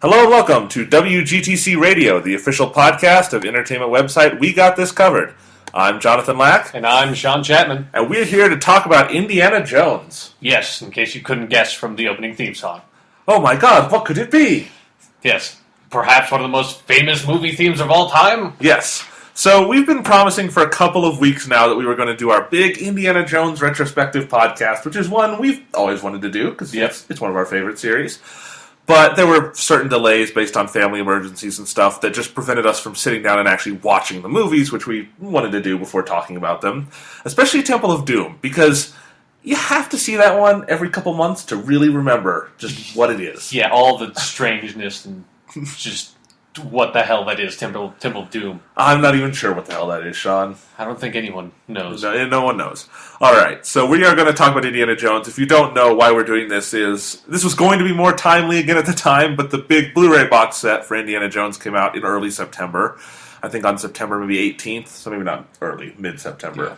Hello and welcome to WGTC Radio, the official podcast of entertainment website We Got This Covered. I'm Jonathan Lack. And I'm Sean Chapman. And we're here to talk about Indiana Jones. Yes, in case you couldn't guess from the opening theme song. Oh my god, what could it be? Yes, perhaps one of the most famous movie themes of all time? Yes. So we've been promising for a couple of weeks now that we were going to do our big Indiana Jones retrospective podcast, which is one we've always wanted to do, because it's one of our favorite series. But there were certain delays based on family emergencies and stuff that just prevented us from sitting down and actually watching the movies, which we wanted to do before talking about them. Especially Temple of Doom, because you have to see that one every couple months to really remember just what it is. Yeah, all the strangeness and just what the hell that is, Temple of Doom. I'm not even sure what the hell that is, Sean. I don't think anyone knows. No one knows. Alright, so we are going to talk about Indiana Jones. If you don't know why we're doing this was going to be more timely again at the time, but the big Blu-ray box set for Indiana Jones came out in early September. I think on September maybe 18th, so maybe not early, mid-September.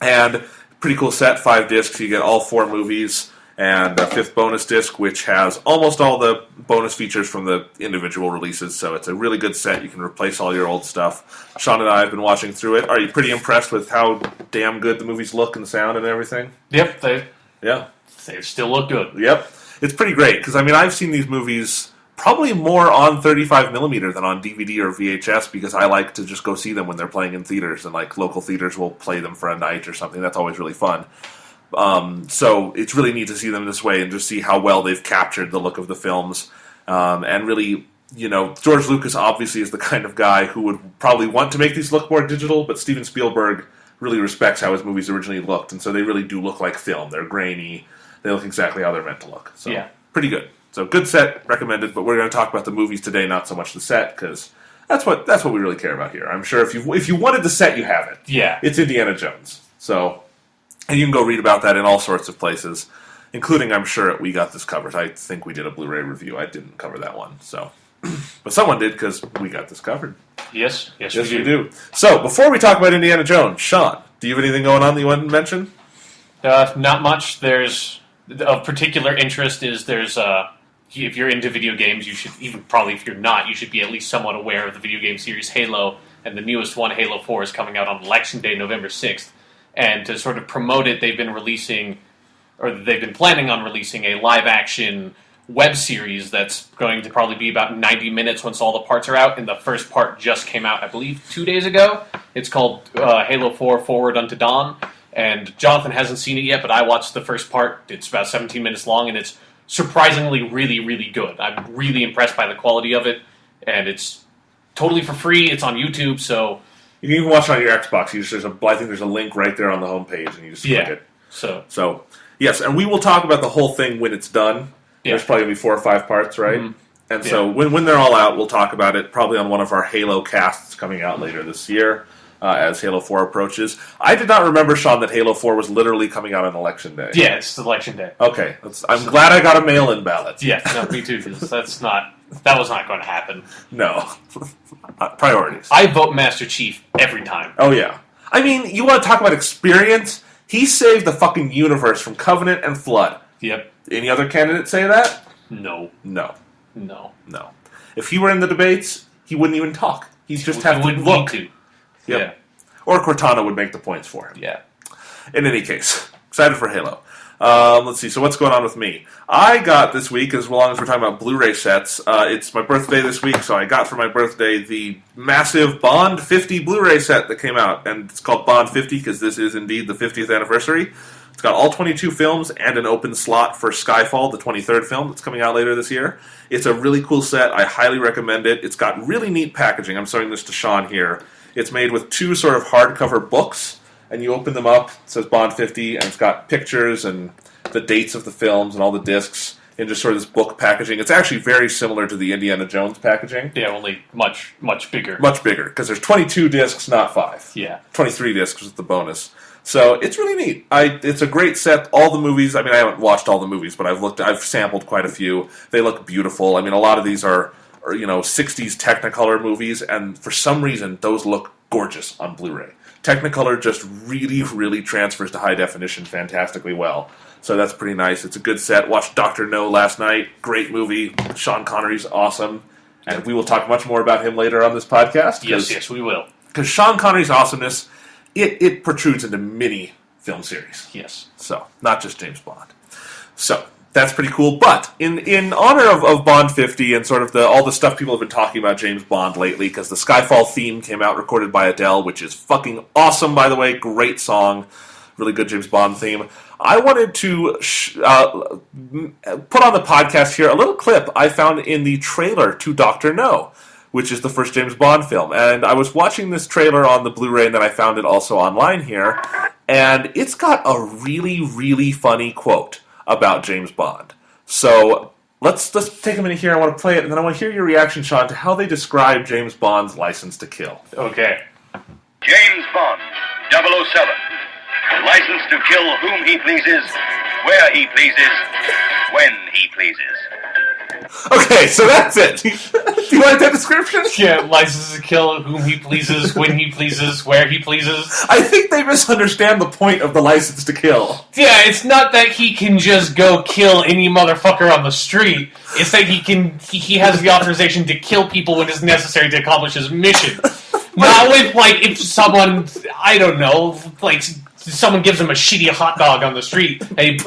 Yeah. And pretty cool set, 5 discs. You get all 4 movies and a 5th bonus disc, which has almost all the bonus features from the individual releases, so it's a really good set. You can replace all your old stuff. Sean and I have been watching through it. Are you pretty impressed with how damn good the movies look and sound and everything? Yep, they still look good. Yep. It's pretty great, because I've seen these movies probably more on 35mm than on DVD or VHS, because I like to just go see them when they're playing in theaters, and local theaters will play them for a night or something. That's always really fun. So it's really neat to see them this way and just see how well they've captured the look of the films. And really, George Lucas obviously is the kind of guy who would probably want to make these look more digital, but Steven Spielberg really respects how his movies originally looked, and so they really do look like film. They're grainy. They look exactly how they're meant to look. So yeah. Pretty good. So good set, recommended, but we're going to talk about the movies today, not so much the set, because that's what we really care about here. I'm sure if you wanted the set, you have it. Yeah. It's Indiana Jones. So... And you can go read about that in all sorts of places, including, I'm sure, at We Got This Covered. I think we did a Blu-ray review. I didn't cover that one, so. But someone did, because we got this covered. Yes, we do. So, before we talk about Indiana Jones, Sean, do you have anything going on that you want to mention? Not much. There's, of particular interest is if you're into video games, you should, even probably if you're not, you should be at least somewhat aware of the video game series Halo, and the newest one, Halo 4, is coming out on Election Day, November 6th. And to sort of promote it, they've been planning on releasing a live-action web series that's going to probably be about 90 minutes once all the parts are out. And the first part just came out, I believe, 2 days ago. It's called Halo 4 Forward Unto Dawn. And Jonathan hasn't seen it yet, but I watched the first part. It's about 17 minutes long, and it's surprisingly really, really good. I'm really impressed by the quality of it. And it's totally for free. It's on YouTube, so... You can even watch it on your Xbox. I think there's a link right there on the homepage, and you just click it. So, yes, and we will talk about the whole thing when it's done. Yeah. There's probably going to be 4 or 5 parts, right? Mm-hmm. And so when they're all out, we'll talk about it probably on one of our Halo casts coming out later this year as Halo 4 approaches. I did not remember, Sean, that Halo 4 was literally coming out on Election Day. Yeah, it's Election Day. Okay. I'm glad I got a mail-in ballot. Yeah, no, me too, because that was not going to happen. No. Priorities. I vote Master Chief every time. Oh, yeah. You want to talk about experience? He saved the fucking universe from Covenant and Flood. Yep. Any other candidates say that? No. If he were in the debates, he wouldn't even talk. He'd just have to look. Yep. Yeah. Or Cortana would make the points for him. Yeah. In any case, excited for Halo. Let's see, so what's going on with me? I got this week, as long as we're talking about Blu-ray sets, it's my birthday this week, so I got for my birthday the massive Bond 50 Blu-ray set that came out, and it's called Bond 50 because this is indeed the 50th anniversary. It's got all 22 films and an open slot for Skyfall, the 23rd film that's coming out later this year. It's a really cool set. I highly recommend it. It's got really neat packaging. I'm showing this to Sean here. It's made with 2 sort of hardcover books, and you open them up, it says Bond 50, and it's got pictures and the dates of the films and all the discs in just sort of this book packaging. It's actually very similar to the Indiana Jones packaging. Yeah, only much bigger. Much bigger, because there's 22 discs, not 5. Yeah. 23 discs with the bonus. So it's really neat. It's a great set. All the movies, I haven't watched all the movies, but I've sampled quite a few. They look beautiful. A lot of these are 60s Technicolor movies, and for some reason, those look gorgeous on Blu-ray. Technicolor just really, really transfers to high definition fantastically well. So that's pretty nice. It's a good set. Watched Dr. No last night. Great movie. Sean Connery's awesome. And we will talk much more about him later on this podcast. Yes, we will. Because Sean Connery's awesomeness, it protrudes into many film series. Yes. So, not just James Bond. So, that's pretty cool. But, in honor of Bond 50 and sort of all the stuff people have been talking about James Bond lately, because the Skyfall theme came out recorded by Adele, which is fucking awesome, by the way. Great song. Really good James Bond theme. I wanted to put on the podcast here a little clip I found in the trailer to Dr. No, which is the first James Bond film. And I was watching this trailer on the Blu-ray, and then I found it also online here. And it's got a really, really funny quote about James Bond. So let's take a minute here. I want to play it, and then I want to hear your reaction, Sean, to how they describe James Bond's license to kill. Okay. James Bond, 007. Licensed to kill whom he pleases, where he pleases, when he pleases. Okay, so that's it. Do you like that description? Yeah, license to kill whom he pleases, when he pleases, where he pleases. I think they misunderstand the point of the license to kill. Yeah, it's not that he can just go kill any motherfucker on the street. It's that he has the authorization to kill people when it's necessary to accomplish his mission. Not with, if someone, I don't know, someone gives him a shitty hot dog on the street and he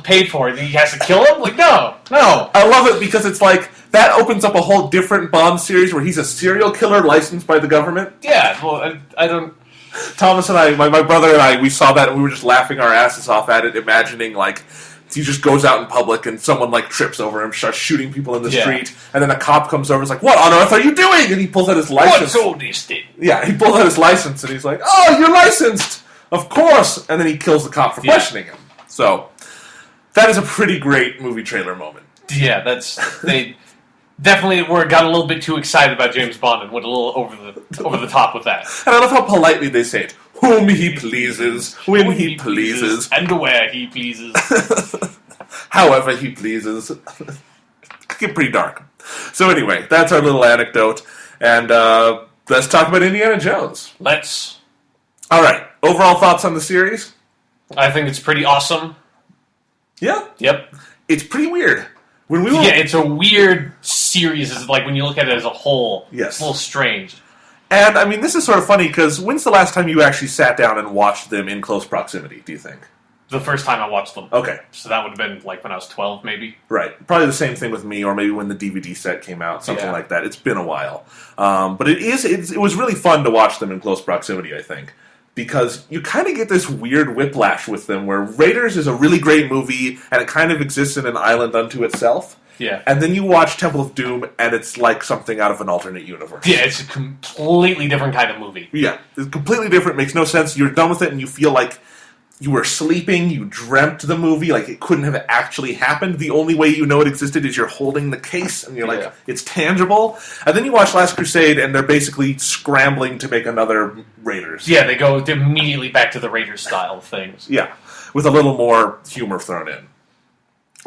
paid for it and he has to kill him? No. I love it because it's that opens up a whole different Bond series where he's a serial killer licensed by the government. Yeah, well, I don't... Thomas and I, my brother and I, we saw that and we were just laughing our asses off at it, imagining, he just goes out in public and someone, trips over him, starts shooting people in the street, and then a cop comes over and is like, "What on earth are you doing?" And he pulls out his license. What's all this thing? Yeah, he pulls out his license and he's like, "Oh, you're licensed! Of course!" And then he kills the cop for questioning him. So, that is a pretty great movie trailer moment. Yeah, they definitely got a little bit too excited about James Bond and went a little over the top with that. And I love how politely they say it. Whom he pleases, when he pleases. And where he pleases. However he pleases. Could get pretty dark. So anyway, that's our little anecdote. And let's talk about Indiana Jones. Let's. Alright, overall thoughts on the series? I think it's pretty awesome. Yeah? Yep. It's pretty weird. Yeah, it's a weird series. It's when you look at it as a whole, yes. It's a little strange. And, this is sort of funny, because when's the last time you actually sat down and watched them in close proximity, do you think? The first time I watched them. Okay. So that would have been, when I was 12, maybe? Right. Probably the same thing with me, or maybe when the DVD set came out, something like that. It's been a while. But it was really fun to watch them in close proximity, I think. Because you kind of get this weird whiplash with them, where Raiders is a really great movie, and it kind of exists in an island unto itself. Yeah. And then you watch Temple of Doom, and it's like something out of an alternate universe. Yeah, it's a completely different kind of movie. Yeah, it's completely different, makes no sense. You're done with it, and you feel like you were sleeping, you dreamt the movie, it couldn't have actually happened. The only way you know it existed is you're holding the case, and you're it's tangible. And then you watch Last Crusade, and they're basically scrambling to make another Raiders. Yeah, they go immediately back to the Raiders style of things. Yeah, with a little more humor thrown in.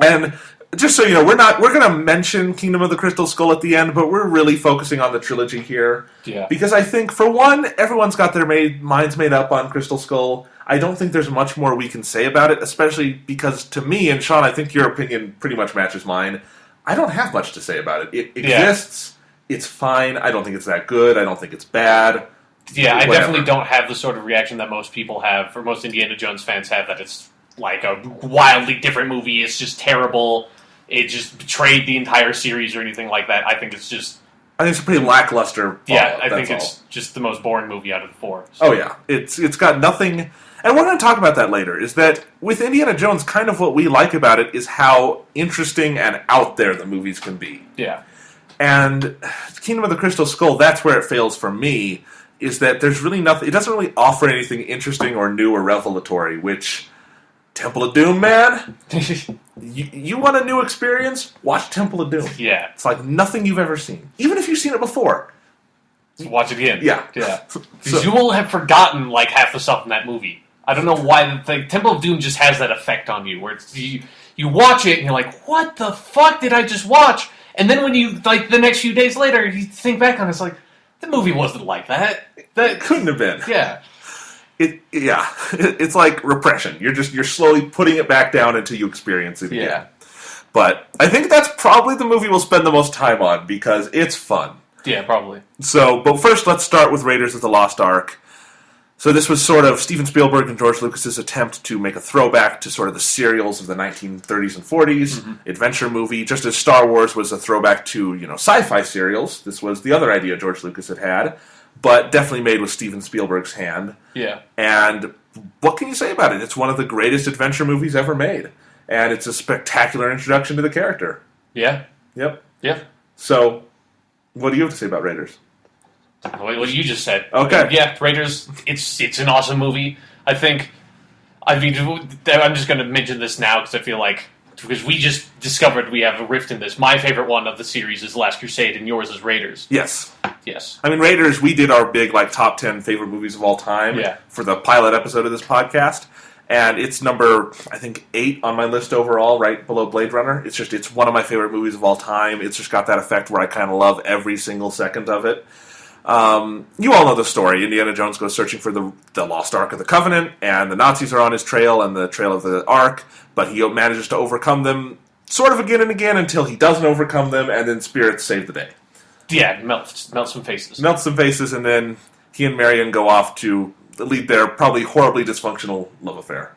And just so you know, we're going to mention Kingdom of the Crystal Skull at the end, but we're really focusing on the trilogy here. Yeah. Because I think, for one, everyone's got their minds made up on Crystal Skull. I don't think there's much more we can say about it, especially because, to me, and Sean, I think your opinion pretty much matches mine, I don't have much to say about it. It exists, it's fine, I don't think it's that good, I don't think it's bad. Yeah, I definitely don't have the sort of reaction that most people have, or most Indiana Jones fans have, that it's a wildly different movie, it's just terrible, it just betrayed the entire series or anything like that. I think it's just... I think it's a pretty lackluster follow-up, I think it's just the most boring movie out of the four. So. Oh yeah, it's got nothing... And we're going to talk about that later, is that with Indiana Jones, kind of what we like about it is how interesting and out there the movies can be. Yeah. And Kingdom of the Crystal Skull, that's where it fails for me, is that there's really nothing... It doesn't really offer anything interesting or new or revelatory, which... Temple of Doom, man. you want a new experience? Watch Temple of Doom. Yeah. It's like nothing you've ever seen. Even if you've seen it before. Watch it again. Yeah. Yeah. Because you will have forgotten, half the stuff in that movie. I don't know why. Temple of Doom just has that effect on you, where you watch it and you're like, what the fuck did I just watch? And then when you, the next few days later, you think back on it, it's like, the movie wasn't like that. That couldn't have been. Yeah. It's like repression. You're slowly putting it back down until you experience it again. Yeah. But I think that's probably the movie we'll spend the most time on because it's fun. Yeah, probably. But first let's start with Raiders of the Lost Ark. So this was sort of Steven Spielberg and George Lucas's attempt to make a throwback to sort of the serials of the 1930s and 40s, adventure movie, just as Star Wars was a throwback to, sci-fi serials. This was the other idea George Lucas had, but definitely made with Steven Spielberg's hand. Yeah. And what can you say about it? It's one of the greatest adventure movies ever made. And it's a spectacular introduction to the character. Yeah. Yep. Yeah. So, what do you have to say about Raiders? What you just said. Okay. Yeah, Raiders, it's an awesome movie. I'm just going to mention this now because we just discovered we have a rift in this. My favorite one of the series is Last Crusade, and yours is Raiders. Yes. Yes. I mean, Raiders, we did our big top 10 favorite movies of all time for the pilot episode of this podcast. And it's number, I think, 8 on my list overall, right below Blade Runner. It's one of my favorite movies of all time. It's just got that effect where I kind of love every single second of it. You all know the story. Indiana Jones goes searching for the lost Ark of the Covenant, and the Nazis are on his trail and the trail of the Ark, but he manages to overcome them sort of again and again until he doesn't overcome them, and then spirits save the day. Yeah, melt some faces. Melt some faces, and then he and Marion go off to lead their probably horribly dysfunctional love affair.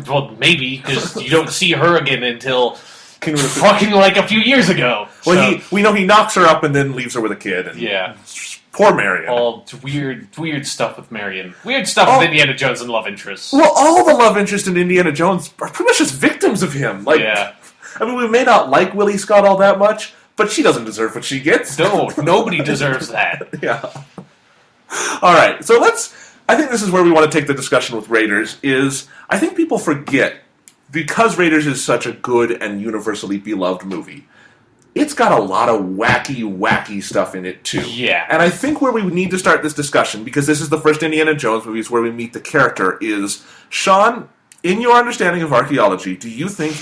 Well, maybe, because you don't see her again until fucking a few years ago. Well, we know he knocks her up and then leaves her with a kid. And yeah. Poor Marion. All weird stuff with Marion. Weird stuff with Indiana Jones and love interests. Well, all the love interests in Indiana Jones are pretty much just victims of him. Yeah. I mean, we may not like Willie Scott all that much, but she doesn't deserve what she gets. No, nobody deserves that. Yeah. All right, so I think this is where we want to take the discussion with Raiders, I think people forget, because Raiders is such a good and universally beloved movie, it's got a lot of wacky stuff in it, too. Yeah. And I think where we need to start this discussion, because this is the first Indiana Jones movie, is where we meet the character, is, Sean, in your understanding of archaeology, do you think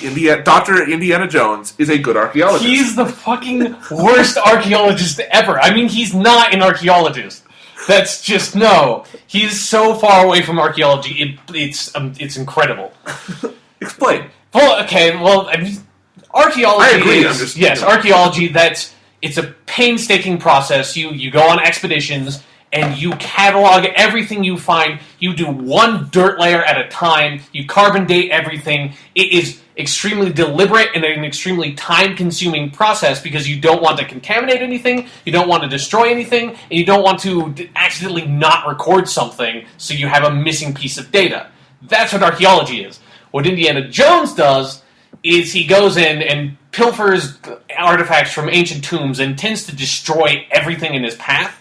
Dr. Indiana Jones is a good archaeologist? He's the fucking worst archaeologist ever. I mean, he's not an archaeologist. That's just, no. He's so far away from archaeology, it's incredible. Explain. Well, okay, I mean, archaeology I agree, archaeology, it's a painstaking process. You go on expeditions, and you catalog everything you find. You do one dirt layer at a time. You carbon date everything. It is extremely deliberate and an extremely time-consuming process because you don't want to contaminate anything, you don't want to destroy anything, and you don't want to accidentally not record something so you have a missing piece of data. That's what archaeology is. What Indiana Jones does is he goes in and pilfers artifacts from ancient tombs and tends to destroy everything in his path.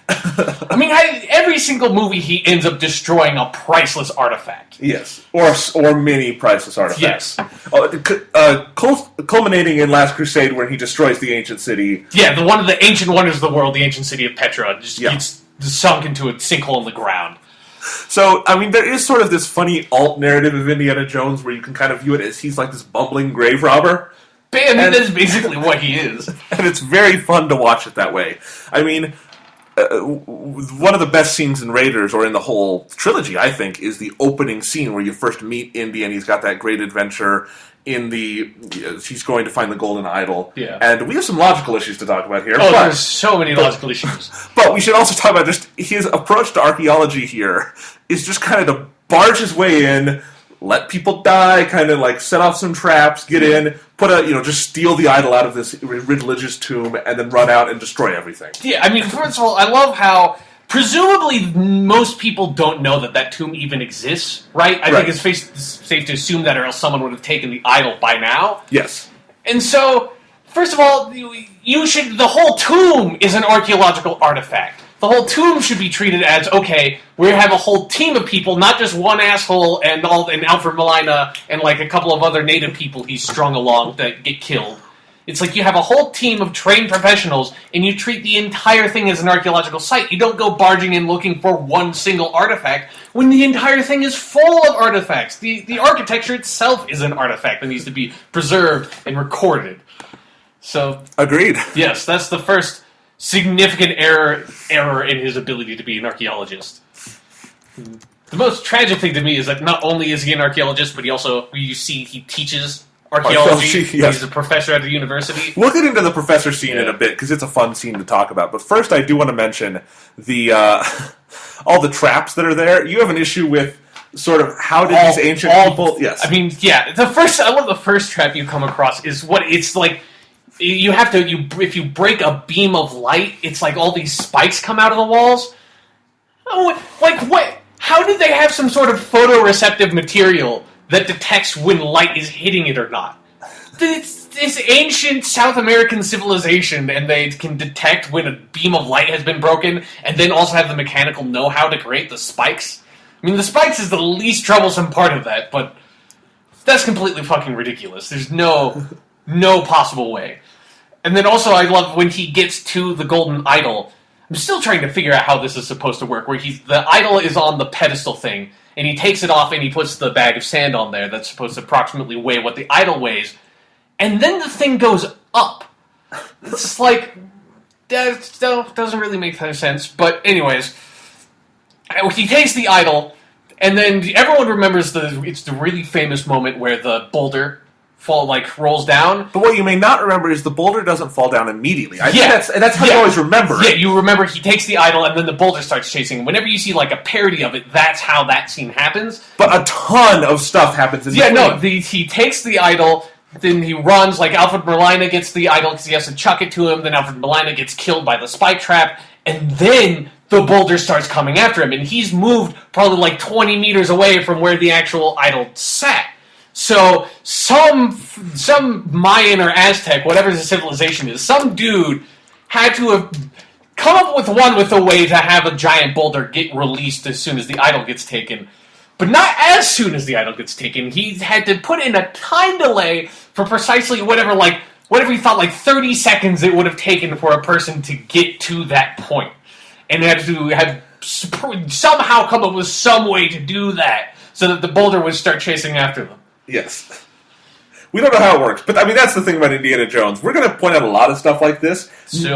I mean, every single movie he ends up destroying a priceless artifact. Yes, or many priceless artifacts. Yes. Culminating in Last Crusade, where he destroys the ancient city. Yeah, one of the ancient wonders of the world, the ancient city of Petra, gets sunk into a sinkhole in the ground. So, I mean, there is sort of this funny alt narrative of Indiana Jones where you can kind of view it as he's like this bumbling grave robber. I mean, that's basically what he is. And it's very fun to watch it that way. I mean, one of the best scenes in Raiders, or in the whole trilogy, I think, is the opening scene where you first meet Indy and he's got that great adventure he's going to find the golden idol. Yeah. And we have some logical issues to talk about here. Oh, there's so many logical issues. But we should also talk about just his approach to archaeology here is just kind of to barge his way in, let people die, kind of like set off some traps, get in, just steal the idol out of this religious tomb, and then run out and destroy everything. Yeah, I mean, first of all, I love how presumably most people don't know that tomb even exists, right? I think it's safe to assume that, or else someone would have taken the idol by now. Yes. And so, first of all, the whole tomb is an archaeological artifact. The whole tomb should be treated as, okay, we have a whole team of people, not just one asshole and Alfred Molina and like a couple of other native people he's strung along that get killed. It's like you have a whole team of trained professionals, and you treat the entire thing as an archaeological site. You don't go barging in looking for one single artifact when the entire thing is full of artifacts. The architecture itself is an artifact that needs to be preserved and recorded. So, agreed. Yes, that's the first significant error in his ability to be an archaeologist. The most tragic thing to me is that not only is he an archaeologist, but he teaches archaeology. Yes. He's a professor at the university. We'll get into the professor scene in a bit, because it's a fun scene to talk about. But first, I do want to mention the all the traps that are there. You have an issue with sort of how did these ancient people... Yes. I mean, yeah, I love the first trap you come across is what it's like. You have to, if you break a beam of light, it's like all these spikes come out of the walls. Oh, like what? How did they have some sort of photoreceptive material that detects when light is hitting it or not? It's this ancient South American civilization, and they can detect when a beam of light has been broken, and then also have the mechanical know-how to create the spikes. I mean, the spikes is the least troublesome part of that, but that's completely fucking ridiculous. There's no possible way. And then also, I love when he gets to the golden idol. I'm still trying to figure out how this is supposed to work, where the idol is on the pedestal thing, and he takes it off and he puts the bag of sand on there that's supposed to approximately weigh what the idol weighs, and then the thing goes up. It's like, that doesn't really make sense, but anyways, he takes the idol, and then everyone remembers it's the really famous moment where the boulder rolls down. But what you may not remember is the boulder doesn't fall down immediately. I think that's how you always remember it. Yeah, you remember he takes the idol and then the boulder starts chasing him. Whenever you see like a parody of it, that's how that scene happens. But a ton of stuff happens in he takes the idol, then he runs, like Alfred Molina gets the idol because he has to chuck it to him, then Alfred Molina gets killed by the spike trap, and then the boulder starts coming after him, and he's moved probably like 20 meters away from where the actual idol sat. So, some Mayan or Aztec, whatever the civilization is, some dude had to have come up with a way to have a giant boulder get released as soon as the idol gets taken. But not as soon as the idol gets taken. He had to put in a time delay for precisely whatever he thought, like 30 seconds it would have taken for a person to get to that point. And had to have somehow come up with some way to do that so that the boulder would start chasing after them. Yes. We don't know how it works, but I mean, that's the thing about Indiana Jones. We're going to point out a lot of stuff like this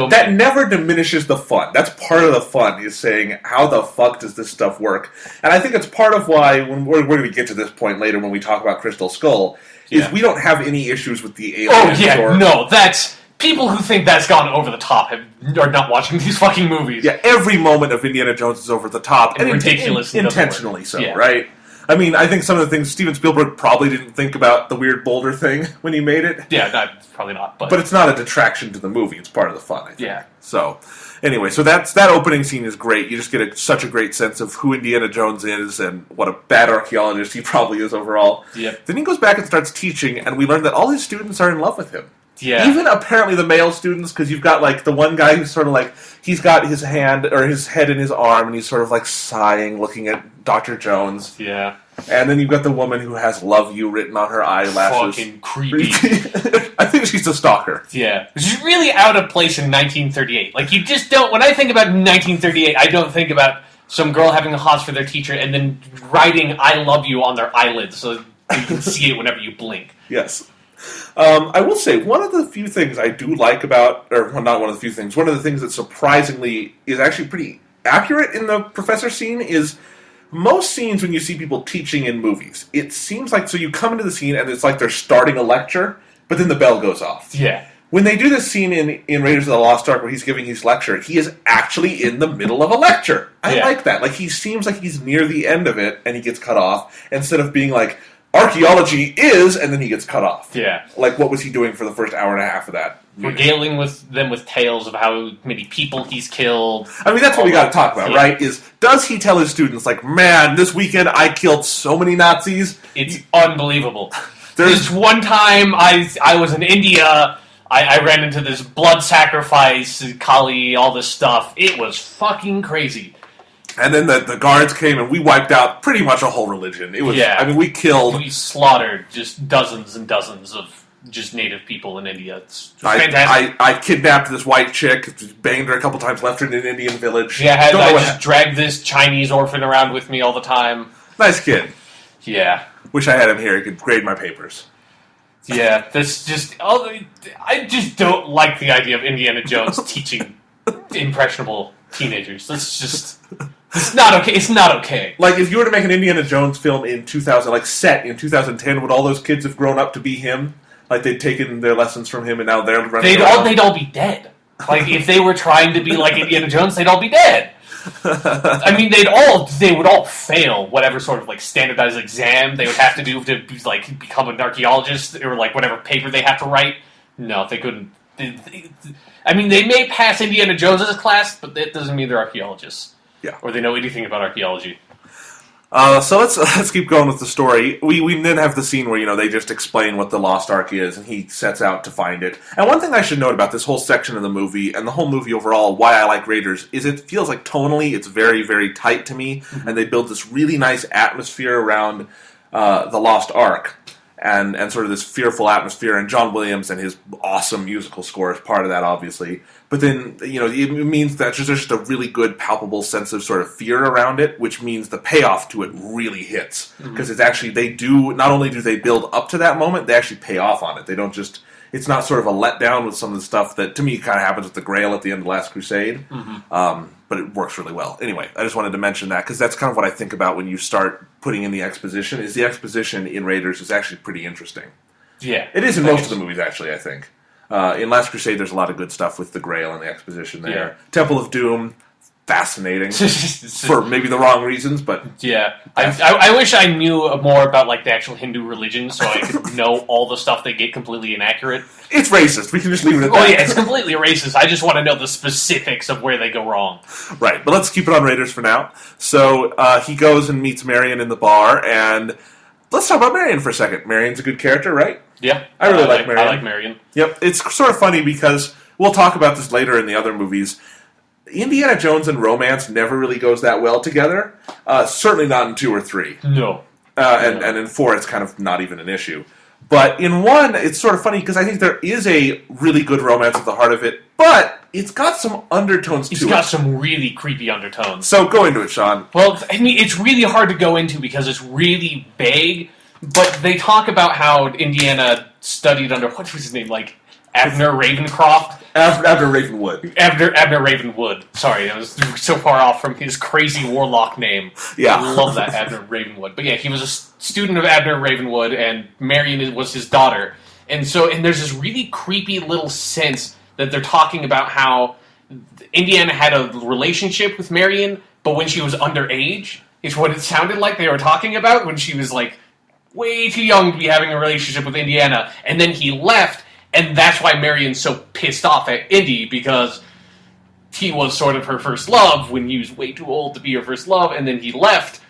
that never diminishes the fun. That's part of the fun, is saying, how the fuck does this stuff work? And I think it's part of why, when we're going to get to this point later when we talk about Crystal Skull, is we don't have any issues with the aliens. Oh, yeah, that's... People who think that's gone over the top are not watching these fucking movies. Yeah, every moment of Indiana Jones is over the top. And ridiculous. Intentionally so, right? I mean, I think some of the things Steven Spielberg probably didn't think about the weird boulder thing when he made it. Yeah, probably not. But it's not a detraction to the movie. It's part of the fun, I think. Yeah. So, anyway, that opening scene is great. You just get such a great sense of who Indiana Jones is and what a bad archaeologist he probably is overall. Yep. Then he goes back and starts teaching, and we learn that all his students are in love with him. Yeah. Even apparently the male students, because you've got like the one guy who's sort of like, he's got his hand or his head in his arm and he's sort of like sighing, looking at Dr. Jones. Yeah. And then you've got the woman who has "Love You" written on her eyelashes. Fucking creepy. I think she's a stalker. Yeah. She's really out of place in 1938. Like, you just don't... When I think about 1938, I don't think about some girl having a hots for their teacher and then writing "I love you" on their eyelids so you can see it whenever you blink. Yes. I will say, one of the few things I do like about... Or, well, not one of the few things. One of the things that surprisingly is actually pretty accurate in the professor scene is... Most scenes when you see people teaching in movies, it seems like, so you come into the scene and it's like they're starting a lecture, but then the bell goes off. Yeah. When they do this scene in Raiders of the Lost Ark where he's giving his lecture, he is actually in the middle of a lecture. I like that. Like, he seems like he's near the end of it and he gets cut off, instead of being like, archaeology is, and then he gets cut off. Yeah. Like, what was he doing for the first hour and a half of that? Regaling them with tales of how many people he's killed. I mean, that's what we got to talk about, right? Is, does he tell his students, like, man, this weekend I killed so many Nazis? It's unbelievable. There's one time I was in India, I ran into this blood sacrifice, Kali, all this stuff. It was fucking crazy. And then the guards came and we wiped out pretty much a whole religion. It was, I mean, we slaughtered just dozens and dozens of just native people in India. It's fantastic. I kidnapped this white chick, banged her a couple times, left her in an Indian village. Yeah, I just dragged this Chinese orphan around with me all the time. Nice kid. Yeah. Wish I had him here. He could grade my papers. Yeah, that's just... I just don't like the idea of Indiana Jones teaching impressionable teenagers. That's just... It's not okay. It's not okay. Like, if you were to make an Indiana Jones film in 2000, like, set in 2010, would all those kids have grown up to be him? Like, they'd taken their lessons from him and now they're running around? They'd all be dead. Like, if they were trying to be like Indiana Jones, they'd all be dead. I mean, they would all fail whatever sort of, like, standardized exam they would have to do to, like, become an archaeologist, or, like, whatever paper they have to write. No, they couldn't. I mean, they may pass Indiana Jones' class, but that doesn't mean they're archaeologists. Yeah. Or they know anything about archaeology. So let's keep going with the story. We then have the scene where, they just explain what the Lost Ark is, and he sets out to find it. And one thing I should note about this whole section of the movie, and the whole movie overall, why I like Raiders, is it feels like tonally it's very, very tight to me, and they build this really nice atmosphere around the Lost Ark. And sort of this fearful atmosphere, and John Williams and his awesome musical score is part of that, obviously. But then, it means that there's just a really good, palpable sense of sort of fear around it, which means the payoff to it really hits. Because it's actually, not only do they build up to that moment, they actually pay off on it. They don't just, it's not sort of a letdown with some of the stuff that, to me, kind of happens with the Grail at the end of Last Crusade. But it works really well. Anyway, I just wanted to mention that, because that's kind of what I think about when you start putting in the exposition, is the exposition in Raiders is actually pretty interesting. Yeah. It is in most of the movies, actually, I think. In Last Crusade, there's a lot of good stuff with the Grail and the exposition there. Yeah. Temple of Doom, fascinating. For maybe the wrong reasons, but... Yeah. I wish I knew more about, like, the actual Hindu religion, so I could know all the stuff they get completely inaccurate. It's racist. We can just leave it at that. Oh, yeah, it's completely racist. I just want to know the specifics of where they go wrong. Right, but let's keep it on Raiders for now. So, he goes and meets Marion in the bar, and let's talk about Marion for a second. Marion's a good character, right? Yeah. I really like Marion. I like Marion. Yep, it's sort of funny because, we'll talk about this later in the other movies, Indiana Jones and romance never really goes that well together. Certainly not in 2 or 3. No. And in 4, it's kind of not even an issue. But in 1, it's sort of funny because I think there is a really good romance at the heart of it, but it's got some undertones to it. It's got some really creepy undertones. So go into it, Sean. Well, I mean, it's really hard to go into because it's really vague, but they talk about how Indiana studied under, what was his name, like, Abner Ravencroft? Abner Ravenwood. Abner Ravenwood. Sorry, I was so far off from his crazy warlock name. Yeah. I love that, Abner Ravenwood. But yeah, he was a student of Abner Ravenwood, and Marion was his daughter. And there's this really creepy little sense that they're talking about how Indiana had a relationship with Marion, but when she was underage, is what it sounded like they were talking about, when she was, like, way too young to be having a relationship with Indiana. And then he left, and that's why Marion's so pissed off at Indy, because he was sort of her first love when he was way too old to be her first love, and then he left.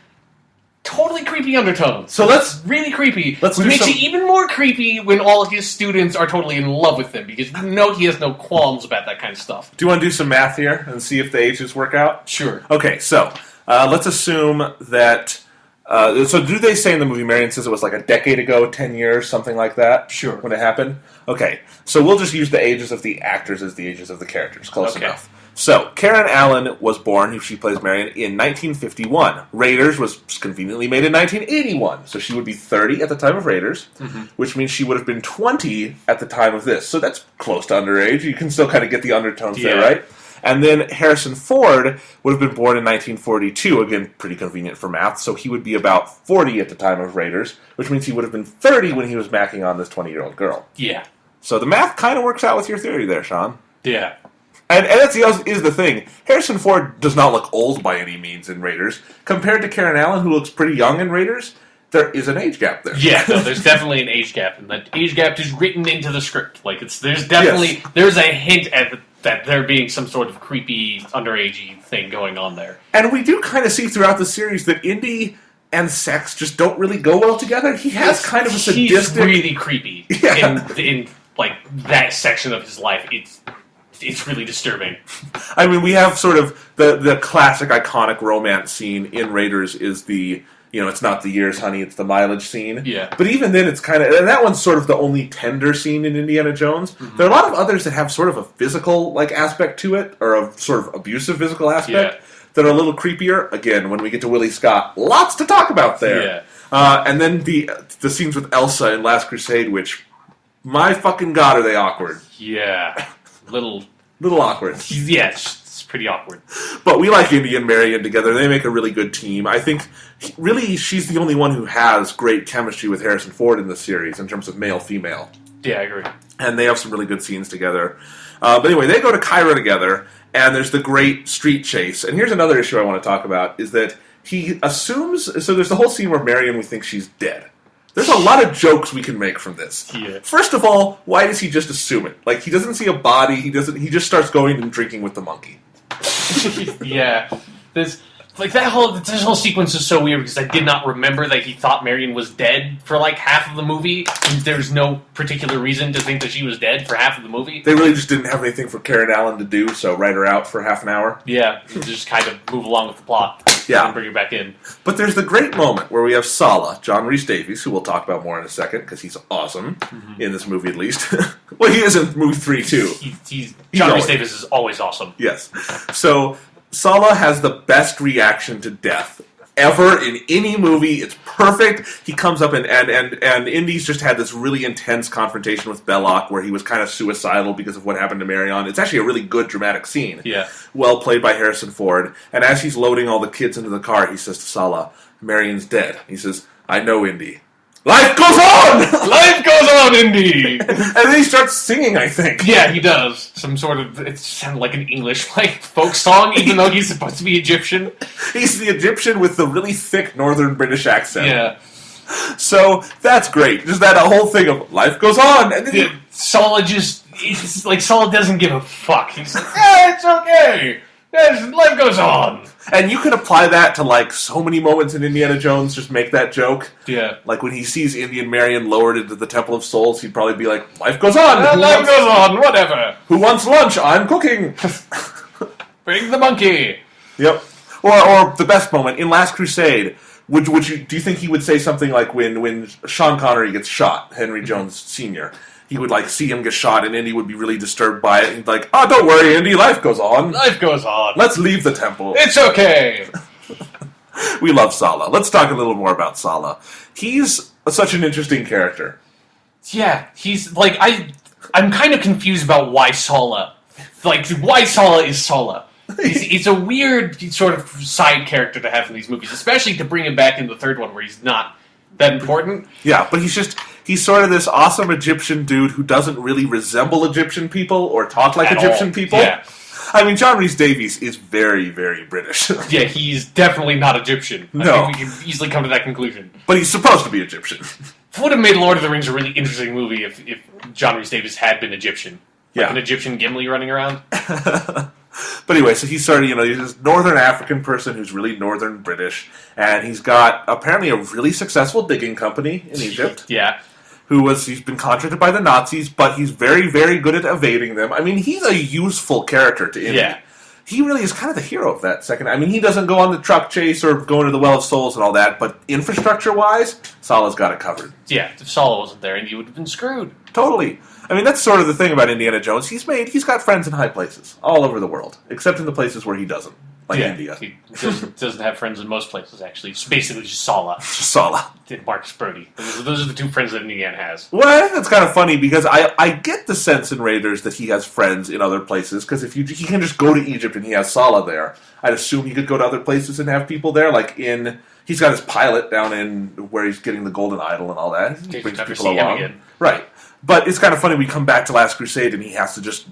Totally creepy undertones. So let's... Really creepy. Which makes it even more creepy when all of his students are totally in love with him, because you know he has no qualms about that kind of stuff. Do you want to do some math here and see if the ages work out? Sure. Okay, so let's assume that... so do they say in the movie, Marion says it was like a decade ago, 10 years, something like that? Sure. When it happened? Okay, so we'll just use the ages of the actors as the ages of the characters. Close enough. So, Karen Allen was born, she plays Marion, in 1951. Raiders was conveniently made in 1981, so she would be 30 at the time of Raiders, which means she would have been 20 at the time of this. So that's close to underage. You can still kind of get the undertones there, right? And then Harrison Ford would have been born in 1942, again, pretty convenient for math, so he would be about 40 at the time of Raiders, which means he would have been 30 when he was macking on this 20-year-old girl. Yeah. So the math kind of works out with your theory there, Sean. Yeah. And that's is the thing. Harrison Ford does not look old by any means in Raiders. Compared to Karen Allen, who looks pretty young in Raiders, there is an age gap there. Yeah, no, there's definitely an age gap, and that age gap is written into the script. Like, there's definitely there's a hint at that there being some sort of creepy, underagey thing going on there. And we do kind of see throughout the series that Indy and sex just don't really go well together. He has kind of a sadistic... He's really creepy in like, that section of his life. It's really disturbing. I mean, we have sort of the classic, iconic romance scene in Raiders is the... it's not the years, honey, it's the mileage scene. Yeah. But even then, it's kind of... And that one's sort of the only tender scene in Indiana Jones. Mm-hmm. There are a lot of others that have sort of a physical, aspect to it, or a sort of abusive physical aspect, that are a little creepier. Again, when we get to Willie Scott, lots to talk about there. Yeah. And then the scenes with Elsa in Last Crusade, which, my fucking God, are they awkward. Yeah. Little awkward. Yeah, pretty awkward. But we like Indy and Marion together. They make a really good team. I think, really, she's the only one who has great chemistry with Harrison Ford in the series in terms of male-female. Yeah, I agree. And they have some really good scenes together. But anyway, they go to Cairo together, and there's the great street chase. And here's another issue I want to talk about, is that he assumes... So there's the whole scene where Marion, we think she's dead. There's a lot of jokes we can make from this. Yeah. First of all, why does he just assume it? Like, he doesn't see a body, he just starts going and drinking with the monkey. Yeah. This whole sequence is so weird because I did not remember that he thought Marion was dead for like half of the movie. There's no particular reason to think that she was dead for half of the movie. They really just didn't have anything for Karen Allen to do, so write her out for half an hour. Yeah, just kind of move along with the plot. Yeah. And bring her back in. But there's the great moment where we have Sala, John Rhys Davies, who we'll talk about more in a second, because he's awesome, in this movie at least. Well, he is in movie 3, too. John Rhys Davies is always awesome. Yes. So, Sala has the best reaction to death ever in any movie. It's perfect. He comes up and Indy's just had this really intense confrontation with Belloc where he was kind of suicidal because of what happened to Marion. It's actually a really good dramatic scene. Yeah. Well played by Harrison Ford. And as he's loading all the kids into the car, he says to Sala, Marion's dead. He says, I know, Indy. Life goes on! Life goes on, Indy! And then he starts singing, I think. Yeah, he does. Some sort of... It sounded like an English folk song, even though he's supposed to be Egyptian. He's the Egyptian with the really thick northern British accent. Yeah. So, that's great. Just that whole thing of life goes on. And then Sala just... It's like Sala doesn't give a fuck. He's like, yeah, it's okay. Yes, life goes on. And you could apply that to, like, so many moments in Indiana Jones, just make that joke. Yeah. Like, when he sees Indy and Marion lowered into the Temple of Souls, he'd probably be like, life goes on! Life goes on, whatever. Who wants lunch? I'm cooking! Bring the monkey. Yep. Or the best moment, in Last Crusade, do you think he would say something like when Sean Connery gets shot, Henry Jones Sr., he would, like, see him get shot, and Indy would be really disturbed by it. He'd be like, oh, don't worry, Indy, life goes on. Life goes on. Let's leave the temple. It's okay. We love Sala. Let's talk a little more about Sala. He's such an interesting character. Yeah, he's, like, I'm kind of confused about why Sala. Like, why Sala is Sala. He's a weird sort of side character to have in these movies, especially to bring him back in the third one where he's not that important. Yeah, but he's sort of this awesome Egyptian dude who doesn't really resemble Egyptian people or talk like Egyptian people. Yeah. I mean, John Rhys Davies is very, very British. Yeah, he's definitely not Egyptian. No. I think we can easily come to that conclusion. But he's supposed to be Egyptian. It would have made Lord of the Rings a really interesting movie if John Rhys Davies had been Egyptian. Like an Egyptian Gimli running around. But anyway, so he's he's this northern African person who's really northern British, and he's got apparently a really successful digging company in Egypt. Yeah. He's been contracted by the Nazis, but he's very, very good at evading them. I mean, he's a useful character to Indy. Yeah. He really is kind of the hero of that second. I mean, he doesn't go on the truck chase or go into the Well of Souls and all that, but infrastructure-wise, Sala's got it covered. Yeah, if Sala wasn't there, Indy would have been screwed. Totally. I mean, that's sort of the thing about Indiana Jones. He's got friends in high places all over the world, except in the places where he doesn't, like India. He doesn't have friends in most places, actually. It's basically just Sala. Sala. And Marcus Brody. Those are the two friends that Indiana has. Well, I think that's kind of funny, because I get the sense in Raiders that he has friends in other places, because he can just go to Egypt and he has Sala there. I'd assume he could go to other places and have people there, like he's got his pilot down in where he's getting the Golden Idol and all that. He brings people along. Again. Right. But it's kind of funny, we come back to Last Crusade and he has to just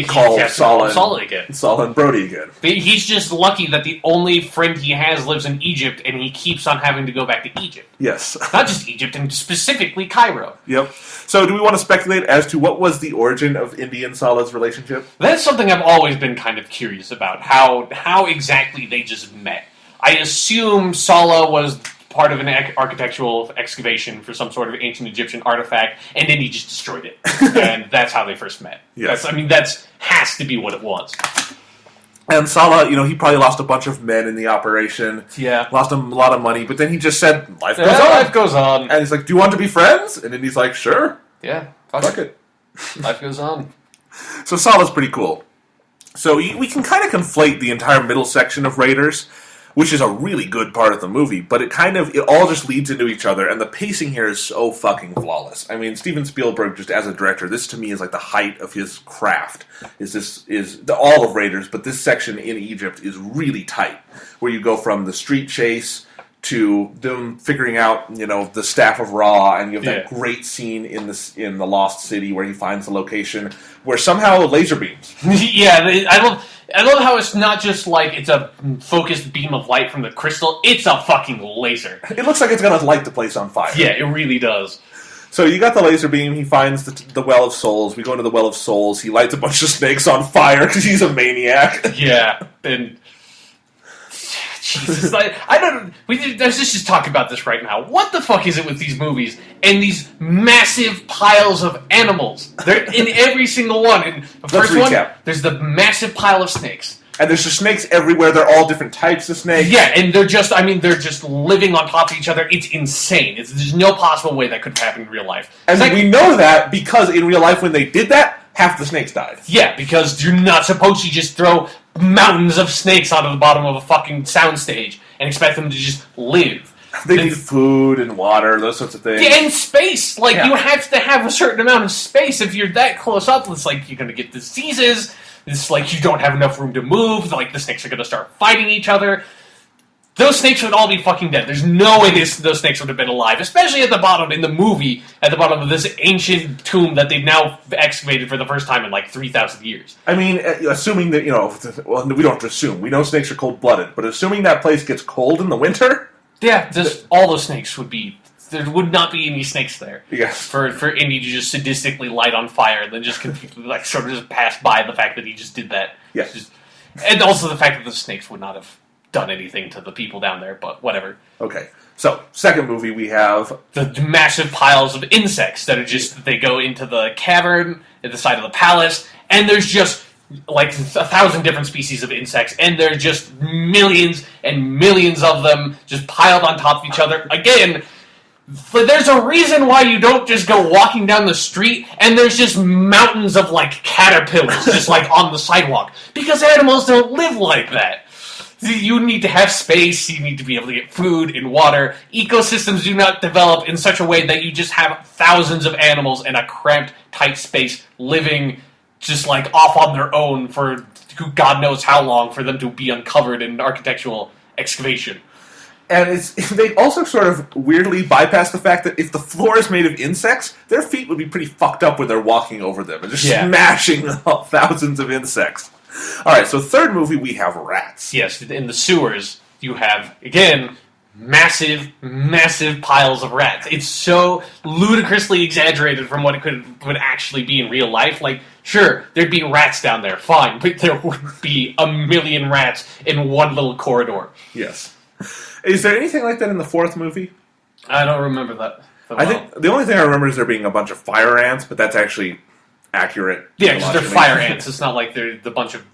call Sala again. Sala and Brody again. He's just lucky that the only friend he has lives in Egypt, and he keeps on having to go back to Egypt. Yes. Not just Egypt, and specifically Cairo. Yep. So do we want to speculate as to what was the origin of Indy and Sala's relationship? That's something I've always been kind of curious about, how exactly they just met. I assume Sala was part of an architectural excavation for some sort of ancient Egyptian artifact, and then he just destroyed it. And that's how they first met. Yes. That has to be what it was. And Sala, he probably lost a bunch of men in the operation. Yeah. Lost a lot of money, but then he just said, life goes on. Life goes on. And he's like, do you want to be friends? And then he's like, sure. Yeah. Fuck it. Life goes on. So Sala's pretty cool. So we can kind of conflate the entire middle section of Raiders which is a really good part of the movie, but it all just leads into each other, and the pacing here is so fucking flawless. I mean, Steven Spielberg, just as a director, this to me is like the height of his craft. All of Raiders, but this section in Egypt is really tight, where you go from the street chase to them figuring out, the Staff of Ra, and you have that great scene in the Lost City where he finds the location, where somehow laser beams. I love how it's not just like it's a focused beam of light from the crystal, it's a fucking laser. It looks like it's going to light the place on fire. Yeah, it really does. So you got the laser beam, he finds the Well of Souls, we go into the Well of Souls, he lights a bunch of snakes on fire because he's a maniac. Yeah, and... Jesus, let's just talk about this right now. What the fuck is it with these movies and these massive piles of animals? They're in every single one. In the first one, there's the massive pile of snakes. And there's just snakes everywhere. They're all different types of snakes. Yeah, and they're just living on top of each other. It's insane. There's no possible way that could happen in real life. And we know that because in real life when they did that, half the snakes died. Yeah, because you're not supposed to just throw mountains of snakes out of the bottom of a fucking soundstage and expect them to just live. They need food and water, those sorts of things. Yeah, and space. You have to have a certain amount of space. If you're that close up, it's like you're going to get diseases. It's like you don't have enough room to move. Like the snakes are going to start fighting each other. Those snakes would all be fucking dead. There's no way those snakes would have been alive, especially at the bottom, in the movie, at the bottom of this ancient tomb that they've now excavated for the first time in like 3,000 years. I mean, assuming that, well, we don't have to assume. We know snakes are cold-blooded, but assuming that place gets cold in the winter... Yeah, all those snakes would be... There would not be any snakes there. Yes. For Indy to just sadistically light on fire and then just completely, sort of just pass by the fact that he just did that. Yes. And also the fact that the snakes would not have done anything to the people down there, but whatever. Okay, so second movie we have the massive piles of insects that are just they go into the cavern at the side of the palace, and there's just like 1,000 different species of insects, and there's just millions and millions of them just piled on top of each other. Again, there's a reason why you don't just go walking down the street and there's just mountains of caterpillars just on the sidewalk, because animals don't live like that. You need to have space, you need to be able to get food and water. Ecosystems do not develop in such a way that you just have thousands of animals in a cramped, tight space living just off on their own for God knows how long for them to be uncovered in architectural excavation. And they also sort of weirdly bypass the fact that if the floor is made of insects, their feet would be pretty fucked up when they're walking over them and just smashing thousands of insects. Alright, so third movie, we have rats. Yes, in the sewers, you have, again, massive, massive piles of rats. It's so ludicrously exaggerated from what it would actually be in real life. Sure, there'd be rats down there, fine, but there would be a million rats in one little corridor. Yes. Is there anything like that in the fourth movie? I don't remember that. I think the only thing I remember is there being a bunch of fire ants, but that's actually accurate. Yeah, because they're fire ants. It's not like they're the bunch of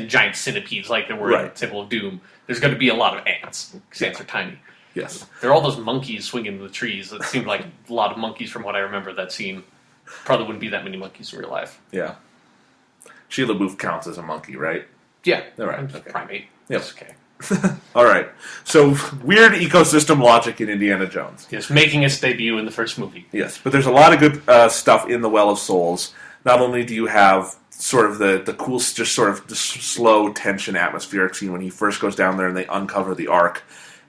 giant centipedes like there were in Temple of Doom. There's going to be a lot of ants. Because ants are tiny. Yes. There are all those monkeys swinging in the trees. It seemed like a lot of monkeys from what I remember that scene. Probably wouldn't be that many monkeys in real life. Yeah. Sheila Booth counts as a monkey, right? Yeah. All right. Okay. Primate. Yes. Okay. All right. So, weird ecosystem logic in Indiana Jones. Yes, making its debut in the first movie. Yes, but there's a lot of good stuff in the Well of Souls. Not only do you have sort of the cool, just sort of the slow tension atmospheric scene when he first goes down there and they uncover the Ark.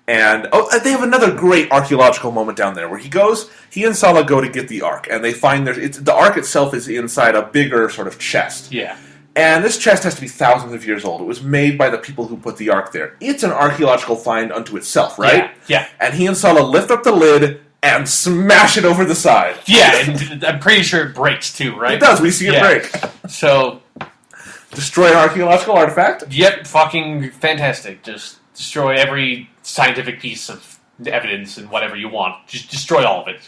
And they have another great archaeological moment down there where he and Salah go to get the Ark, and they find the Ark itself is inside a bigger sort of chest. Yeah. And this chest has to be thousands of years old. It was made by the people who put the Ark there. It's an archaeological find unto itself, right? Yeah. And he and Salah lift up the lid and smash it over the side. Yeah, and I'm pretty sure it breaks too, right? It does. We see it break. So, destroy an archaeological artifact? Yep, fucking fantastic. Just destroy every scientific piece of evidence and whatever you want. Just destroy all of it.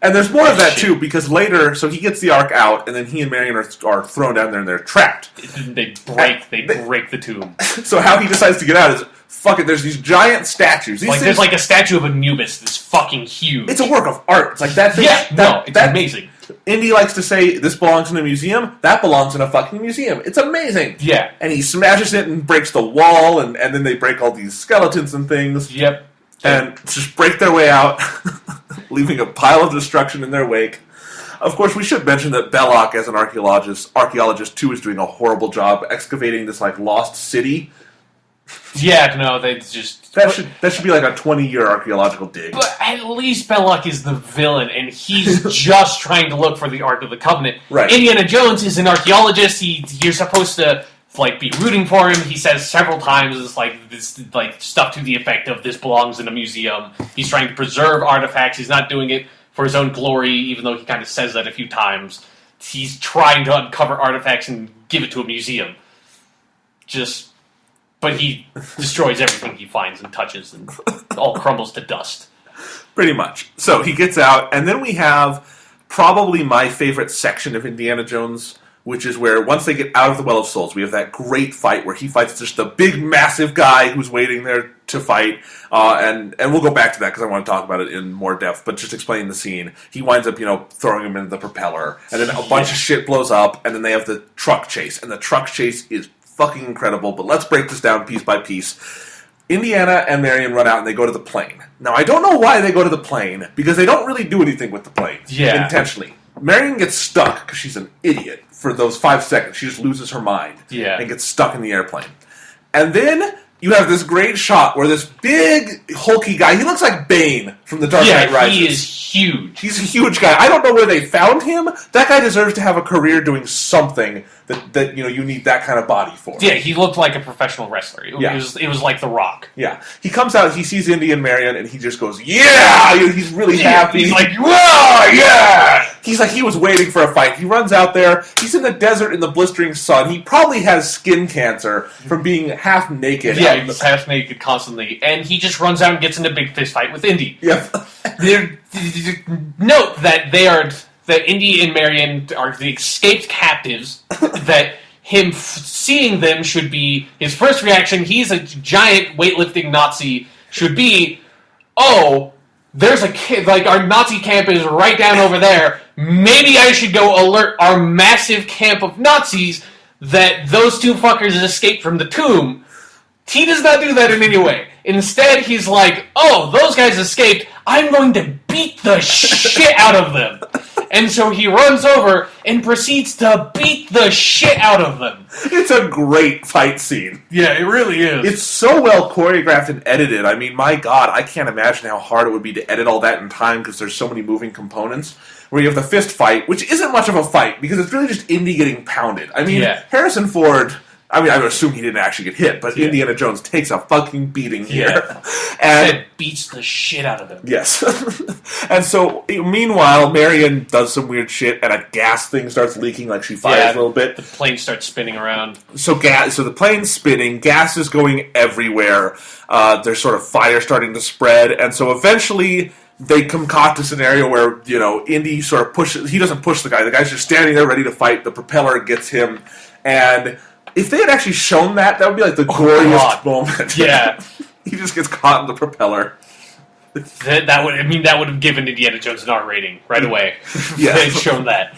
And there's more of that, too, because later, so he gets the Ark out, and then he and Marion are thrown down there, and they're trapped. They break the tomb. So how he decides to get out is, fuck it, there's these giant statues. There's like a statue of Anubis that's fucking huge. It's a work of art. It's like that thing. Yeah, it's amazing. Indy likes to say, this belongs in a museum, that belongs in a fucking museum. It's amazing. Yeah. And he smashes it and breaks the wall, and then they break all these skeletons and things. Yep. And just break their way out, leaving a pile of destruction in their wake. Of course, we should mention that Belloc, as an archaeologist too, is doing a horrible job excavating this like lost city. Yeah, no, they just that should be like a 20-year archaeological dig. But at least Belloc is the villain, and he's just trying to look for the Ark of the Covenant. Right. Indiana Jones is an archaeologist. You're supposed to be rooting for him. He says several times this stuff to the effect of this belongs in a museum. He's trying to preserve artifacts. He's not doing it for his own glory, even though he kind of says that a few times. He's trying to uncover artifacts and give it to a museum. But he destroys everything he finds and touches, and it all crumbles to dust. Pretty much. So he gets out, and then we have probably my favorite section of Indiana Jones, which is where once they get out of the Well of Souls, we have that great fight where he fights just the big, massive guy who's waiting there to fight. And we'll go back to that because I want to talk about it in more depth, but just explain the scene. He winds up, throwing him into the propeller, and then a bunch of shit blows up, and then they have the truck chase, and the truck chase is fucking incredible, but let's break this down piece by piece. Indiana and Marion run out and they go to the plane. Now, I don't know why they go to the plane, because they don't really do anything with the plane. Yeah. Intentionally. Marion gets stuck because she's an idiot for those 5 seconds. She just loses her mind. Yeah. And gets stuck in the airplane. And then you have this great shot where this big, hulky guy, he looks like Bane from The Dark Knight Rises. He is huge. He's a huge guy. I don't know where they found him. That guy deserves to have a career doing something that you need that kind of body for. Yeah, he looked like a professional wrestler. It was like The Rock. Yeah. He comes out, he sees Indy and Marion, and he just goes, yeah! He's really happy. He's like, whoa, yeah! He's like, he was waiting for a fight. He runs out there. He's in the desert in the blistering sun. He probably has skin cancer from being half naked. Yeah, he's half naked constantly. And he just runs out and gets in a big fist fight with Indy. Yep. Note that Indy and Marion are the escaped captives, that him seeing them should be, his first reaction, he's a giant weightlifting Nazi, should be, oh, there's a kid, our Nazi camp is right down over there, maybe I should go alert our massive camp of Nazis that those two fuckers escaped from the tomb. He does not do that in any way. Instead, he's like, oh, those guys escaped, I'm going to beat the shit out of them. And so he runs over and proceeds to beat the shit out of them. It's a great fight scene. Yeah, it really is. It's so well choreographed and edited. I mean, my God, I can't imagine how hard it would be to edit all that in time because there's so many moving components. Where you have the fist fight, which isn't much of a fight because it's really just Indy getting pounded. I mean, Harrison Ford... I mean, I would assume he didn't actually get hit, but Indiana Jones takes a fucking beating here. And beats the shit out of him. Yes. And so, meanwhile, Marion does some weird shit, and a gas thing starts leaking, like she fires a little bit. The plane starts spinning around. So the plane's spinning, gas is going everywhere, there's sort of fire starting to spread, and so eventually... they concoct a scenario where, Indy sort of pushes... He doesn't push the guy's just standing there ready to fight, the propeller gets him, and... If they had actually shown that would be like the goriest moment. Yeah. He just gets caught in the propeller. That would have given Indiana Jones an R rating right away. Yeah. They had shown that.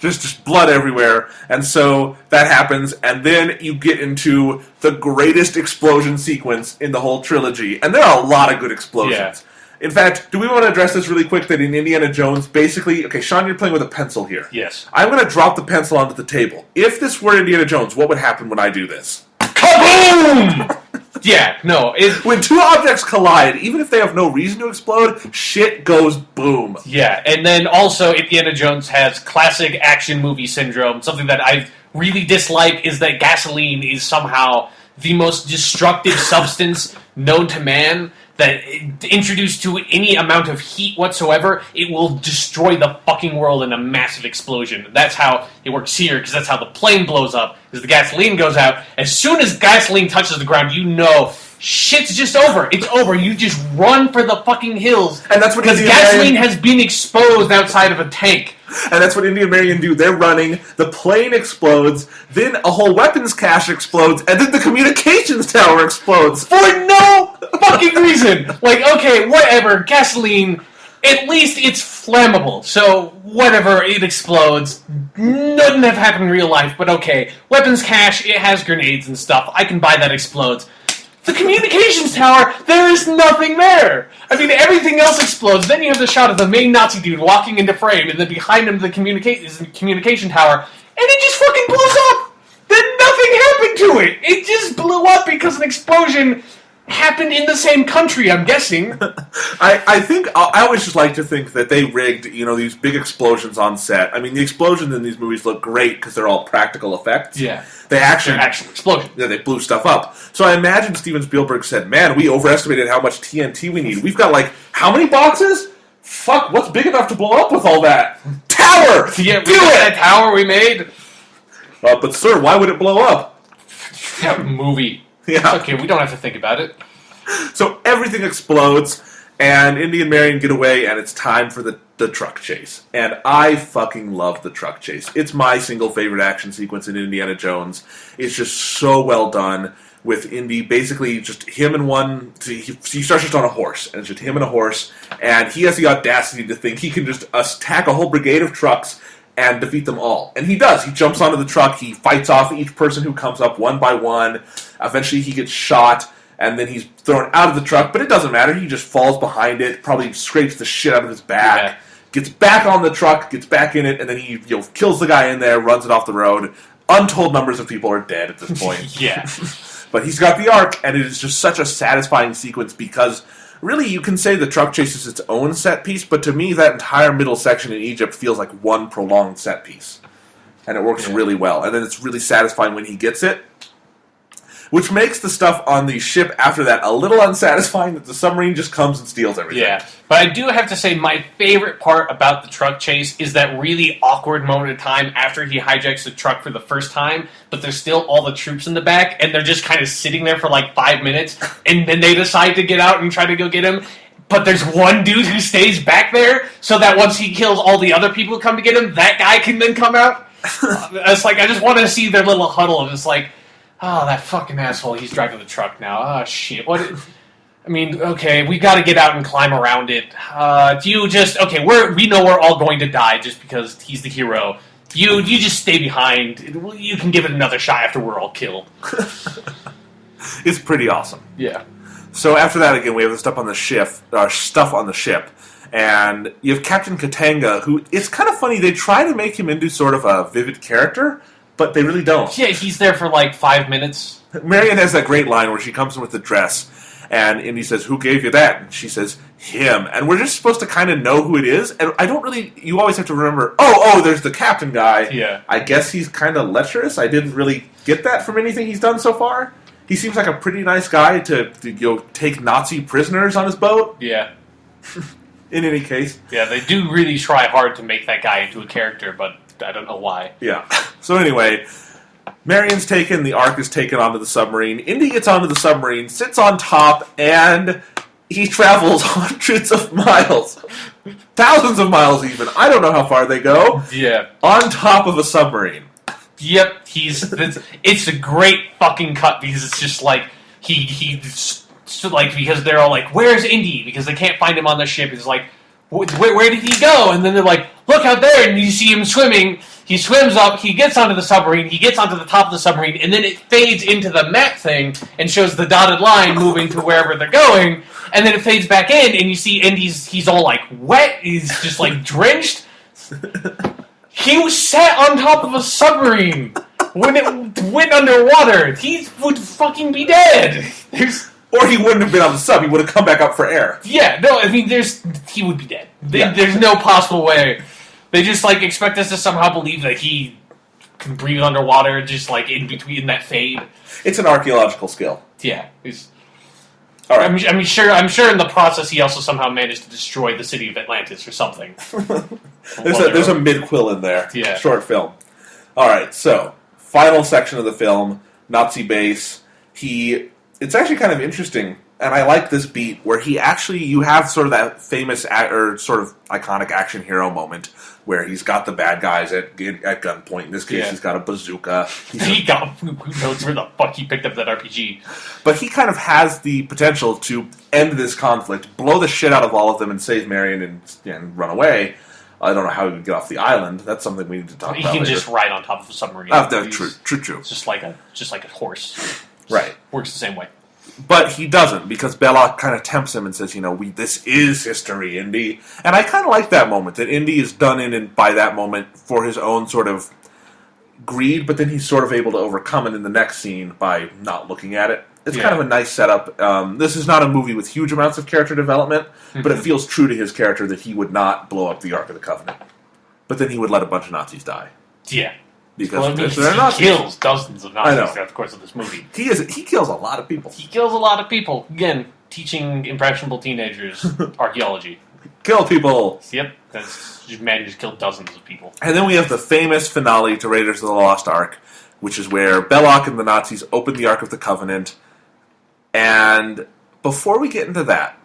Just blood everywhere. And so that happens, and then you get into the greatest explosion sequence in the whole trilogy. And there are a lot of good explosions. Yeah. In fact, do we want to address this really quick, that in Indiana Jones, basically... Okay, Sean, you're playing with a pencil here. Yes. I'm going to drop the pencil onto the table. If this were Indiana Jones, what would happen when I do this? Kaboom! Yeah, no. When two objects collide, even if they have no reason to explode, shit goes boom. Yeah, and then also Indiana Jones has classic action movie syndrome. Something that I really dislike is that gasoline is somehow the most destructive substance known to man. That introduced to any amount of heat whatsoever, it will destroy the fucking world in a massive explosion. That's how it works here, because that's how the plane blows up, is the gasoline goes out. As soon as gasoline touches the ground, shit's just over. It's over. You just run for the fucking hills. And that's what because gasoline has been exposed outside of a tank. And that's what Indian Marion do. They're running, the plane explodes, then a whole weapons cache explodes, and then the communications tower explodes. For no fucking reason. Like, okay, whatever, gasoline, at least it's flammable. So, whatever, it explodes. Doesn't have happened in real life, but okay. Weapons cache, it has grenades and stuff. I can buy that explodes. The communications tower, there is nothing there. I mean, everything else explodes. Then you have the shot of the main Nazi dude walking into frame, and then behind him the communication tower, and it just fucking blows up. Then nothing happened to it. It just blew up because an explosion happened in the same country, I'm guessing. I always just like to think that they rigged, these big explosions on set. I mean, the explosions in these movies look great because they're all practical effects. Yeah. They're actual explosions. Yeah, they blew stuff up. So I imagine Steven Spielberg said, man, we overestimated how much TNT we need. We've got, how many boxes? Fuck, what's big enough to blow up with all that? Tower! Yeah, do it! That tower we made? But sir, why would it blow up? That movie. Yeah. It's okay, we don't have to think about it. So everything explodes, and Indy and Marion get away, and it's time for the truck chase. And I fucking love the truck chase. It's my single favorite action sequence in Indiana Jones. It's just so well done, with Indy basically just him and one... He starts just on a horse, and it's just him and a horse, and he has the audacity to think he can just attack a whole brigade of trucks and defeat them all. And he does. He jumps onto the truck, he fights off each person who comes up one by one. Eventually he gets shot, and then he's thrown out of the truck, but it doesn't matter. He just falls behind it, probably scrapes the shit out of his back, gets back on the truck, gets back in it, and then he kills the guy in there, runs it off the road. Untold numbers of people are dead at this point. Yeah. But he's got the arc, and it is just such a satisfying sequence because... Really, you can say the truck chase is its own set piece, but to me, that entire middle section in Egypt feels like one prolonged set piece. And it works really well. And then it's really satisfying when he gets it. Which makes the stuff on the ship after that a little unsatisfying that the submarine just comes and steals everything. Yeah, but I do have to say my favorite part about the truck chase is that really awkward moment of time after he hijacks the truck for the first time, but there's still all the troops in the back, and they're just kind of sitting there for 5 minutes, and then they decide to get out and try to go get him. But there's one dude who stays back there, so that once he kills all the other people who come to get him, that guy can then come out. It's I just want to see their little huddle of just oh, that fucking asshole, he's driving the truck now. Oh, shit. Okay, we gotta get out and climb around it. We know we're all going to die just because he's the hero. You just stay behind. You can give it another shot after we're all killed. It's pretty awesome. Yeah. So after that, again, we have the stuff on the ship. And you have Captain Katanga, who, it's kind of funny, they try to make him into sort of a vivid character, but they really don't. Yeah, he's there for 5 minutes. Marion has that great line where she comes in with the dress, and Indy says, "Who gave you that?" And she says, "Him." And we're just supposed to kind of know who it is, and I don't really... You always have to remember, there's the captain guy. Yeah. I guess he's kind of lecherous. I didn't really get that from anything he's done so far. He seems like a pretty nice guy to take Nazi prisoners on his boat. Yeah. In any case. Yeah, they do really try hard to make that guy into a character, but I don't know why. Yeah. So anyway, Marion's taken, the Ark is taken onto the submarine. Indy gets onto the submarine, sits on top, and he travels hundreds of miles. Thousands of miles even. I don't know how far they go. Yeah. On top of a submarine. Yep. It's a great fucking cut because it's just because they're all where's Indy? Because they can't find him on the ship. It's where did he go? And then they're look out there, and you see him swimming. He swims up, he gets onto the submarine, he gets onto the top of the submarine, and then it fades into the map thing and shows the dotted line moving to wherever they're going, and then it fades back in, and you see he's all wet, he's just drenched. He was sat on top of a submarine when it went underwater. He would fucking be dead. Or he wouldn't have been on the sub. He would have come back up for air. Yeah, no, he would be dead. There's no possible way. They just, expect us to somehow believe that he can breathe underwater, just, in between that fade. It's an archaeological skill. Yeah. All right. I'm sure in the process he also somehow managed to destroy the city of Atlantis or something. There's a mid-quill in there. Yeah. Short film. All right, so, final section of the film, Nazi base. He it's actually kind of interesting, and I like this beat where you have sort of that famous or sort of iconic action hero moment where he's got the bad guys at gunpoint. In this case, he's got a bazooka. Who knows where the fuck he picked up that RPG? But he kind of has the potential to end this conflict, blow the shit out of all of them, and save Marion and run away. I don't know how he would get off the island. That's something we need to talk about. He can later. just ride on top of a submarine. True. It's just like a horse. Right. Works the same way. But he doesn't, because Belloc kind of tempts him and says, this is history, Indy. And I kind of like that moment, that Indy is done in and by that moment for his own sort of greed, but then he's sort of able to overcome it in the next scene by not looking at it. It's kind of a nice setup. This is not a movie with huge amounts of character development, but it feels true to his character that he would not blow up the Ark of the Covenant. But then he would let a bunch of Nazis die. Yeah. Because he kills dozens of Nazis throughout the course of this movie. He kills a lot of people. He kills a lot of people. Again, teaching impressionable teenagers archaeology. Kill people! Yep. That's just man who's killed dozens of people. And then we have the famous finale to Raiders of the Lost Ark, which is where Belloc and the Nazis open the Ark of the Covenant. And before we get into that,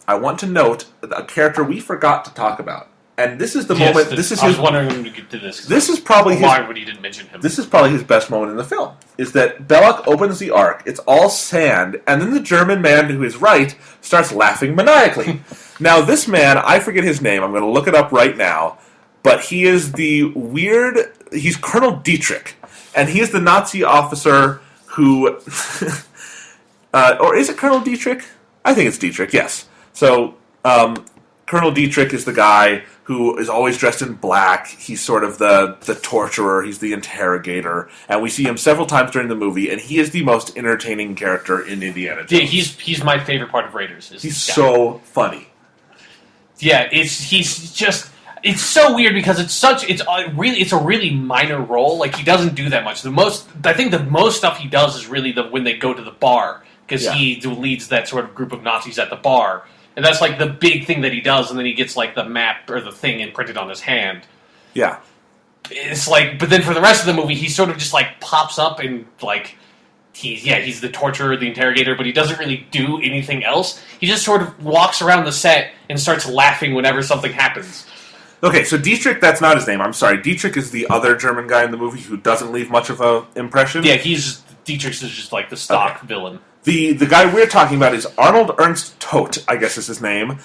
I want to note a character we forgot to talk about. And this is the moment. I was wondering when we get to this. This is probably why would he didn't mention him? This is probably his best moment in the film. Is that Belloc opens the Ark, it's all sand, and then the German man to his right starts laughing maniacally. Now, this man, I forget his name. I'm going to look it up right now. But he is he's Colonel Dietrich, and he is the Nazi officer who, or is it Colonel Dietrich? I think it's Dietrich. Yes. So. Colonel Dietrich is the guy who is always dressed in black. He's sort of the torturer. He's the interrogator. And we see him several times during the movie, and he is the most entertaining character in Indiana Jones. Yeah, he's my favorite part of Raiders. He's so funny. Yeah, it's so weird because it's a really minor role. Like, he doesn't do that much. I think the most stuff he does is really when they go to the bar, because he leads that sort of group of Nazis at the bar. And that's, like, the big thing that he does, and then he gets, like, the map or the thing imprinted on his hand. Yeah. It's like, but then for the rest of the movie, he sort of just, like, pops up and, like, he's the torturer, the interrogator, but he doesn't really do anything else. He just sort of walks around the set and starts laughing whenever something happens. Okay, so Dietrich, that's not his name. I'm sorry. Dietrich is the other German guy in the movie who doesn't leave much of an impression. Yeah, Dietrich is just, like, the stock villain. The guy we're talking about is Arnold Ernst Todt, I guess is his name.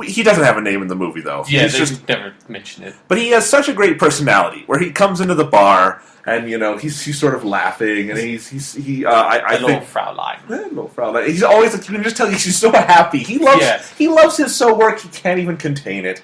He doesn't have a name in the movie, though. Yeah, they never mention it. But he has such a great personality, where he comes into the bar, and, he's sort of laughing, and I think... Fraulein. Hello, Fraulein. He's always, you can just tell he's so happy. He loves his sew work, he can't even contain it.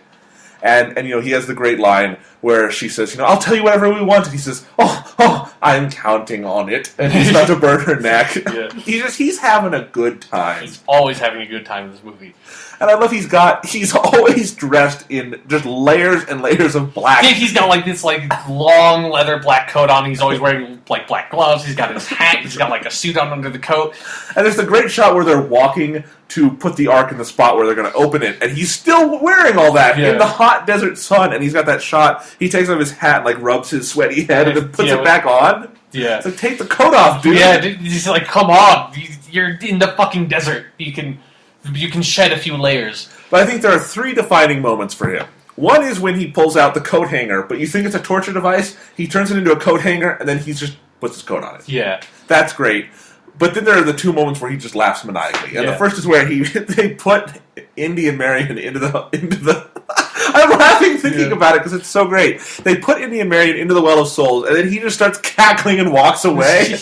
And he has the great line where she says, I'll tell you whatever we want. And he says, oh, I'm counting on it. And he's about to burn her neck. Yeah. He's having a good time. He's always having a good time in this movie. And I love he's always dressed in just layers and layers of black. Yeah, he's got like this like long leather black coat on. He's always wearing like black gloves. He's got his hat. He's got like a suit on under the coat. And there's the great shot where they're walking to put the Ark in the spot where they're going to open it, and he's still wearing all that in the hot desert sun. And he's got that shot. He takes off his hat, and, like rubs his sweaty head, and then puts it back on. Yeah, it's like, take the coat off, dude. Yeah, he's like, come on, you're in the fucking desert. You can shed a few layers. But I think there are three defining moments for him. One is when he pulls out the coat hanger, but you think it's a torture device. He turns it into a coat hanger, and then he just puts his coat on it. Yeah, that's great. But then there are the two moments where he just laughs maniacally. And the first is where they put Indy and Marion into the I'm laughing thinking about it because it's so great. They put Indy and Marion into the Well of Souls, and then he just starts cackling and walks away.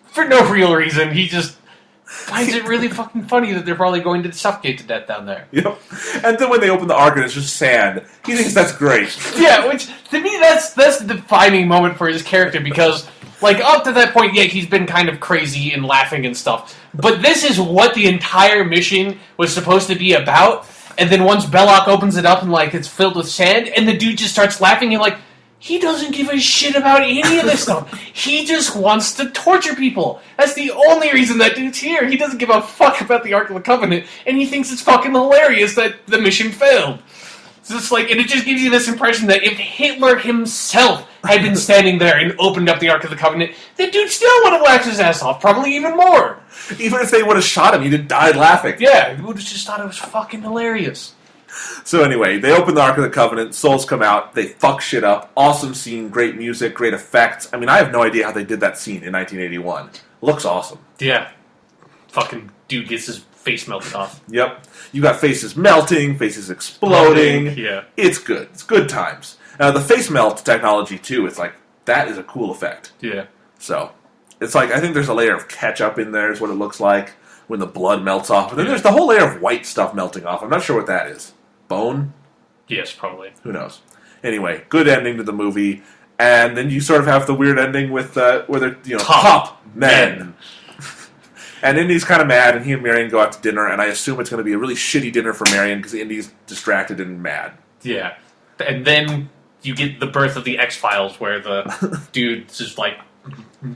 For no real reason. He just finds it really fucking funny that they're probably going to suffocate to death down there. Yep. And then when they open the Ark and it's just sand, he thinks that's great. Yeah, which, to me, that's the defining moment for his character, because... like, up to that point, he's been kind of crazy and laughing and stuff. But this is what the entire mission was supposed to be about. And then once Belloc opens it up and, like, it's filled with sand, and the dude just starts laughing, and, like, he doesn't give a shit about any of this stuff. He just wants to torture people. That's the only reason that dude's here. He doesn't give a fuck about the Ark of the Covenant, and he thinks it's fucking hilarious that the mission failed. So it's like, and it just gives you this impression that if Hitler himself had been standing there and opened up the Ark of the Covenant, the dude still would have laughed his ass off, probably even more. Even if they would have shot him, he'd have died laughing. Yeah, he would have just thought it was fucking hilarious. So anyway, they open the Ark of the Covenant, souls come out, they fuck shit up. Awesome scene, great music, great effects. I mean, I have no idea how they did that scene in 1981. Looks awesome. Yeah. Fucking dude gets his face melted off. Yep. You got faces melting, faces exploding. Yeah. It's good. It's good times. The face melt technology, too, it's like, that is a cool effect. Yeah. So, it's like, I think there's a layer of ketchup in there is what it looks like when the blood melts off. And then there's the whole layer of white stuff melting off. I'm not sure what that is. Bone? Yes, probably. Who knows? Anyway, good ending to the movie. And then you sort of have the weird ending with, where they're, top men. And Indy's kind of mad, and he and Marion go out to dinner, and I assume it's going to be a really shitty dinner for Marion because Indy's distracted and mad. Yeah. And then you get the birth of the X-Files, where the dude's just, like,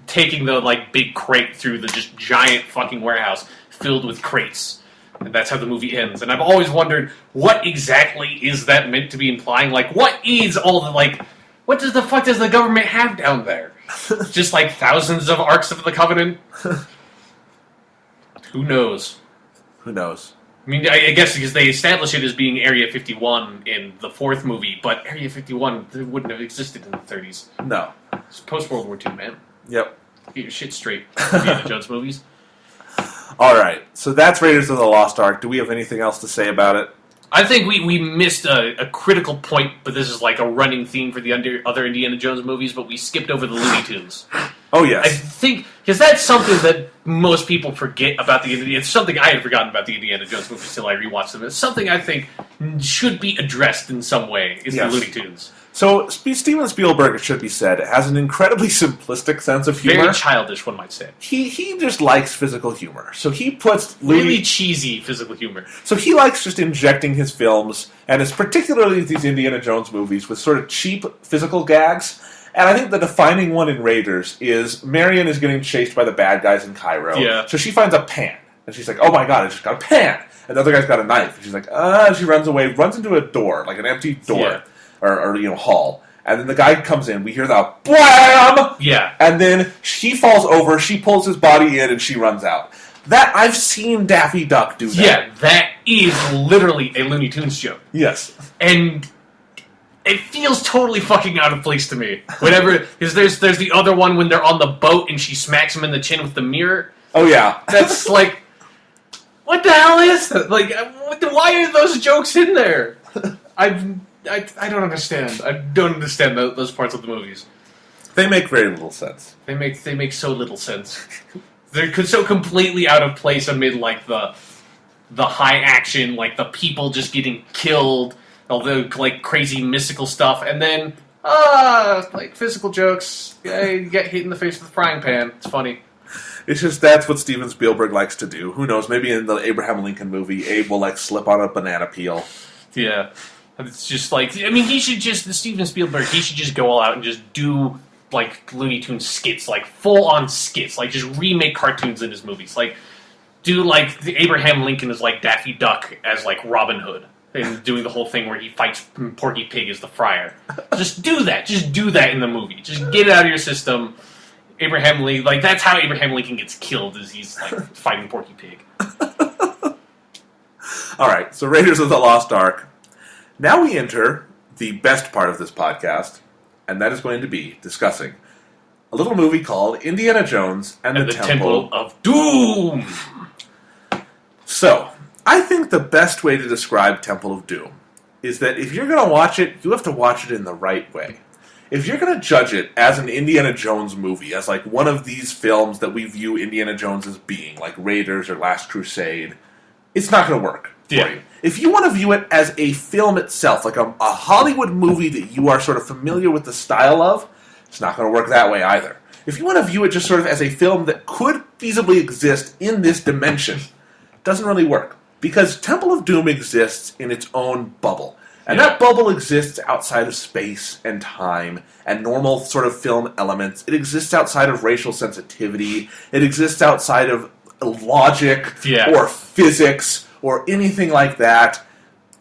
taking the, like, big crate through the just giant fucking warehouse filled with crates. And that's how the movie ends. And I've always wondered, what exactly is that meant to be implying? Like, what is all the, like, what the fuck does the government have down there? Just, like, thousands of Arks of the Covenant? Who knows? Who knows? I mean, I guess because they establish it as being Area 51 in the fourth movie, but Area 51 wouldn't have existed in the 30s. No. It's post-World War II, man. Yep. Get your shit straight. Indiana Jones movies. All right. So that's Raiders of the Lost Ark. Do we have anything else to say about it? I think we missed a critical point, but this is like a running theme for the other Indiana Jones movies, but we skipped over the Looney Tunes. Oh, yes. I think, because that's something that most people forget about the Indiana... It's something I had forgotten about the Indiana Jones movies until I rewatched them. It's something I think should be addressed in some way, is the Looney Tunes. So, Steven Spielberg, it should be said, has an incredibly simplistic sense of humor. Very childish, one might say. He just likes physical humor. So he puts... Really cheesy physical humor. So he likes just injecting his films, and it's particularly these Indiana Jones movies, with sort of cheap physical gags. And I think the defining one in Raiders is Marion is getting chased by the bad guys in Cairo. Yeah. So she finds a pan. And she's like, oh my god, I just got a pan. And the other guy's got a knife. And she's like, she runs away, runs into a door, like an empty door. Yeah. Or hall. And then the guy comes in, we hear the BLAM! Yeah. And then she falls over, she pulls his body in, and she runs out. That, I've seen Daffy Duck do that. Yeah, that is literally a Looney Tunes joke. Yes. And it feels totally fucking out of place to me. Whenever, because there's the other one when they're on the boat and she smacks him in the chin with the mirror. Oh, yeah. That's like, what the hell is that? Like, why are those jokes in there? I don't understand. I don't understand those parts of the movies. They make very little sense. They make so little sense. They're so completely out of place amid like the high action, like the people just getting killed, all the like crazy mystical stuff, and then like physical jokes. Yeah, you get hit in the face with a frying pan. It's funny. It's just that's what Steven Spielberg likes to do. Who knows? Maybe in the Abraham Lincoln movie, Abe will like slip on a banana peel. Yeah. It's just like, I mean, Steven Spielberg, he should just go all out and just do, like, Looney Tunes skits, like, full-on skits, like, just remake cartoons in his movies. Like, do, like, the Abraham Lincoln as, like, Daffy Duck as, like, Robin Hood, and doing the whole thing where he fights Porky Pig as the friar. Just do that. Just do that in the movie. Just get it out of your system. Abraham Lincoln, like, that's how Abraham Lincoln gets killed, is he's, like, fighting Porky Pig. Alright, so Raiders of the Lost Ark. Now we enter the best part of this podcast, and that is going to be discussing a little movie called Indiana Jones and the Temple of Doom. So, I think the best way to describe Temple of Doom is that if you're going to watch it, you have to watch it in the right way. If you're going to judge it as an Indiana Jones movie, as like one of these films that we view Indiana Jones as being, like Raiders or Last Crusade, it's not going to work for you. If you want to view it as a film itself, like a Hollywood movie that you are sort of familiar with the style of, it's not going to work that way either. If you want to view it just sort of as a film that could feasibly exist in this dimension, it doesn't really work. Because Temple of Doom exists in its own bubble. And that bubble exists outside of space and time and normal sort of film elements. It exists outside of racial sensitivity. It exists outside of logic or physics or anything like that.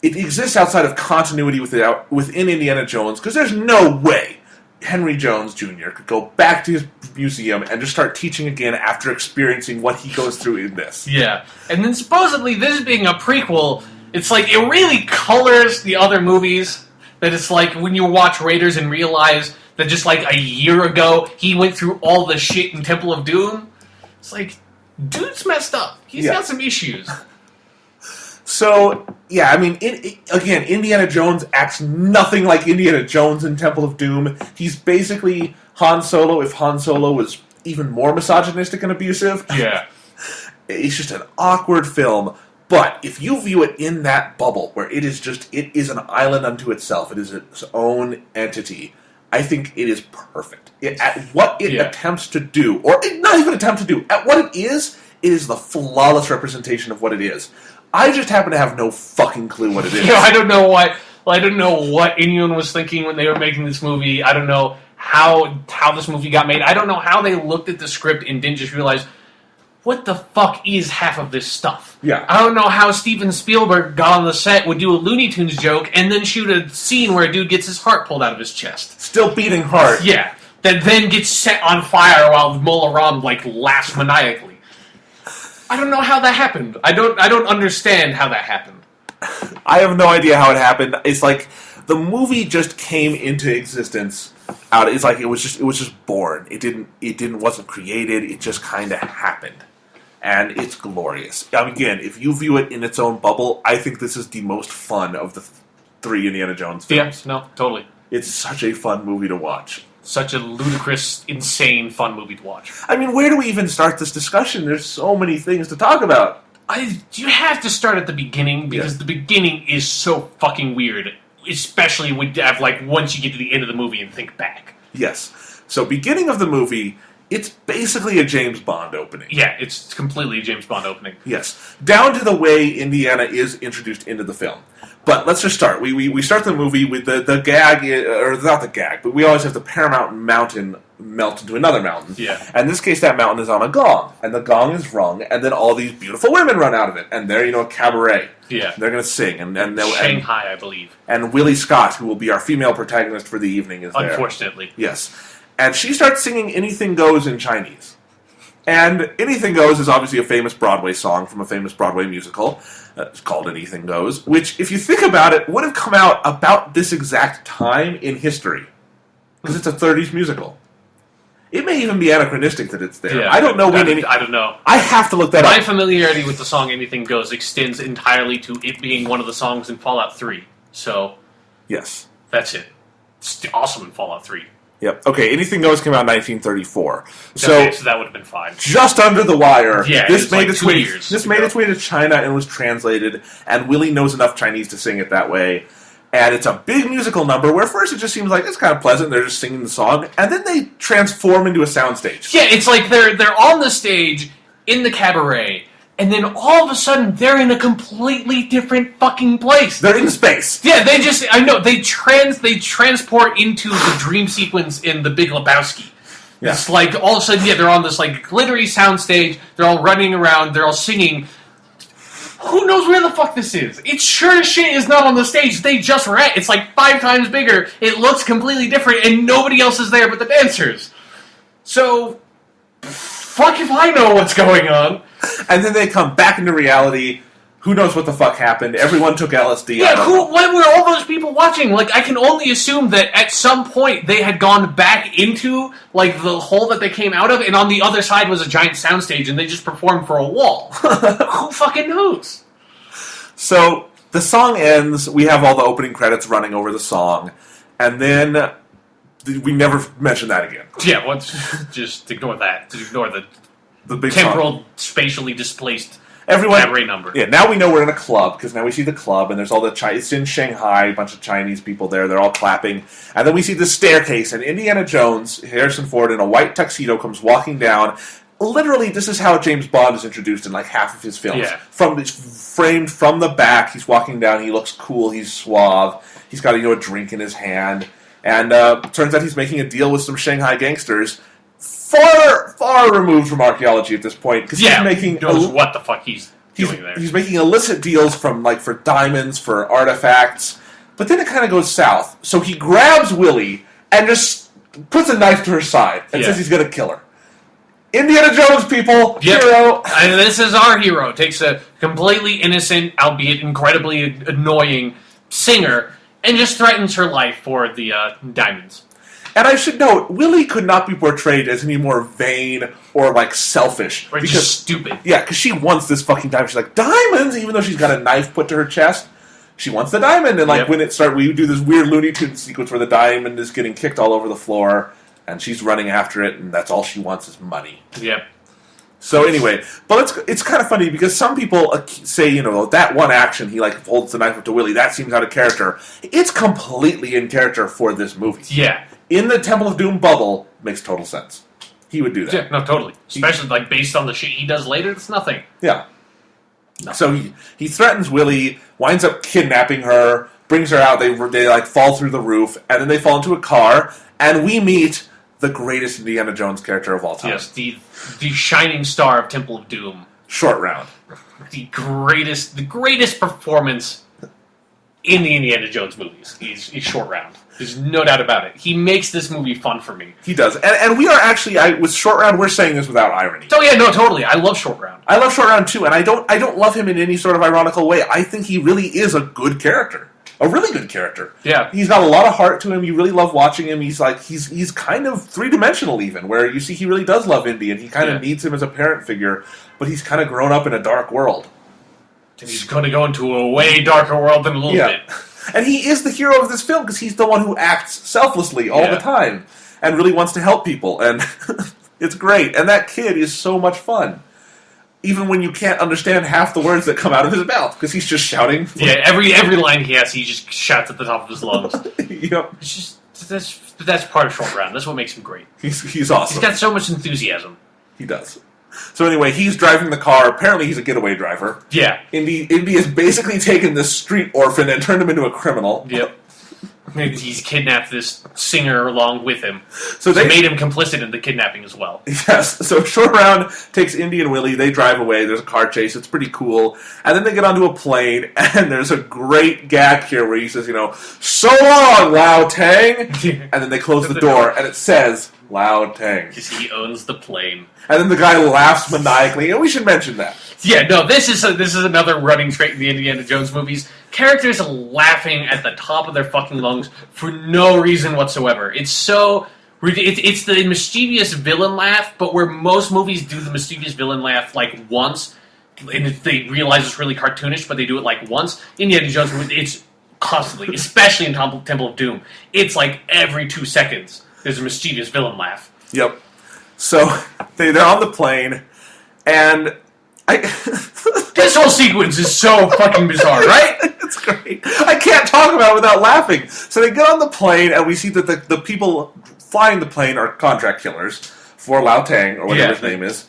It exists outside of continuity within Indiana Jones, because there's no way Henry Jones Jr. could go back to his museum and just start teaching again after experiencing what he goes through in this. Yeah. And then supposedly this being a prequel, it's like it really colors the other movies. That it's like when you watch Raiders and realize that just like a year ago he went through all the shit in Temple of Doom. It's like, dude's messed up. He's got some issues. So, yeah, I mean, again, Indiana Jones acts nothing like Indiana Jones in Temple of Doom. He's basically Han Solo if Han Solo was even more misogynistic and abusive. Yeah. It's just an awkward film. But if you view it in that bubble, where it is an island unto itself, it is its own entity, I think it is perfect. At what it attempts to do, or not even attempt to do, at what it is the flawless representation of what it is. I just happen to have no fucking clue what it is. I don't know why. I don't know what anyone was thinking when they were making this movie. I don't know how this movie got made. I don't know how they looked at the script and didn't just realize, what the fuck is half of this stuff? Yeah. I don't know how Steven Spielberg got on the set, would do a Looney Tunes joke, and then shoot a scene where a dude gets his heart pulled out of his chest. Still beating heart. Yeah. That then gets set on fire while Mola Ram, laughs maniacally. I don't know how that happened. I don't understand how that happened. I have no idea how it happened. It's like the movie just came into existence out. It's like it was just born. It wasn't created. It just kind of happened, and it's glorious. Again, if you view it in its own bubble, I think this is the most fun of the three Indiana Jones films. Yeah, no, totally. It's such a fun movie to watch. Such a ludicrous, insane, fun movie to watch. I mean, where do we even start this discussion? There's so many things to talk about. You have to start at the beginning, because the beginning is so fucking weird. Especially once you get to the end of the movie and think back. Yes. So, beginning of the movie, it's basically a James Bond opening. Yeah, it's completely a James Bond opening. Yes. Down to the way Indiana is introduced into the film. But let's just start. We start the movie with the gag, or not the gag, but we always have the Paramount Mountain melt into another mountain. Yeah. And in this case, that mountain is on a gong. And the gong is rung, and then all these beautiful women run out of it. And they're, a cabaret. Yeah. And they're going to sing. And Shanghai, I believe. And Willie Scott, who will be our female protagonist for the evening, is there. Unfortunately. Yes. And she starts singing Anything Goes in Chinese. And Anything Goes is obviously a famous Broadway song from a famous Broadway musical. It's called Anything Goes, which, if you think about it, would have come out about this exact time in history. Because it's a 30s musical. It may even be anachronistic that it's there. Yeah, I don't know when I don't know. I have to look that up. My familiarity with the song Anything Goes extends entirely to it being one of the songs in Fallout 3. So, yes. That's it. It's awesome in Fallout 3. Yep. Okay, Anything Goes came out in 1934. So that would have been fine. Just under the wire. Yeah, this made its 2 way. years. This made its way to China and was translated. And Willie knows enough Chinese to sing it that way. And it's a big musical number where first it just seems like it's kind of pleasant. They're just singing the song, and then they transform into a soundstage. Yeah, it's like they're on the stage in the cabaret. And then all of a sudden, they're in a completely different fucking place. They're in space. Yeah, they transport into the dream sequence in The Big Lebowski. Yeah. It's like, all of a sudden, they're on this, glittery soundstage, they're all running around, they're all singing. Who knows where the fuck this is? It sure as shit is not on the stage they just were at. It's 5 times bigger, it looks completely different, and nobody else is there but the dancers. So, fuck if I know what's going on. And then they come back into reality. Who knows what the fuck happened? Everyone took LSD. Yeah, what were all those people watching? I can only assume that at some point they had gone back into, the hole that they came out of, and on the other side was a giant soundstage, and they just performed for a wall. Who fucking knows? So, the song ends, we have all the opening credits running over the song, and then we never mention that again. Yeah, just ignore that. Just ignore the big temporal, song. Spatially displaced Everyone, cabaret number. Yeah, now we know we're in a club, because now we see the club, and there's all the it's in Shanghai, a bunch of Chinese people there, they're all clapping, and then we see the staircase, and Indiana Jones, Harrison Ford, in a white tuxedo, comes walking down. Literally, this is how James Bond is introduced in half of his films. Yeah. Framed from the back, he's walking down, he looks cool, he's suave, he's got a drink in his hand, and turns out he's making a deal with some Shanghai gangsters, far removed from archaeology at this point, because he's making knows what the fuck he's doing there. He's making illicit deals for diamonds, for artifacts, but then it kind of goes south. So he grabs Willie and just puts a knife to her side and says he's going to kill her. Indiana Jones, people, hero. And this is our hero. Takes a completely innocent, albeit incredibly annoying singer, and just threatens her life for the diamonds. And I should note, Willie could not be portrayed as any more vain or, like, selfish. Or just stupid. Yeah, because she wants this fucking diamond. She's like, diamonds? Even though she's got a knife put to her chest, she wants the diamond. And, like, when it starts, we do this weird Looney Tunes sequence where the diamond is getting kicked all over the floor, and she's running after it, and that's all she wants is money. Yep. So anyway, but it's kind of funny because some people say, that one action, he like holds the knife up to Willie, that seems out of character. It's completely in character for this movie. Yeah. In the Temple of Doom bubble, makes total sense. He would do that. Yeah, no, totally. Especially like based on the shit he does later, it's nothing. Yeah. No. So he threatens Willie, winds up kidnapping her, brings her out, they like fall through the roof, and then they fall into a car, and we meet the greatest Indiana Jones character of all time. Yes, the shining star of Temple of Doom. Short Round. The greatest performance in the Indiana Jones movies is Short Round. There's no doubt about it. He makes this movie fun for me. He does. And we are actually, with Short Round, we're saying this without irony. Oh yeah, no, totally. I love Short Round. I love Short Round too, and I don't love him in any sort of ironical way. I think he really is a good character. A really good character. Yeah. He's got a lot of heart to him. You really love watching him. He's kind of three-dimensional even, where you see he really does love Indy, and he kind of needs him as a parent figure, but he's kind of grown up in a dark world. And he's going to go into a way darker world in a little bit. And he is the hero of this film, because he's the one who acts selflessly all the time, and really wants to help people, and it's great. And that kid is so much fun. Even when you can't understand half the words that come out of his mouth, because he's just shouting. Yeah, every line he has, he just shouts at the top of his lungs. Yep. It's just that's part of Short Round. That's what makes him great. He's awesome. He's got so much enthusiasm. He does. So anyway, he's driving the car. Apparently, he's a getaway driver. Yeah. Indy has basically taken this street orphan and turned him into a criminal. Yep. He's kidnapped this singer along with him. So they made him complicit in the kidnapping as well. Yes. So Short Round takes Indy and Willie. They drive away. There's a car chase. It's pretty cool. And then they get onto a plane, and there's a great gag here where he says, so long, Lao Tang! And then they close the door, and it says, Lao Tang. Because he owns the plane. And then the guy laughs maniacally, and we should mention that. Yeah, no, this is another running trait in the Indiana Jones movies. Characters laughing at the top of their fucking lungs for no reason whatsoever. It's so... It's the mischievous villain laugh, but where most movies do the mischievous villain laugh, like, once, and they realize it's really cartoonish, but they do it, like, once. Indiana Jones, it's constantly, especially in Temple of Doom. It's like every 2 seconds, there's a mischievous villain laugh. Yep. So, they're on the plane, and... This whole sequence is so fucking bizarre, right? It's great. I can't talk about it without laughing. So they get on the plane, and we see that the people flying the plane are contract killers for Lao Tang, or whatever his name is.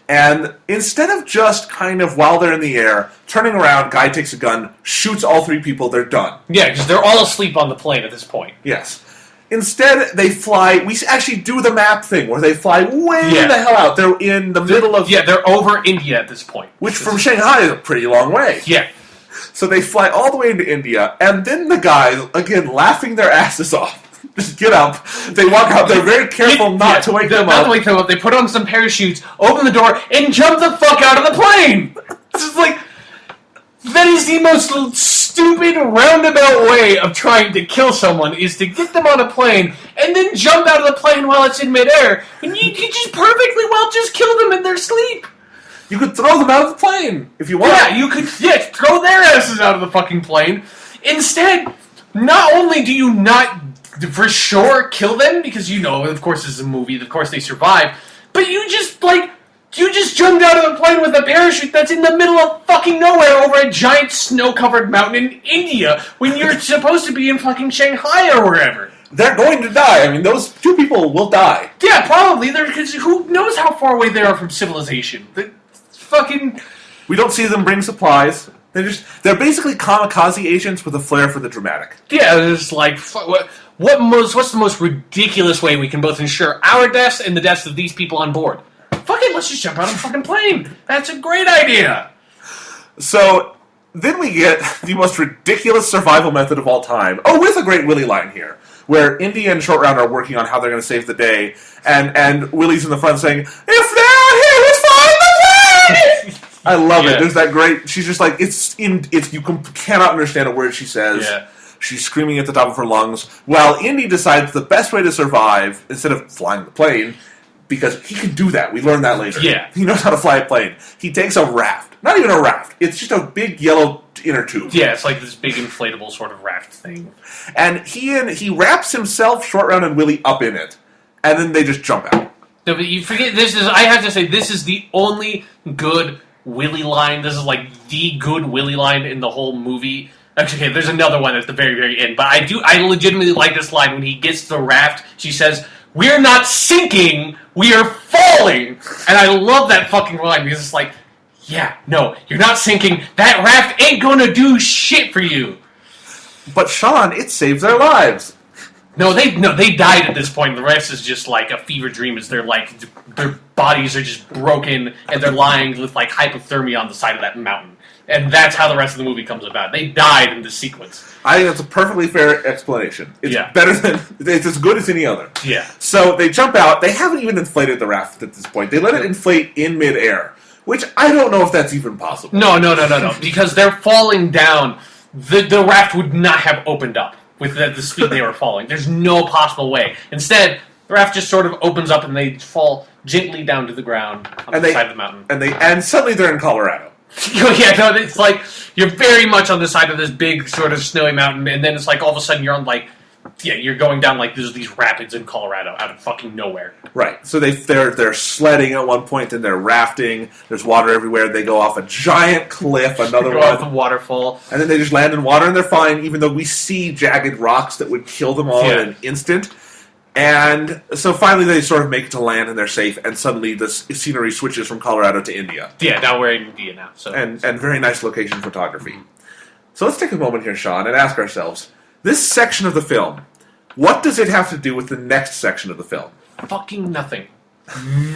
And instead of just kind of, while they're in the air, turning around, guy takes a gun, shoots all 3 people, they're done. Yeah, because they're all asleep on the plane at this point. Yes. Instead, they fly... We actually do the map thing, where they fly way the hell out. They're in the middle of... Yeah, they're over India at this point. Which, from Shanghai, is a pretty long way. Yeah. So they fly all the way into India, and then the guys, again, laughing their asses off, just get up. They walk out. They're very careful not to wake them up. Not to wake them up. They put on some parachutes, open the door, and jump the fuck out of the plane! This is like... That is the most stupid, roundabout way of trying to kill someone, is to get them on a plane, and then jump out of the plane while it's in midair, and you can just perfectly well just kill them in their sleep. You could throw them out of the plane, if you want. Yeah, you could throw their asses out of the fucking plane. Instead, not only do you not for sure kill them, because of course this is a movie, of course they survive, but you just jumped out of the plane with a parachute that's in the middle of fucking nowhere over a giant snow-covered mountain in India when you're supposed to be in fucking Shanghai or wherever. They're going to die. I mean, those 2 people will die. Yeah, probably. Because who knows how far away they are from civilization? We don't see them bring supplies. They're basically kamikaze agents with a flair for the dramatic. Yeah, it's like, what's the most ridiculous way we can both ensure our deaths and the deaths of these people on board? Fuck it, let's just jump out of a fucking plane. That's a great idea. So, then we get the most ridiculous survival method of all time. Oh, with a great Willie line here, where Indy and Short Round are working on how they're going to save the day, and Willie's in the front saying, "If they're here, let's find the plane!" I love it. There's that great. She's just like you cannot understand a word she says. Yeah. She's screaming at the top of her lungs. While Indy decides the best way to survive, instead of flying the plane, because he can do that. We learned that later. Yeah. He knows how to fly a plane. He takes a raft. Not even a raft. It's just a big yellow inner tube. Yeah, it's like this big inflatable sort of raft thing. And he wraps himself, Short Round, and Willie up in it. And then they just jump out. No, but you forget, I have to say, this is the only good Willie line. This is like the good Willie line in the whole movie. Actually, okay, there's another one at the very, very end. But I legitimately like this line when he gets to the raft. She says, "We're not sinking, we are falling." And I love that fucking line because it's like, yeah, no, you're not sinking. That raft ain't gonna do shit for you. But Sean, it saves their lives. No, they died at this point. The rest is just like a fever dream. As their bodies are just broken and they're lying with like hypothermia on the side of that mountain. And that's how the rest of the movie comes about. They died in this sequence. I think that's a perfectly fair explanation. It's better than it's as good as any other. Yeah. So they jump out. They haven't even inflated the raft at this point. They let it inflate in midair, which I don't know if that's even possible. No. Because they're falling down. The raft would not have opened up with the speed they were falling. There's no possible way. Instead, the raft just sort of opens up and they fall gently down to the ground on the side of the mountain. And suddenly they're in Colorado. Yeah, no, it's like you're very much on the side of this big sort of snowy mountain, and then it's like all of a sudden you're on you're going down like there's these rapids in Colorado out of fucking nowhere. Right. So they're sledding at one point, and they're rafting. There's water everywhere. They go off a giant cliff, another Go one, off the waterfall, and then they just land in water, and they're fine. Even though we see jagged rocks that would kill them all in an instant. And so finally they sort of make it to land and they're safe, and suddenly the scenery switches from Colorado to India. Yeah, now we're in India now. So. And very nice location photography. So let's take a moment here, Sean, and ask ourselves, this section of the film, what does it have to do with the next section of the film? Fucking nothing.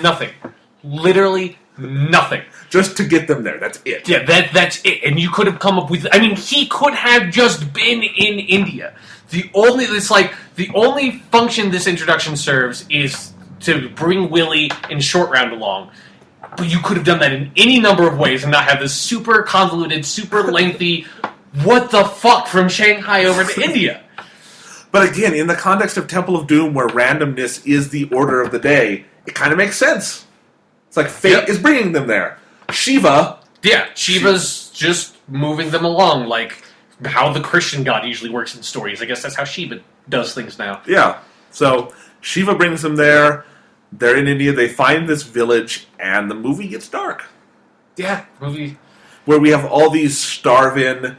Nothing. Literally nothing. Just to get them there, that's it. Yeah, that's it. And you could have come up with... I mean, he could have just been in India. The only function this introduction serves is to bring Willie and Short Round along. But you could have done that in any number of ways and not have this super convoluted, super lengthy, what the fuck from Shanghai over to India. But again, in the context of Temple of Doom, where randomness is the order of the day, it kind of makes sense. It's like fate is bringing them there. Shiva... Yeah, Shiva's just moving them along, like... how the Christian God usually works in stories. I guess that's how Shiva does things now. Yeah. So Shiva brings them there. They're in India. They find this village, and the movie gets dark. Yeah, movie. Where we have all these starving,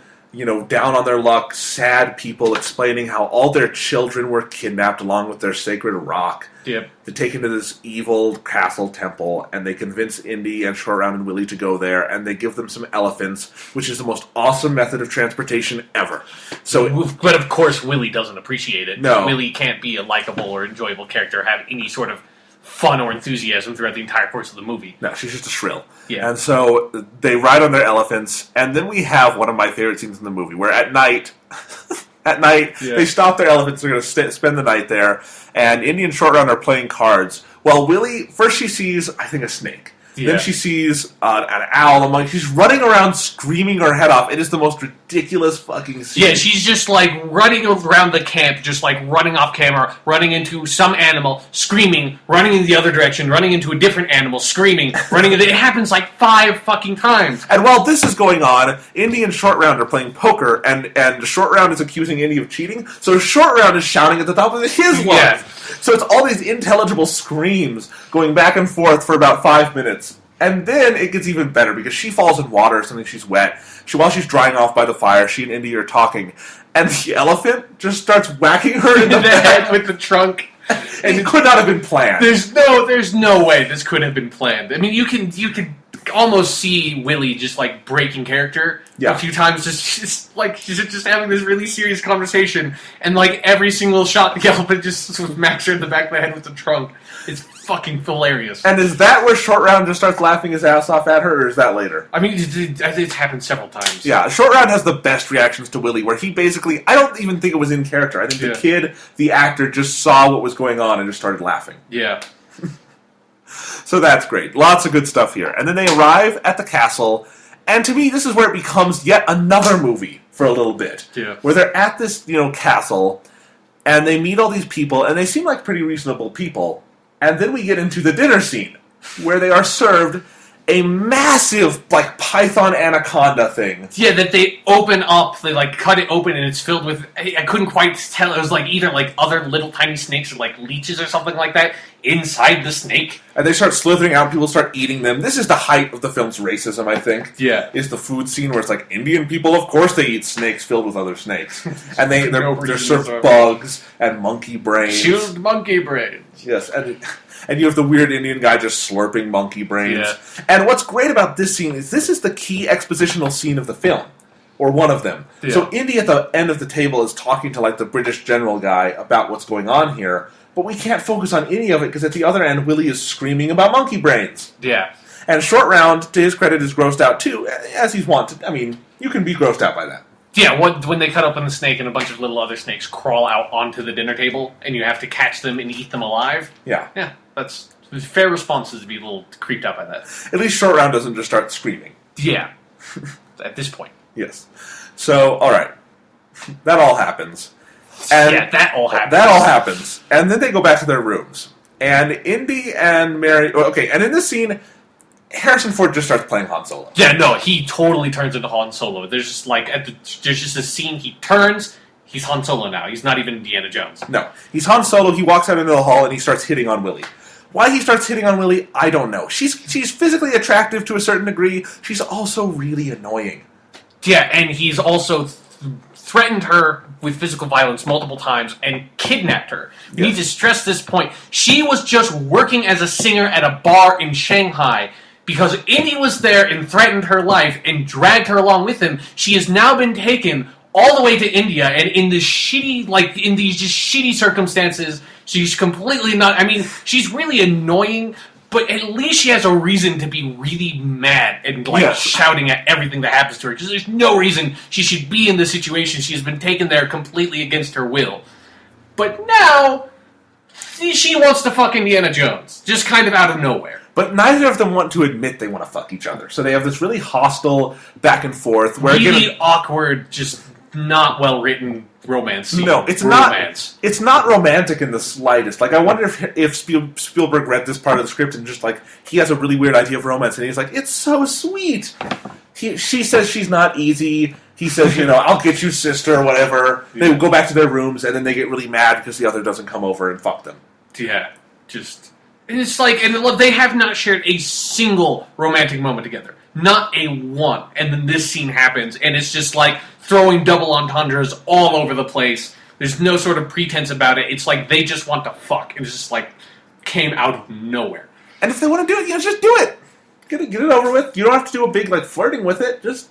down on their luck, sad people explaining how all their children were kidnapped along with their sacred rock. Yep. To take into this evil castle temple, and they convince Indy and Short Round and Willie to go there, and they give them some elephants, which is the most awesome method of transportation ever. But of course, Willie doesn't appreciate it. No. Willie can't be a likable or enjoyable character or have any sort of fun or enthusiasm throughout the entire course of the movie. No, she's just a shrill. Yeah. And so they ride on their elephants, and then we have one of my favorite scenes in the movie, where at night... they stop their elephants. They're going to spend the night there. And Indy and Short Round are playing cards. Well, Willie, first she sees, I think, a snake. Yeah. Then she sees an owl. She's running around screaming her head off. It is the most ridiculous fucking scene. Yeah, she's just like running around the camp, just like running off camera, running into some animal, screaming, running in the other direction, running into a different animal, screaming, running. It happens like 5 fucking times. And while this is going on, Indy and Short Round are playing poker, and Short Round is accusing Indy of cheating. So Short Round is shouting at the top of his lungs. Yeah. So it's all these intelligible screams going back and forth for about 5 minutes. And then it gets even better because she falls in water, something she's wet. While she's drying off by the fire, she and Indy are talking. And the elephant just starts whacking her in the head with the trunk. And it could not have been planned. There's no way this could have been planned. I mean, you could almost see Willie just like breaking character a few times, just like she's just having this really serious conversation, and like every single shot, the elephant just smacks her in the back of the head with the trunk. It's fucking hilarious. And is that where Short Round just starts laughing his ass off at her, or is that later? I mean, it's happened several times. Yeah, Short Round has the best reactions to Willie, where he basically, I don't even think it was in character. I think the kid, the actor, just saw what was going on and just started laughing. Yeah. So that's great. Lots of good stuff here. And then they arrive at the castle, and to me, this is where it becomes yet another movie for a little bit. Yeah. Where they're at this, castle, and they meet all these people, and they seem like pretty reasonable people. And then we get into the dinner scene, where they are served a massive, python anaconda thing. Yeah, that they open up, they, cut it open, and it's filled with, I couldn't quite tell, it was, either, other little tiny snakes or, leeches or something like that inside the snake. And they start slithering out, and people start eating them. This is the height of the film's racism, I think. Yeah. Is the food scene where it's Indian people, of course they eat snakes filled with other snakes. And they're served bugs and monkey brains. Shoot monkey brains. Yes, and you have the weird Indian guy just slurping monkey brains. Yeah. And what's great about this scene is this is the key expositional scene of the film. Or one of them. Yeah. So Indy at the end of the table is talking to the British general guy about what's going on here, but we can't focus on any of it because at the other end, Willie is screaming about monkey brains. Yeah. And Short Round, to his credit, is grossed out too, as he's wanted. I mean, you can be grossed out by that. Yeah, when they cut open the snake and a bunch of little other snakes crawl out onto the dinner table, and you have to catch them and eat them alive. Yeah. Yeah, that's fair responses to be a little creeped out by that. At least Short Round doesn't just start screaming. Yeah, at this point. Yes. So, all right. That all happens. And yeah, that all happens. That all happens. And then they go back to their rooms. And Indy and Mary... Okay, and in this scene, Harrison Ford just starts playing Han Solo. Yeah, no, he totally turns into Han Solo. There's just there's just a scene he turns, he's Han Solo now. He's not even Indiana Jones. No, he's Han Solo. He walks out into the hall and he starts hitting on Willie. Why he starts hitting on Willie, I don't know. She's physically attractive to a certain degree. She's also really annoying. Yeah, and he's also threatened her with physical violence multiple times and kidnapped her. We need to stress this point. She was just working as a singer at a bar in Shanghai. Because Indy was there and threatened her life and dragged her along with him, she has now been taken all the way to India, and in this in these just shitty circumstances, she's completely not. I mean, she's really annoying, but at least she has a reason to be really mad and shouting at everything that happens to her. Because there's no reason she should be in this situation. She's been taken there completely against her will. But now she wants to fuck Indiana Jones, just kind of out of nowhere. But neither of them want to admit they want to fuck each other. So they have this really hostile back and forth. Where really awkward, just not well-written romance scene. No, it's romance. not. It's not romantic in the slightest. I wonder if Spielberg read this part of the script and just he has a really weird idea of romance, and he's like, it's so sweet. She says she's not easy. He says, I'll get you, sister, or whatever. They go back to their rooms, and then they get really mad because the other doesn't come over and fuck them. Yeah, just... It's and they have not shared a single romantic moment together. Not a one. And then this scene happens, and it's just throwing double entendres all over the place. There's no sort of pretense about it. It's they just want to fuck. It's just came out of nowhere. And if they want to do it, just do it. Get it over with. You don't have to do a big flirting with it. Just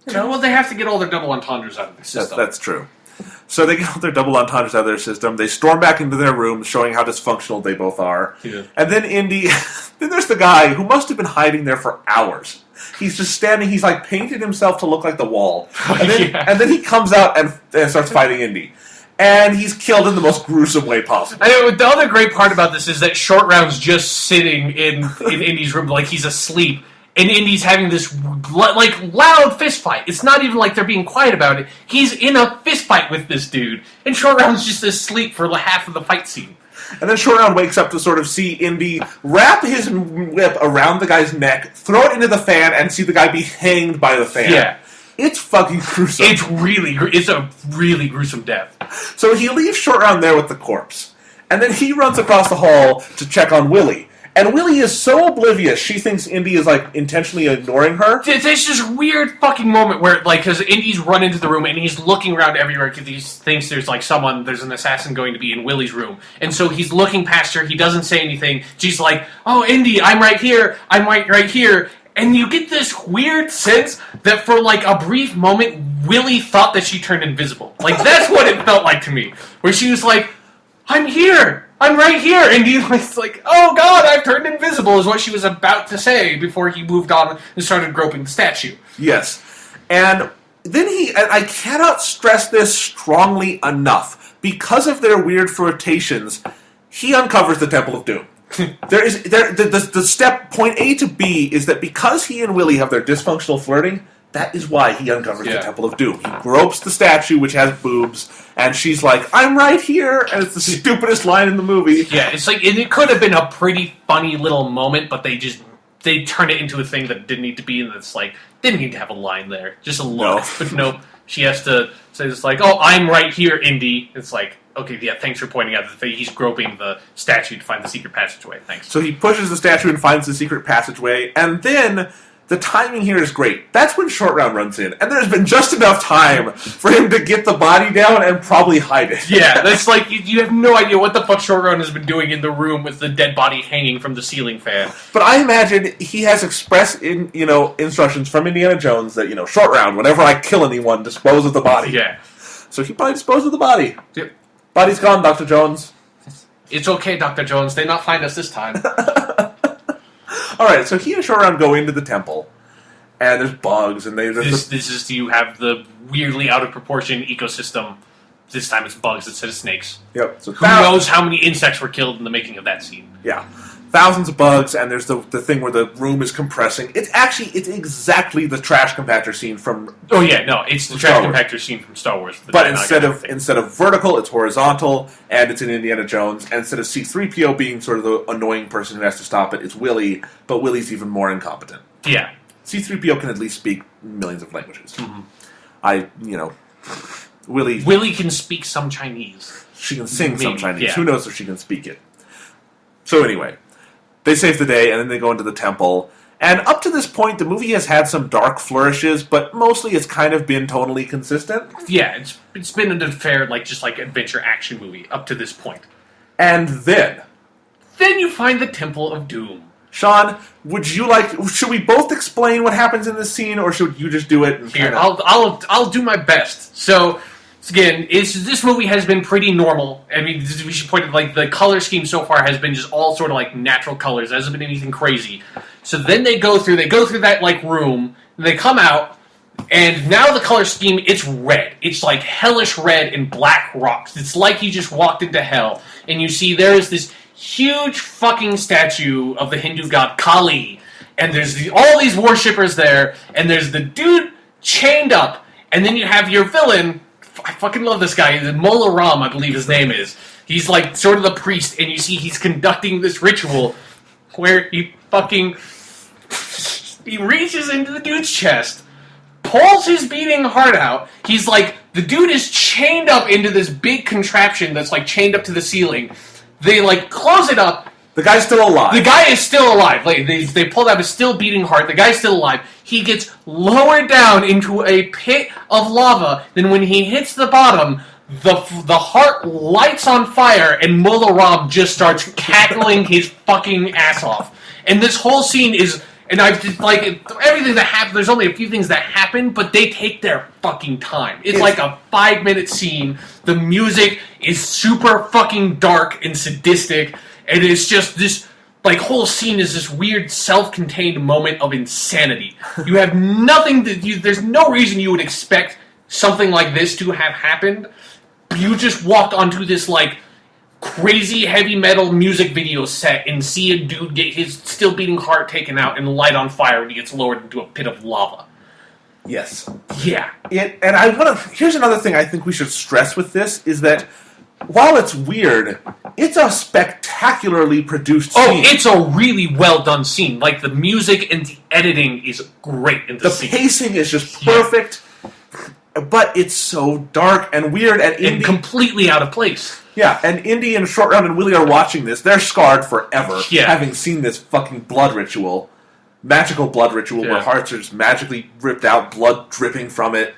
Well, they have to get all their double entendres out of their system. That's true. So they get all their double entendres out of their system. They storm back into their rooms, showing how dysfunctional they both are. Yeah. And then Indy... then there's the guy who must have been hiding there for hours. He's just standing... He's painted himself to look like the wall. And then he comes out and starts fighting Indy. And he's killed in the most gruesome way possible. And the other great part about this is that Short Round's just sitting in Indy's room he's asleep. And Indy's having this, loud fist fight. It's not even they're being quiet about it. He's in a fist fight with this dude. And Short Round's just asleep for half of the fight scene. And then Short Round wakes up to sort of see Indy wrap his whip around the guy's neck, throw it into the fan, and see the guy be hanged by the fan. Yeah. It's fucking gruesome. It's a really gruesome death. So he leaves Short Round there with the corpse. And then he runs across the hall to check on Willie. And Willie is so oblivious, she thinks Indy is, intentionally ignoring her. There's this weird fucking moment where, because Indy's run into the room and he's looking around everywhere because he thinks there's, there's an assassin going to be in Willie's room. And so he's looking past her, he doesn't say anything. She's like, oh, Indy, I'm right here. And you get this weird sense that for, a brief moment, Willie thought that she turned invisible. That's what it felt like to me. Where she was like, I'm here! I'm right here! And he was like, oh god, I've turned invisible, is what she was about to say before he moved on and started groping the statue. Yes. And then I cannot stress this strongly enough, because of their weird flirtations, he uncovers the Temple of Doom. The step, point A to B, is that because he and Willie have their dysfunctional flirting, that is why he uncovers the Temple of Doom. He gropes the statue, which has boobs, and she's like, I'm right here, and it's the stupidest line in the movie. Yeah, it's like, it could have been a pretty funny little moment, but they turned it into a thing that didn't need to be, and it's like, didn't need to have a line there, just a look. No. But nope, she has to say this like, oh, I'm right here, Indy. It's like, okay, yeah, thanks for pointing out that he's groping the statue to find the secret passageway. Thanks. So he pushes the statue and finds the secret passageway, and then the timing here is great. That's when Short Round runs in, and there's been just enough time for him to get the body down and probably hide it. Yeah, that's like, you have no idea what the fuck Short Round has been doing in the room with the dead body hanging from the ceiling fan. But I imagine he has express instructions from Indiana Jones that, Short Round, whenever I kill anyone, dispose of the body. Yeah. So he probably disposed of the body. Yep. Body's gone, Dr. Jones. It's okay, Dr. Jones. They not find us this time. Alright, so he and Short Round go into the temple, and there's bugs, and you have the weirdly out of proportion ecosystem. This time it's bugs instead of snakes. Yep. So who knows how many insects were killed in the making of that scene? Yeah. Thousands of bugs, and there's the thing where the room is compressing. It's exactly the trash compactor scene from... Oh yeah, no, it's the trash compactor scene from Star Wars. But instead of vertical, it's horizontal, and it's in Indiana Jones. And instead of C-3PO being sort of the annoying person who has to stop it, it's Willie, but Willie's even more incompetent. Yeah. C-3PO can at least speak millions of languages. Mm-hmm. Willie can speak some Chinese. She can sing some Chinese. Yeah. Who knows if she can speak it? So anyway, they save the day, and then they go into the temple. And up to this point, the movie has had some dark flourishes, but mostly it's kind of been tonally consistent. Yeah, it's been a fair, adventure action movie up to this point. And then you find the Temple of Doom. Sean, should we both explain what happens in this scene, or should you just do it? And Here, I'll do my best. So, again, this movie has been pretty normal. I mean, we should point out, the color scheme so far has been just all sort of, natural colors. There hasn't been anything crazy. So then they go through that, room, and they come out, and now the color scheme, it's red. It's, hellish red and black rocks. It's like you just walked into hell. And you see there is this huge fucking statue of the Hindu god Kali, and there's all these worshippers there, and there's the dude chained up, and then you have your villain. I fucking love this guy. Mola Ram, I believe his name is. He's sort of the priest, and you see he's conducting this ritual where he reaches into the dude's chest, pulls his beating heart out. He's the dude is chained up into this big contraption that's chained up to the ceiling. They close it up. The guy's still alive. The guy is still alive. They pulled out his still beating heart. The guy's still alive. He gets lowered down into a pit of lava. Then when he hits the bottom, the heart lights on fire, and Mola Ram just starts cackling his fucking ass off. And this whole scene is, and I've just, everything that happens. There's only a few things that happen, but they take their fucking time. It's like a 5-minute scene. The music is super fucking dark and sadistic, and it's just this whole scene is this weird self-contained moment of insanity. You have nothing there's no reason you would expect something like this to have happened. You just walk onto this crazy heavy metal music video set and see a dude get his still beating heart taken out and light on fire when he gets lowered into a pit of lava. Yes. Yeah. Here's another thing I think we should stress with this, is that while it's weird, it's a spectacularly produced scene. Oh, it's a really well done scene. The music and the editing is great in the scene. The pacing is just perfect, but it's so dark and weird and completely out of place. Yeah, and Indy and Short Round and Willie are watching this. They're scarred forever, having seen this fucking blood ritual. Magical blood ritual where hearts are just magically ripped out, blood dripping from it.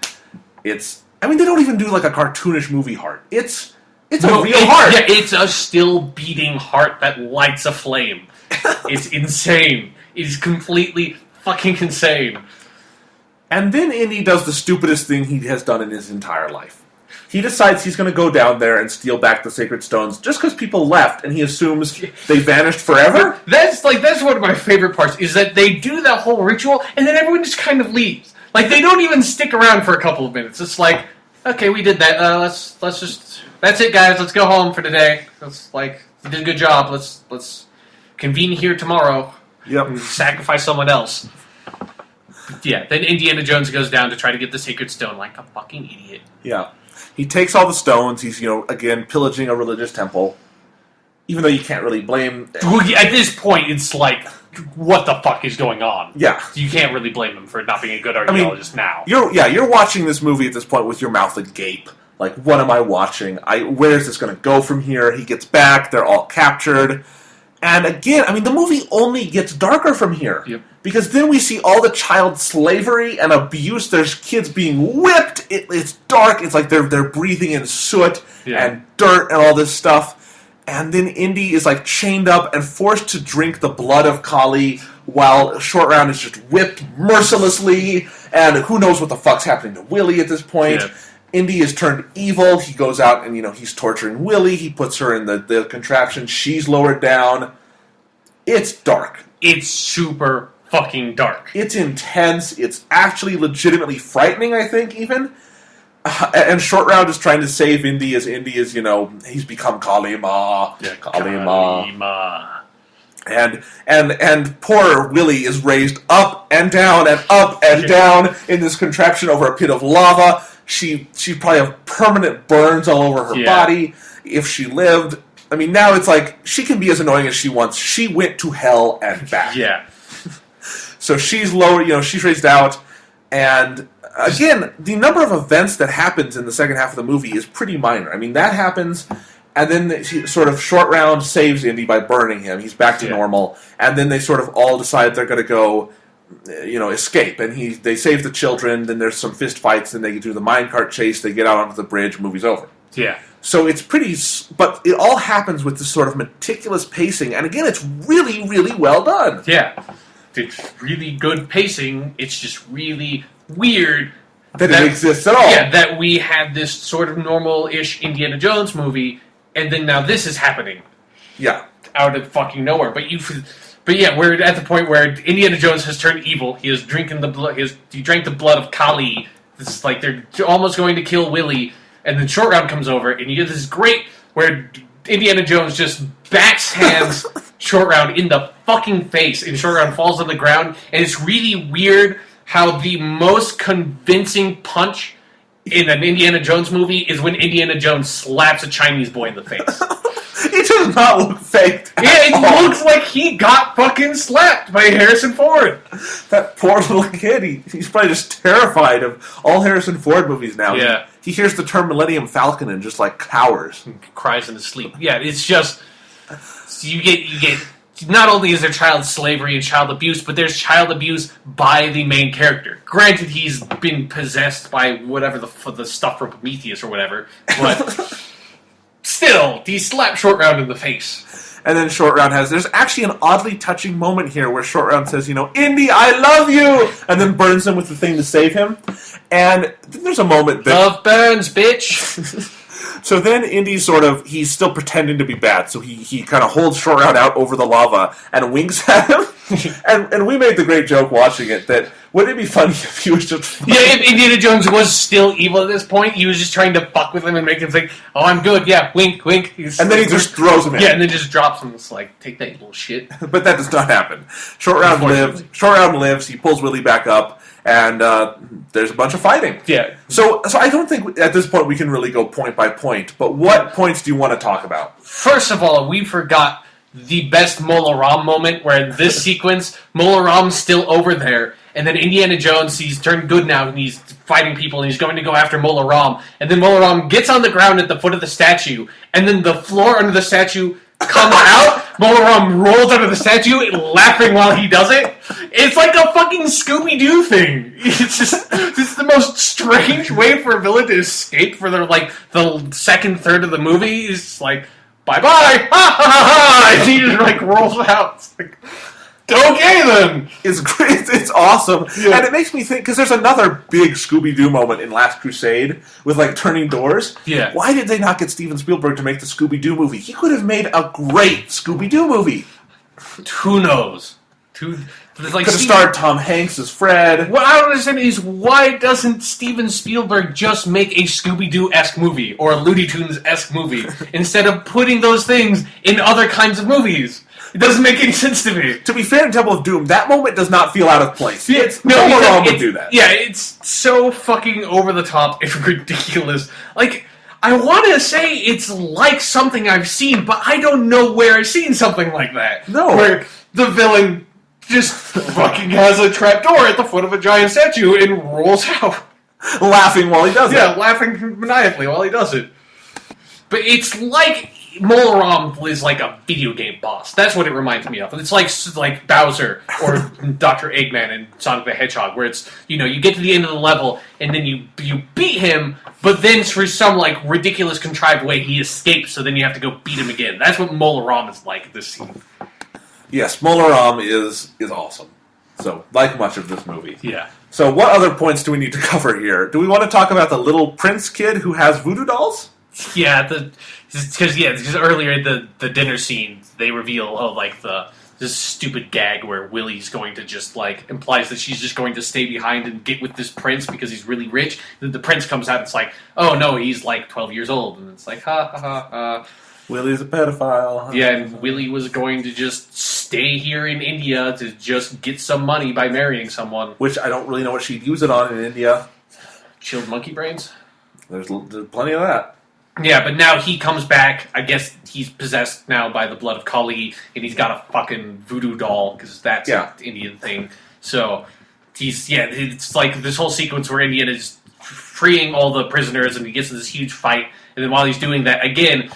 They don't even do a cartoonish movie heart. It's a real heart. Yeah, it's a still beating heart that lights a flame. It's insane. It's completely fucking insane. And then Indy does the stupidest thing he has done in his entire life. He decides he's going to go down there and steal back the sacred stones just because people left, and he assumes they vanished forever. That's one of my favorite parts, is that they do that whole ritual, and then everyone just kind of leaves. Like, they don't even stick around for a couple of minutes. It's like, okay, we did that. Let's just... That's it, guys. Let's go home for today. It's like, you did a good job. Let's convene here tomorrow. Yep. And sacrifice someone else. Yeah, then Indiana Jones goes down to try to get the sacred stone like a fucking idiot. Yeah. He takes all the stones. He's, again, pillaging a religious temple. Even though you can't really blame... At this point, it's like, what the fuck is going on? Yeah. You can't really blame him for not being a good archaeologist now. You're watching this movie at this point with your mouth agape. Like, what am I watching? Where's this going to go from here? He gets back. They're all captured. And again, the movie only gets darker from here. Yep. Because then we see all the child slavery and abuse. There's kids being whipped. It's dark. It's like they're breathing in soot and dirt and all this stuff. And then Indy is like chained up and forced to drink the blood of Kali while Short Round is just whipped mercilessly. And who knows what the fuck's happening to Willie at this point. Yep. Indy is turned evil. He goes out and, he's torturing Willie. He puts her in the contraption. She's lowered down. It's dark. It's super fucking dark. It's intense. It's actually legitimately frightening, I think, even. And Short Round is trying to save Indy as Indy is, he's become Kali Ma. Yeah, Kali Ma. Ma. And poor Willie is raised up and down in this contraption over a pit of lava. She probably have permanent burns all over her body if she lived. Now it's like, she can be as annoying as she wants. She went to hell and back. Yeah. So she's lower, she's raised out. And again, the number of events that happens in the second half of the movie is pretty minor. that happens, and then Short Round saves Indy by burning him. He's back to normal. And then they sort of all decide they're going to go... escape, and they save the children. Then there's some fist fights, and they do the minecart chase. They get out onto the bridge. Movie's over. Yeah. So it's pretty, but it all happens with this sort of meticulous pacing, and again, it's really, really well done. Yeah, it's really good pacing. It's just really weird that it exists at all. Yeah, that we had this sort of normal-ish Indiana Jones movie, and then now this is happening. Yeah, out of fucking nowhere. But yeah, we're at the point where Indiana Jones has turned evil. He is drinking the blood. He drank the blood of Kali. It's like they're almost going to kill Willie, and then Short Round comes over, and you get this great where Indiana Jones just backhands Short Round in the fucking face, and Short Round falls on the ground. And it's really weird how the most convincing punch in an Indiana Jones movie is when Indiana Jones slaps a Chinese boy in the face. It does not look faked. Yeah, it looks like he got fucking slapped by Harrison Ford. That poor little kid, he's probably just terrified of all Harrison Ford movies now. Yeah. He hears the term Millennium Falcon and just like cowers. Cries in his sleep. Yeah, it's just, you get, not only is there child slavery and child abuse, but there's child abuse by the main character. Granted, he's been possessed by whatever the stuff from Prometheus or whatever, but... Still, he slapped Short Round in the face. And then Short Round there's actually an oddly touching moment here where Short Round says, Indy, I love you! And then burns him with the thing to save him. And then there's a moment that... Love burns, bitch! So then Indy's he's still pretending to be bad, so he kind of holds Short Round out over the lava and winks at him. and we made the great joke watching it that wouldn't it be funny if he was just... Yeah, if Indiana Jones was still evil at this point, he was just trying to fuck with him and make him think, oh, I'm good, yeah, wink, wink. And then he just throws him in. Yeah, and then just drops him. It's like, take that, you little shit. But that does not happen. Short Round lives, he pulls Willie back up, and there's a bunch of fighting. Yeah. So I don't think at this point we can really go point by point, but what points do you want to talk about? First of all, we forgot the best Mola Ram moment, where in this sequence, Mola Ram's still over there, and then Indiana Jones, he's turned good now, and he's fighting people, and he's going to go after Mola Ram, and then Mola Ram gets on the ground at the foot of the statue, and then the floor under the statue comes out, Mola Ram rolls under the statue, laughing while he does it. It's like a fucking Scooby-Doo thing. It's the most strange way for a villain to escape for the second third of the movie. It's like, bye-bye! Ha ha ha ha! And he just rolls out. It's like, Okay, then. It's great. It's awesome. Yeah. And it makes me think, because there's another big Scooby-Doo moment in Last Crusade with, like, turning doors. Yeah. Why did they not get Steven Spielberg to make the Scooby-Doo movie? He could have made a great Scooby-Doo movie. Who knows? Like Could have starred Tom Hanks as Fred. What I don't understand is, why doesn't Steven Spielberg just make a Scooby-Doo-esque movie or a Looney Tunes-esque movie instead of putting those things in other kinds of movies? It doesn't make any sense to me. To be fair, in Temple of Doom, that moment does not feel out of place. Yeah, Mom would do that. Yeah, it's so fucking over the top and ridiculous. Like, I want to say it's like something I've seen, but I don't know where I've seen something like that. No. Where the villain just fucking has a trapdoor at the foot of a giant statue and rolls out. Laughing while he does it. Yeah, laughing maniacally while he does it. But it's like Molaram is like a video game boss. That's what it reminds me of. It's like Bowser or Dr. Eggman in Sonic the Hedgehog, where it's, you get to the end of the level and then you beat him, but then for some like ridiculous contrived way he escapes, so then you have to go beat him again. That's what Molaram is like this scene. Yes, Molaram is awesome. So, like much of this movie. Yeah. So, what other points do we need to cover here? Do we want to talk about the little prince kid who has voodoo dolls? Yeah, because earlier the dinner scene they reveal this stupid gag where Willie's going to just implies that she's just going to stay behind and get with this prince because he's really rich. Then the prince comes out and it's like, oh no, he's 12 years old, and it's like ha ha ha. Willie's a pedophile. Yeah, and Willie was going to just stay here in India to just get some money by marrying someone. Which I don't really know what she'd use it on in India. Chilled monkey brains? There's plenty of that. Yeah, but now he comes back. I guess he's possessed now by the blood of Kali, and he's got a fucking voodoo doll, because that's an Indian thing. So, it's like this whole sequence where Indian is freeing all the prisoners, and he gets in this huge fight, and then while he's doing that, again,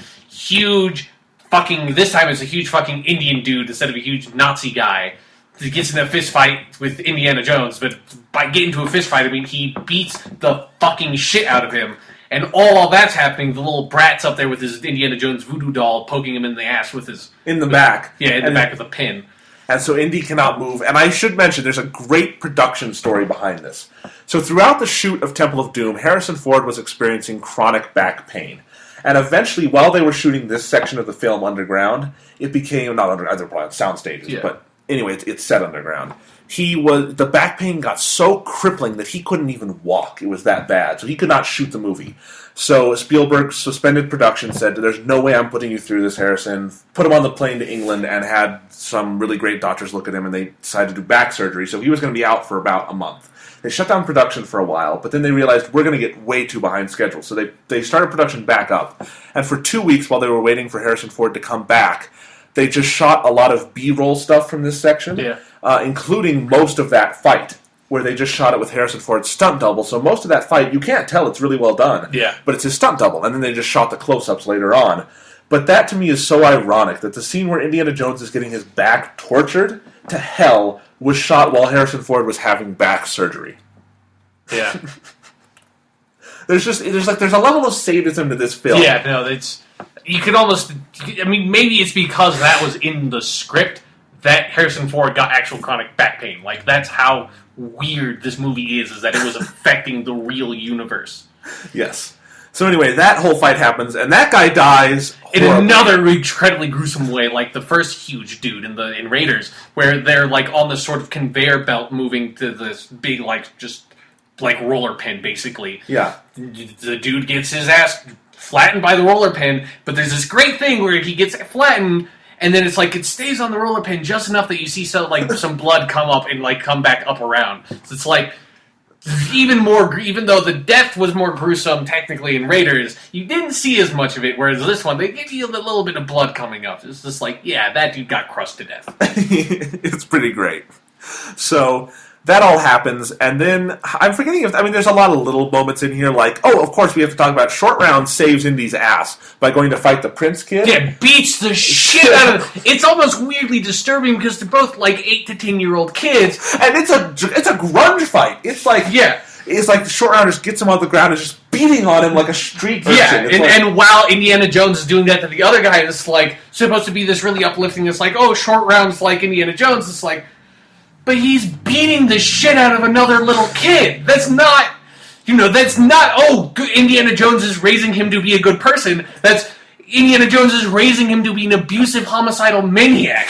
this time it's a huge fucking Indian dude instead of a huge Nazi guy. He gets in a fist fight with Indiana Jones, but by getting into a fist fight, I mean, he beats the fucking shit out of him. And all that's happening, the little brat's up there with his Indiana Jones voodoo doll poking him in the ass with his... In the back. Yeah, in the back with a pin. And so Indy cannot move. And I should mention, there's a great production story behind this. So throughout the shoot of Temple of Doom, Harrison Ford was experiencing chronic back pain. And eventually, while they were shooting this section of the film underground, it became, not underground, sound stages, but anyway, it's set underground. The back pain got so crippling that he couldn't even walk. It was that bad. So he could not shoot the movie. So Spielberg suspended production, said, there's no way I'm putting you through this, Harrison. Put him on the plane to England and had some really great doctors look at him, and they decided to do back surgery. So he was going to be out for about a month. They shut down production for a while, but then they realized we're going to get way too behind schedule. So they started production back up. And for 2 weeks, while they were waiting for Harrison Ford to come back, they just shot a lot of B-roll stuff from this section, including most of that fight, where they just shot it with Harrison Ford's stunt double. So most of that fight, you can't tell it's really well done, but it's his stunt double. And then they just shot the close-ups later on. But that, to me, is so ironic, that the scene where Indiana Jones is getting his back tortured to hell was shot while Harrison Ford was having back surgery. Yeah. There's a level of sadism to this film. Yeah, no, you could almost, I mean, maybe it's because that was in the script that Harrison Ford got actual chronic back pain. Like, that's how weird this movie is that it was affecting the real universe. Yes. So anyway, that whole fight happens, and that guy dies horribly. In another incredibly gruesome way, like the first huge dude in Raiders, where they're on this sort of conveyor belt moving to this big, roller pin, basically. Yeah. The dude gets his ass flattened by the roller pin, but there's this great thing where he gets flattened, and then it's it stays on the roller pin just enough that you see some blood come up and come back up around. So it's even more, even though the death was more gruesome technically in Raiders, you didn't see as much of it, whereas this one, they give you a little bit of blood coming up. It's just that dude got crushed to death. It's pretty great. So that all happens, and then I'm forgetting there's a lot of little moments in here, of course we have to talk about Short Round saves Indy's ass by going to fight the Prince kid. Yeah, beats the shit out of it. It's almost weirdly disturbing because they're both 8 to 10-year-old kids, and it's a grunge fight. It's it's like Short Round just gets him on the ground and is just beating on him like a street Yeah, urchin. and while Indiana Jones is doing that to the other guy, it's like supposed to be this really uplifting. It's like, oh, Short Round's like Indiana Jones. It's like, but he's beating the shit out of another little kid. That's not, Indiana Jones is raising him to be a good person. That's Indiana Jones is raising him to be an abusive, homicidal maniac.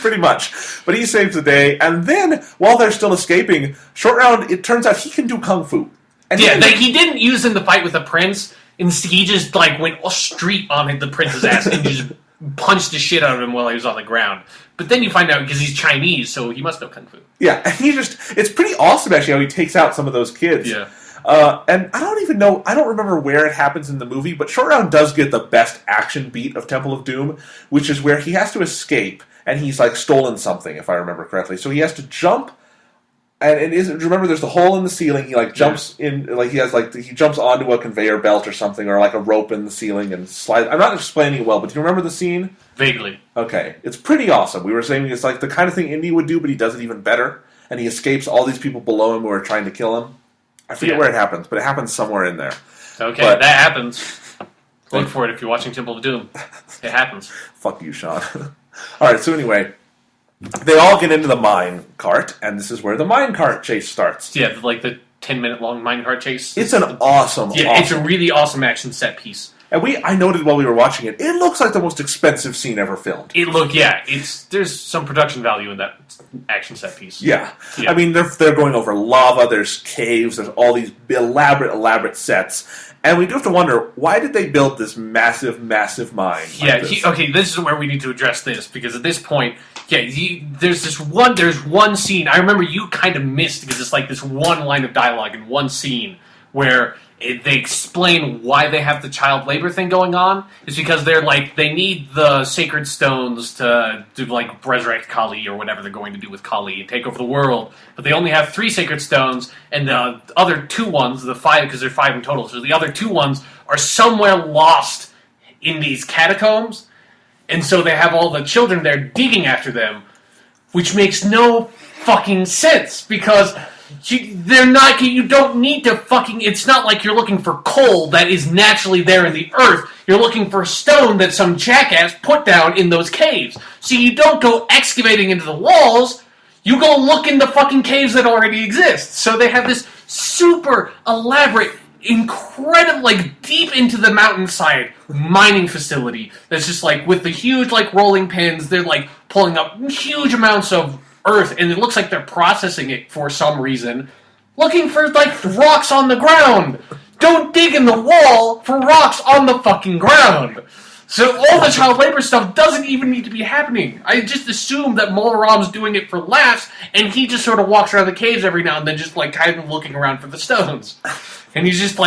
Pretty much. But he saves the day, and then, while they're still escaping, Short Round, it turns out he can do kung fu. And he didn't use in the fight with the prince. Instead, he just went straight on the prince's ass and just punched the shit out of him while he was on the ground. But then you find out because he's Chinese, so he must know kung fu. Yeah, and it's pretty awesome actually how he takes out some of those kids. Yeah. And I don't remember where it happens in the movie, but Short Round does get the best action beat of Temple of Doom, which is where he has to escape, and he's stolen something, if I remember correctly. So he has to jump, and remember there's the hole in the ceiling, he jumps in, he jumps onto a conveyor belt or something, or a rope in the ceiling and slides. I'm not explaining it well, but do you remember the scene? Vaguely. Okay. It's pretty awesome. We were saying it's the kind of thing Indy would do, but he does it even better, and he escapes all these people below him who are trying to kill him. I forget where it happens, but it happens somewhere in there. Okay, that happens. Look for it if you're watching Temple of Doom. It happens. Fuck you, Sean. Alright, so anyway, they all get into the mine cart, and this is where the mine cart chase starts. Yeah, the 10-minute long mine cart chase. It's an awesome. It's a really awesome action set piece. And I noted while we were watching it, it looks like the most expensive scene ever filmed. There's some production value in that action set piece. Yeah. I mean, they're going over lava, there's caves, there's all these elaborate sets, and we do have to wonder, why did they build this massive, massive mine? This is where we need to address this, because at this point, there's one scene, I remember you kind of missed, because it's this one line of dialogue in one scene, where they explain why they have the child labor thing going on. It's because they need the sacred stones to resurrect Kali or whatever they're going to do with Kali and take over the world. But they only have 3 sacred stones, and the other 2 ones, the 5, because there are 5 in total, so the other 2 ones are somewhere lost in these catacombs, and so they have all the children there digging after them, which makes no fucking sense, because you don't need to it's not like you're looking for coal that is naturally there in the earth. You're looking for stone that some jackass put down in those caves. So you don't go excavating into the walls, you go look in the fucking caves that already exist. So they have this super elaborate, incredible, deep into the mountainside mining facility that's just with the huge, rolling pins, they're pulling up huge amounts of earth, and it looks like they're processing it for some reason, looking for rocks on the ground. Don't dig in the wall for rocks on the fucking ground. So all the child labor stuff doesn't even need to be happening. I just assume that Molaram's doing it for laughs, and he just sort of walks around the caves every now and then, just kind of looking around for the stones. And he's just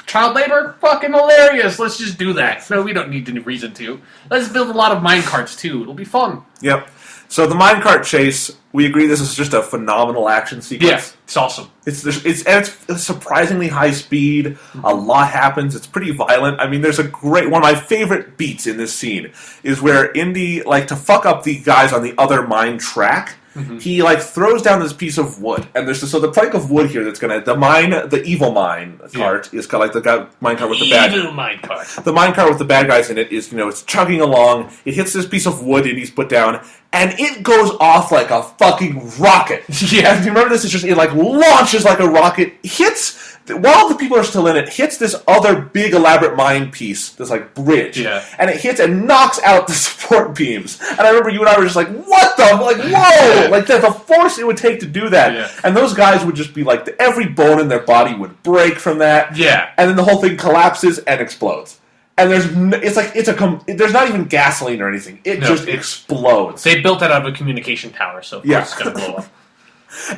child labor? Fucking hilarious. Let's just do that. No, we don't need any reason to. Let's build a lot of minecarts too. It'll be fun. Yep. So the minecart chase, we agree this is just a phenomenal action sequence. Yeah, it's awesome. It's surprisingly high speed. A lot happens. It's pretty violent. I mean, there's one of my favorite beats in this scene is where Indy, to fuck up the guys on the other mine track, he throws down this piece of wood, and the plank of wood here that's the evil mine cart is kind of the mine cart with the bad evil mine cart. The mine cart with the bad guys in it is it's chugging along. It hits this piece of wood Indy's put down, and it goes off like a fucking rocket. Yeah, and you remember this? It's just it launches like a rocket, hits. While the people are still in it, hits this other big elaborate mine piece, this bridge, and it hits and knocks out the support beams. And I remember you and I were just what the, whoa, the force it would take to do that. And those guys would just be every bone in their body would break from that. Yeah, and then the whole thing collapses and explodes. And there's not even gasoline or anything. It just explodes. They built that out of a communication tower, so of course it's going to blow up.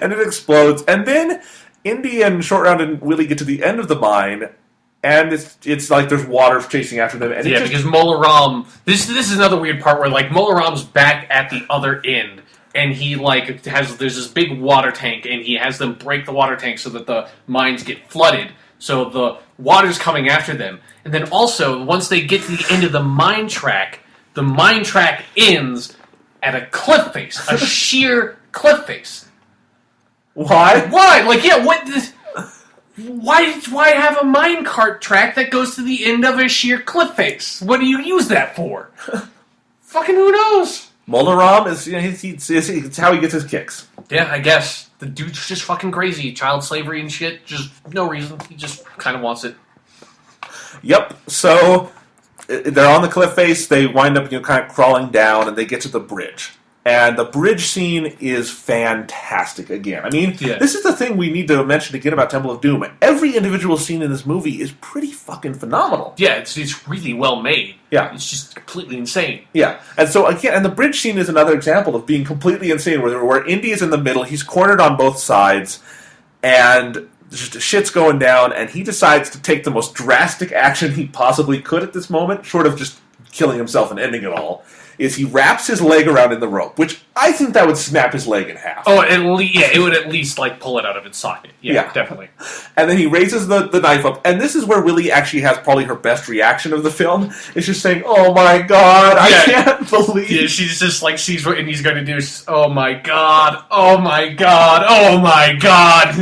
And it explodes, and then Indy and Short Round and Willie get to the end of the mine, and it's there's water chasing after them. And because Molaram... This is another weird part where, Molaram's back at the other end, and he, there's this big water tank, and he has them break the water tank so that the mines get flooded, so the water's coming after them. And then also, once they get to the end of the mine track ends at a cliff face, a sheer cliff face. Why? Why? Like, yeah, what? Why have a minecart track that goes to the end of a sheer cliff face? What do you use that for? Fucking who knows? Molaram is, it's how he gets his kicks. Yeah, I guess. The dude's just fucking crazy. Child slavery and shit. Just no reason. He just kind of wants it. Yep. So they're on the cliff face. They wind up, kind of crawling down, and they get to the bridge. And the bridge scene is fantastic again. I mean, This is the thing we need to mention again about Temple of Doom. Every individual scene in this movie is pretty fucking phenomenal. Yeah, it's really well made. Yeah. It's just completely insane. Yeah. And so, again, and the bridge scene is another example of being completely insane, where Indy is in the middle, he's cornered on both sides, and just shit's going down, and he decides to take the most drastic action he possibly could at this moment, short of just killing himself and ending it all, is he wraps his leg around in the rope, which I think that would snap his leg in half. Oh, it would at least, pull it out of its socket. Yeah, definitely. And then he raises the knife up, and this is where Willie actually has probably her best reaction of the film. It's just saying, "Oh my god, I can't believe." Yeah, she's just sees what Indy's going to do. She's, "Oh my god, oh my god, oh my god."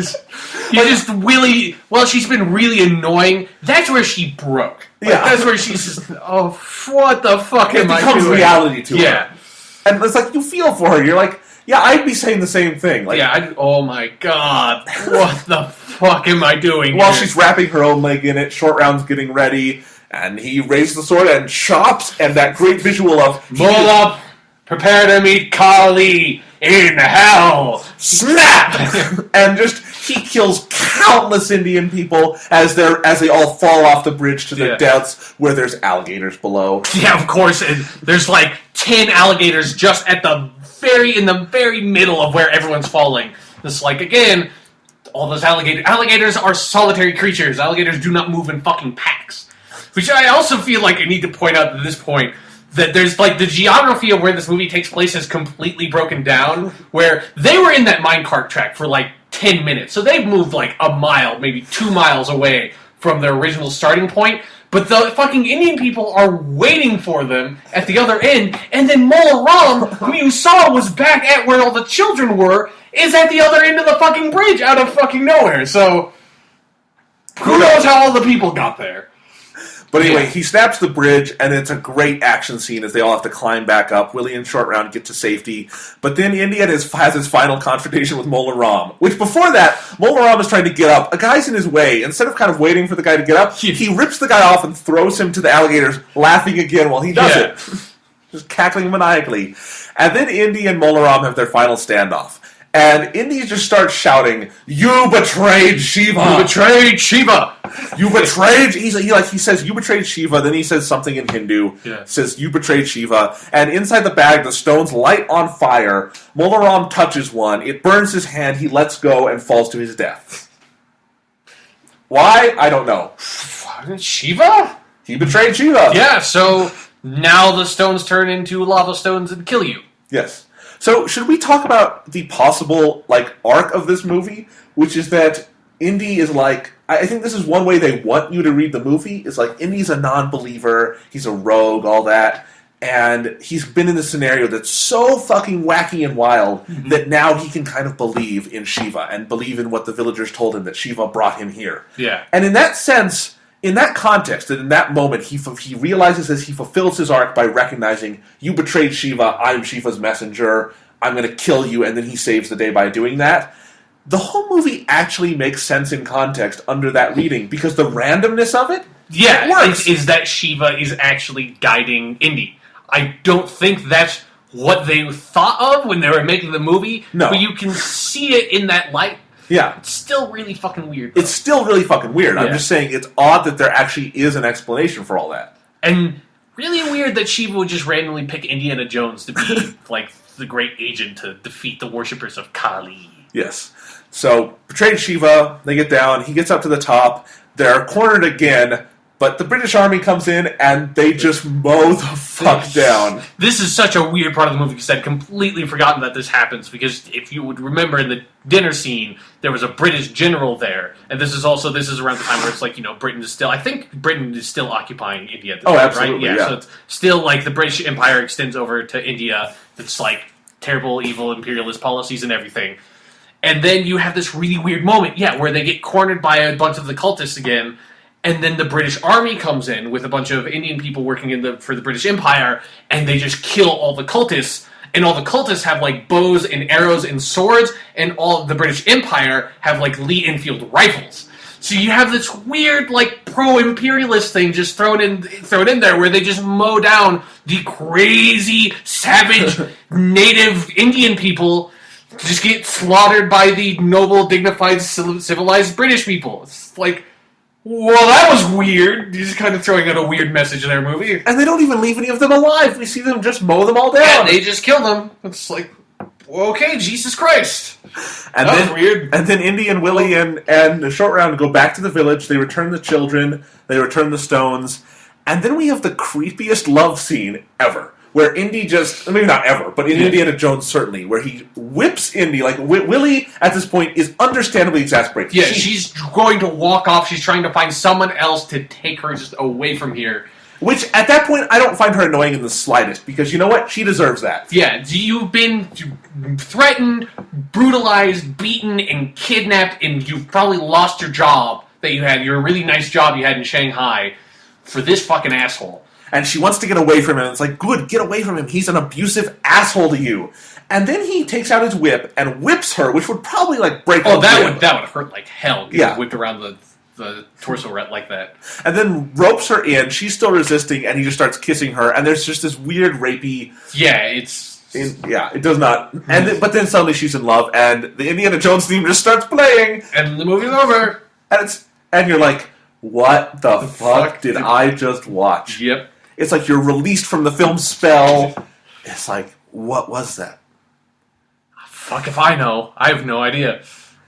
You just really... Well, she's been really annoying. That's where she broke. That's where she's just... Oh, what the fuck am I doing? It becomes reality to her. And it's like, you feel for her. You're like, yeah, I'd be saying the same thing. Oh my god. What the fuck am I doing While she's wrapping her own leg in it, Short Round's getting ready, and he raises the sword and chops, and that great visual of... Roll up! Prepare to meet Kali in hell! Snap! And just... He kills countless Indian people as they all fall off the bridge to their deaths, where there's alligators below. Yeah, of course. And there's 10 alligators just in the very middle of where everyone's falling. It's again, all those alligators. Alligators are solitary creatures. Alligators do not move in fucking packs. Which I also feel like I need to point out at this point that there's the geography of where this movie takes place is completely broken down, where they were in that minecart track for 10 minutes. So they've moved a mile, maybe 2 miles away from their original starting point. But the fucking Indian people are waiting for them at the other end. And then Mola Ram, who you saw was back at where all the children were, is at the other end of the fucking bridge out of fucking nowhere. So who knows how all the people got there. But anyway, he snaps the bridge, and it's a great action scene as they all have to climb back up. Willie and Short Round get to safety. But then Indiana has his final confrontation with Mola Ram, which before that, Mola Ram is trying to get up. A guy's in his way. Instead of kind of waiting for the guy to get up, he rips the guy off and throws him to the alligators, laughing again while he does it. Just cackling maniacally. And then Indy and Mola Ram have their final standoff. And Indy just starts shouting, "You betrayed Shiva! You betrayed Shiva! You betrayed..." He says, "You betrayed Shiva." Then he says something in Hindu. Says, "You betrayed Shiva." And inside the bag, the stones light on fire. Mola Ram touches one. It burns his hand. He lets go and falls to his death. Why? I don't know. Shiva? He betrayed Shiva. Yeah, so now the stones turn into lava stones and kill you. Yes. So, should we talk about the possible, arc of this movie? Which is that Indy is I think this is one way they want you to read the movie, is Indy's a non-believer, he's a rogue, all that, and he's been in this scenario that's so fucking wacky and wild that now he can kind of believe in Shiva, and believe in what the villagers told him, that Shiva brought him here. Yeah. And in that sense... In that context, and in that moment, he realizes as he fulfills his arc by recognizing, "You betrayed Shiva, I'm Shiva's messenger, I'm going to kill you," and then he saves the day by doing that. The whole movie actually makes sense in context under that reading, because the randomness of it, it works. Is that Shiva is actually guiding Indy. I don't think that's what they thought of when they were making the movie, but you can see it in that light. Yeah. It's still really fucking weird, though. It's still really fucking weird. I'm just saying it's odd that there actually is an explanation for all that. And really weird that Shiva would just randomly pick Indiana Jones to be, the great agent to defeat the worshippers of Kali. Yes. So, betrayed Shiva, they get down, he gets up to the top, they're cornered again, but the British Army comes in and they just mow the fuck down. This is such a weird part of the movie because I'd completely forgotten that this happens, because if you would remember in the dinner scene, there was a British general there, and this is around the time where it's Britain is still, I think Britain is still occupying India at this time, absolutely, right? Yeah, so it's still the British Empire extends over to India. It's terrible, evil imperialist policies and everything. And then you have this really weird moment, where they get cornered by a bunch of the cultists again, and then the British Army comes in with a bunch of Indian people working for the British Empire, and they just kill all the cultists. And all the cultists have, like, bows and arrows and swords, and all the British Empire have, like, Lee Enfield rifles. So you have this weird, like, pro-imperialist thing just thrown in there, where they just mow down the crazy, savage, native Indian people, just get slaughtered by the noble, dignified, civilized British people. It's like, well, that was weird. You're just kind of throwing out a weird message in their movie. And they don't even leave any of them alive. We see them just mow them all down. Yeah, they just kill them. It's like, okay, Jesus Christ. And that was weird. And then Indy and Willie and the Short Round go back to the village. They return the children. They return the stones. And then we have the creepiest love scene ever. Where Indy maybe not ever, but in Indiana Jones certainly, where he whips Indy. Like, Willie, at this point, is understandably exasperated. Yeah, she's going to walk off. She's trying to find someone else to take her just away from here. Which, at that point, I don't find her annoying in the slightest, because you know what? She deserves that. Yeah, you've been threatened, brutalized, beaten, and kidnapped, and you've probably lost your job that you had, your really nice job you had in Shanghai, for this fucking asshole. And she wants to get away from him. And it's like, good, get away from him. He's an abusive asshole to you. And then he takes out his whip and whips her, which would probably, like, break her that would hurt like hell. Yeah. Whipped around the torso like that. And then ropes her in. She's still resisting, and he just starts kissing her. And there's just this weird rapey... Yeah, it does not. But then suddenly she's in love, and the Indiana Jones theme just starts playing. And the movie's over. And you're like, what the fuck did I just watch? Yep. It's like you're released from the film spell. It's like, what was that? Fuck if I know. I have no idea.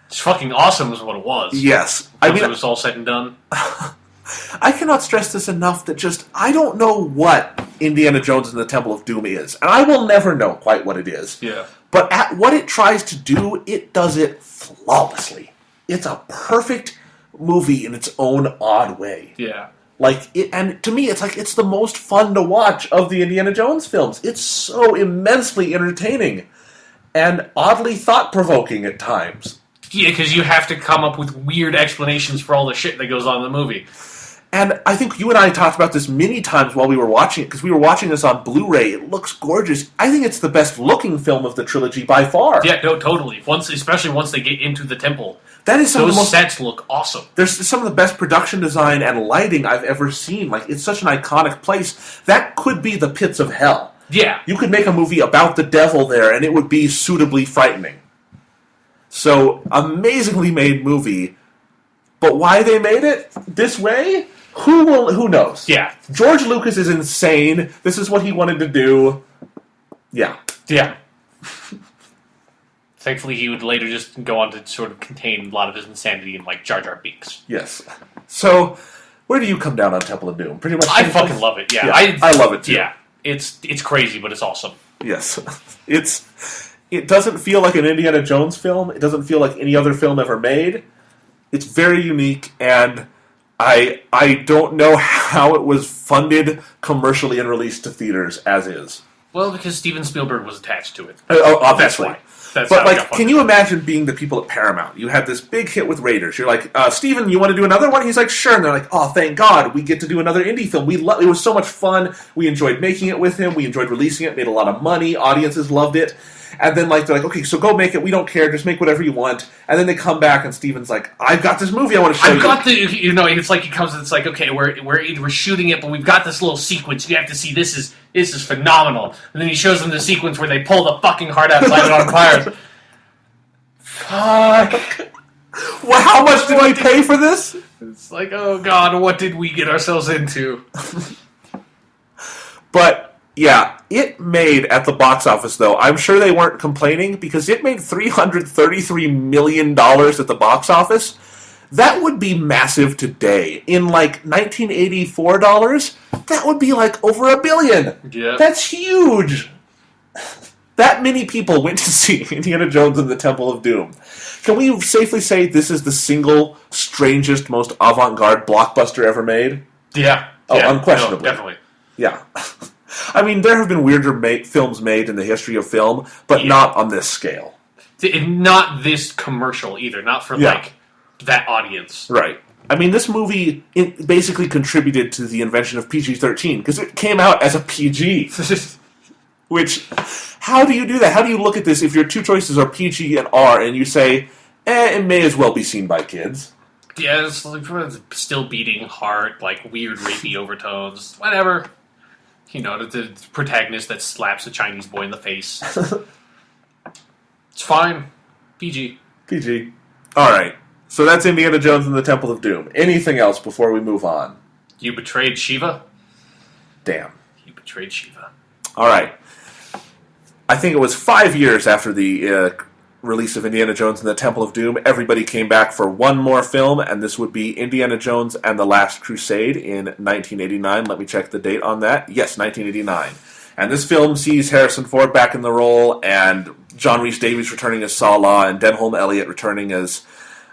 It's fucking awesome is what it was. Yes. Once it was all said and done. I cannot stress this enough that I don't know what Indiana Jones and the Temple of Doom is. And I will never know quite what it is. Yeah. But at what it tries to do, it does it flawlessly. It's a perfect movie in its own odd way. Yeah. And to me, it's like it's the most fun to watch of the Indiana Jones films. It's so immensely entertaining and oddly thought-provoking at times. Yeah, because you have to come up with weird explanations for all the shit that goes on in the movie. And I think you and I talked about this many times while we were watching it, because we were watching this on Blu-ray. It looks gorgeous. I think it's the best-looking film of the trilogy by far. Yeah, no, totally. Especially once they get into the temple. That is Those sets look awesome. There's some of the best production design and lighting I've ever seen. Like, it's such an iconic place. That could be the pits of hell. Yeah. You could make a movie about the devil there, and it would be suitably frightening. So, amazingly made movie. But why they made it this way? Who knows? Yeah. George Lucas is insane. This is what he wanted to do. Yeah. Yeah. Thankfully, he would later just go on to sort of contain a lot of his insanity in, like, Jar Jar Binks. Yes. So, where do you come down on Temple of Doom? Pretty much. I fucking love it. Yeah. I love it too. Yeah. It's crazy, but it's awesome. Yes. It doesn't feel like an Indiana Jones film. It doesn't feel like any other film ever made. It's very unique, and I don't know how it was funded commercially and released to theaters as is. Well, because Steven Spielberg was attached to it. Obviously. That's why. That's but, how it like, got funded. can you imagine being the people at Paramount? You had this big hit with Raiders. You're like, Steven, you want to do another one? He's like, sure. And they're like, oh, thank God, we get to do another indie film. It was so much fun. We enjoyed making it with him. We enjoyed releasing it. Made a lot of money. Audiences loved it. And then, like, they're like, okay, so go make it. We don't care. Just make whatever you want. And then they come back, and Steven's like, I've got this movie I want to show you. I've got it's like he comes and it's like, okay, we're shooting it, but we've got this little sequence. You have to see this is phenomenal. And then he shows them the sequence where they pull the fucking heart out and light it on fire. Fuck. Well, how much did we pay for this? It's like, oh God, what did we get ourselves into? But yeah, it made at the box office, though. I'm sure they weren't complaining because it made $333 million at the box office. That would be massive today. In, like, 1984 dollars, that would be, like, over $1 billion. Yeah. That's huge. That many people went to see Indiana Jones and the Temple of Doom. Can we safely say this is the single strangest, most avant-garde blockbuster ever made? Yeah. Oh, yeah. unquestionably. No, definitely. Yeah. I mean, there have been weirder films made in the history of film, but not on this scale. Not this commercial either. Not for, like, that audience. Right. I mean, this movie basically contributed to the invention of PG-13, because it came out as a PG. Which, how do you do that? How do you look at this if your two choices are PG and R, and you say, it may as well be seen by kids? Yeah, it's like still beating heart, like weird rapey overtones, whatever. You know, the protagonist that slaps a Chinese boy in the face. It's fine. PG. PG. Alright. So that's Indiana Jones and the Temple of Doom. Anything else before we move on? You betrayed Shiva? Damn. You betrayed Shiva. Alright. I think it was 5 years after the release of Indiana Jones and the Temple of Doom, everybody came back for one more film, and this would be Indiana Jones and the Last Crusade in 1989. Let me check the date on that. Yes, 1989. And this film sees Harrison Ford back in the role, and John Rhys Davies returning as Saw, and Denholm Elliott returning as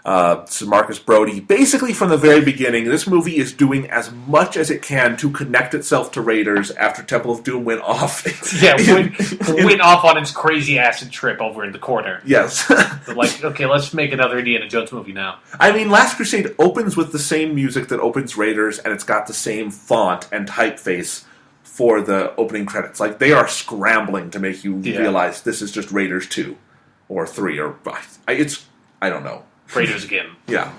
Sir Marcus Brody. Basically, from the very beginning, this movie is doing as much as it can to connect itself to Raiders after Temple of Doom went off. Went off on its crazy acid trip over in the corner. Yes. Like, okay, let's make another Indiana Jones movie now. I mean, Last Crusade opens with the same music that opens Raiders, and it's got the same font and typeface for the opening credits. Like, they are scrambling to make you realize this is just Raiders 2 or 3 or... I don't know. Raiders again. Yeah.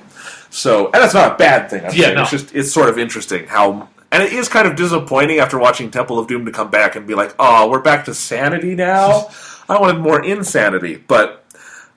So, and that's not a bad thing. No. It's sort of interesting how, and it is kind of disappointing after watching Temple of Doom to come back and be like, oh, we're back to sanity now? I wanted more insanity. But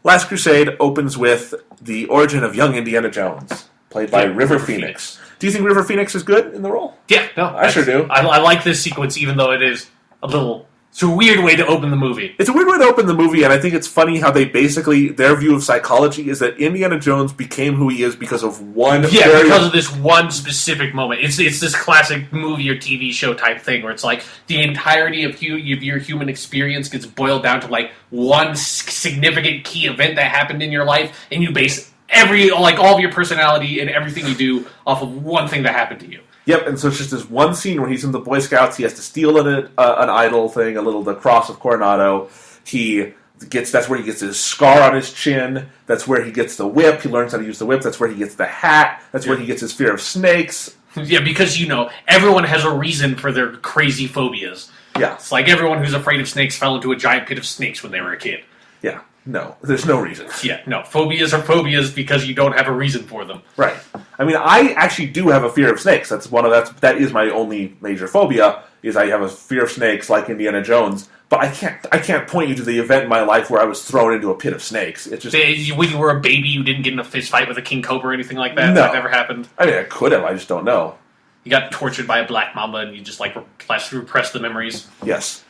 Last Crusade opens with the origin of young Indiana Jones, played by River Phoenix. Do you think River Phoenix is good in the role? Yeah, no. I sure do. I like this sequence, even though it is a little... It's a weird way to open the movie. It's a weird way to open the movie, and I think it's funny how they basically, their view of psychology is that Indiana Jones became who he is because of one... because of this one specific moment. It's this classic movie or TV show type thing where it's like the entirety of your human experience gets boiled down to like one significant key event that happened in your life, and you base all of your personality and everything you do off of one thing that happened to you. Yep, and so it's just this one scene where he's in the Boy Scouts. He has to steal an idol thing, the Cross of Coronado. That's where he gets his scar on his chin. That's where he gets the whip. He learns how to use the whip. That's where he gets the hat. That's where he gets his fear of snakes. Yeah, because, everyone has a reason for their crazy phobias. Yeah. It's like everyone who's afraid of snakes fell into a giant pit of snakes when they were a kid. Yeah. No, there's no reason. Yeah, no. Phobias are phobias because you don't have a reason for them. Right. I mean, I actually do have a fear of snakes. That is my only major phobia, is I have a fear of snakes like Indiana Jones, but I can't point you to the event in my life where I was thrown into a pit of snakes. It's just... When you were a baby, you didn't get in a fist fight with a king cobra or anything like that? No. That never happened? I mean, I could have, I just don't know. You got tortured by a black mamba and you just, repress the memories? Yes.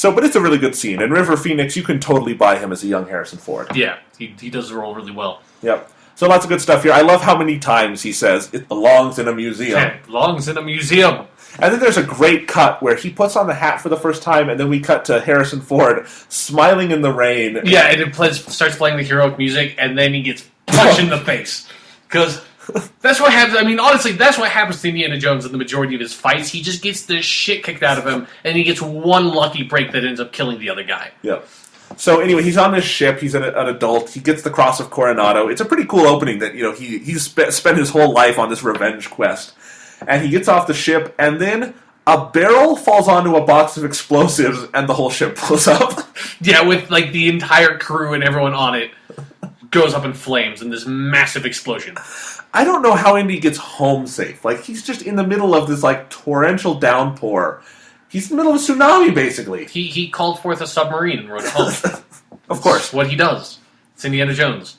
But it's a really good scene. And River Phoenix, you can totally buy him as a young Harrison Ford. Yeah, he does the role really well. Yep. So lots of good stuff here. I love how many times he says, it belongs in a museum. It belongs in a museum. And then there's a great cut where he puts on the hat for the first time, and then we cut to Harrison Ford smiling in the rain. Yeah, and it starts playing the heroic music, and then he gets punched in the face. Because... that's what happens. I mean, honestly, that's what happens to Indiana Jones in the majority of his fights. He just gets the shit kicked out of him, and he gets one lucky break that ends up killing the other guy. Yep. So anyway, he's on this ship. He's an adult. He gets the Cross of Coronado. It's a pretty cool opening that he's spent his whole life on this revenge quest, and he gets off the ship, and then a barrel falls onto a box of explosives, and the whole ship blows up. Yeah, with the entire crew and everyone on it goes up in flames in this massive explosion. I don't know how Indy gets home safe. He's just in the middle of this, torrential downpour. He's in the middle of a tsunami, basically. He called forth a submarine and rode home. Of course. That's what he does. It's Indiana Jones.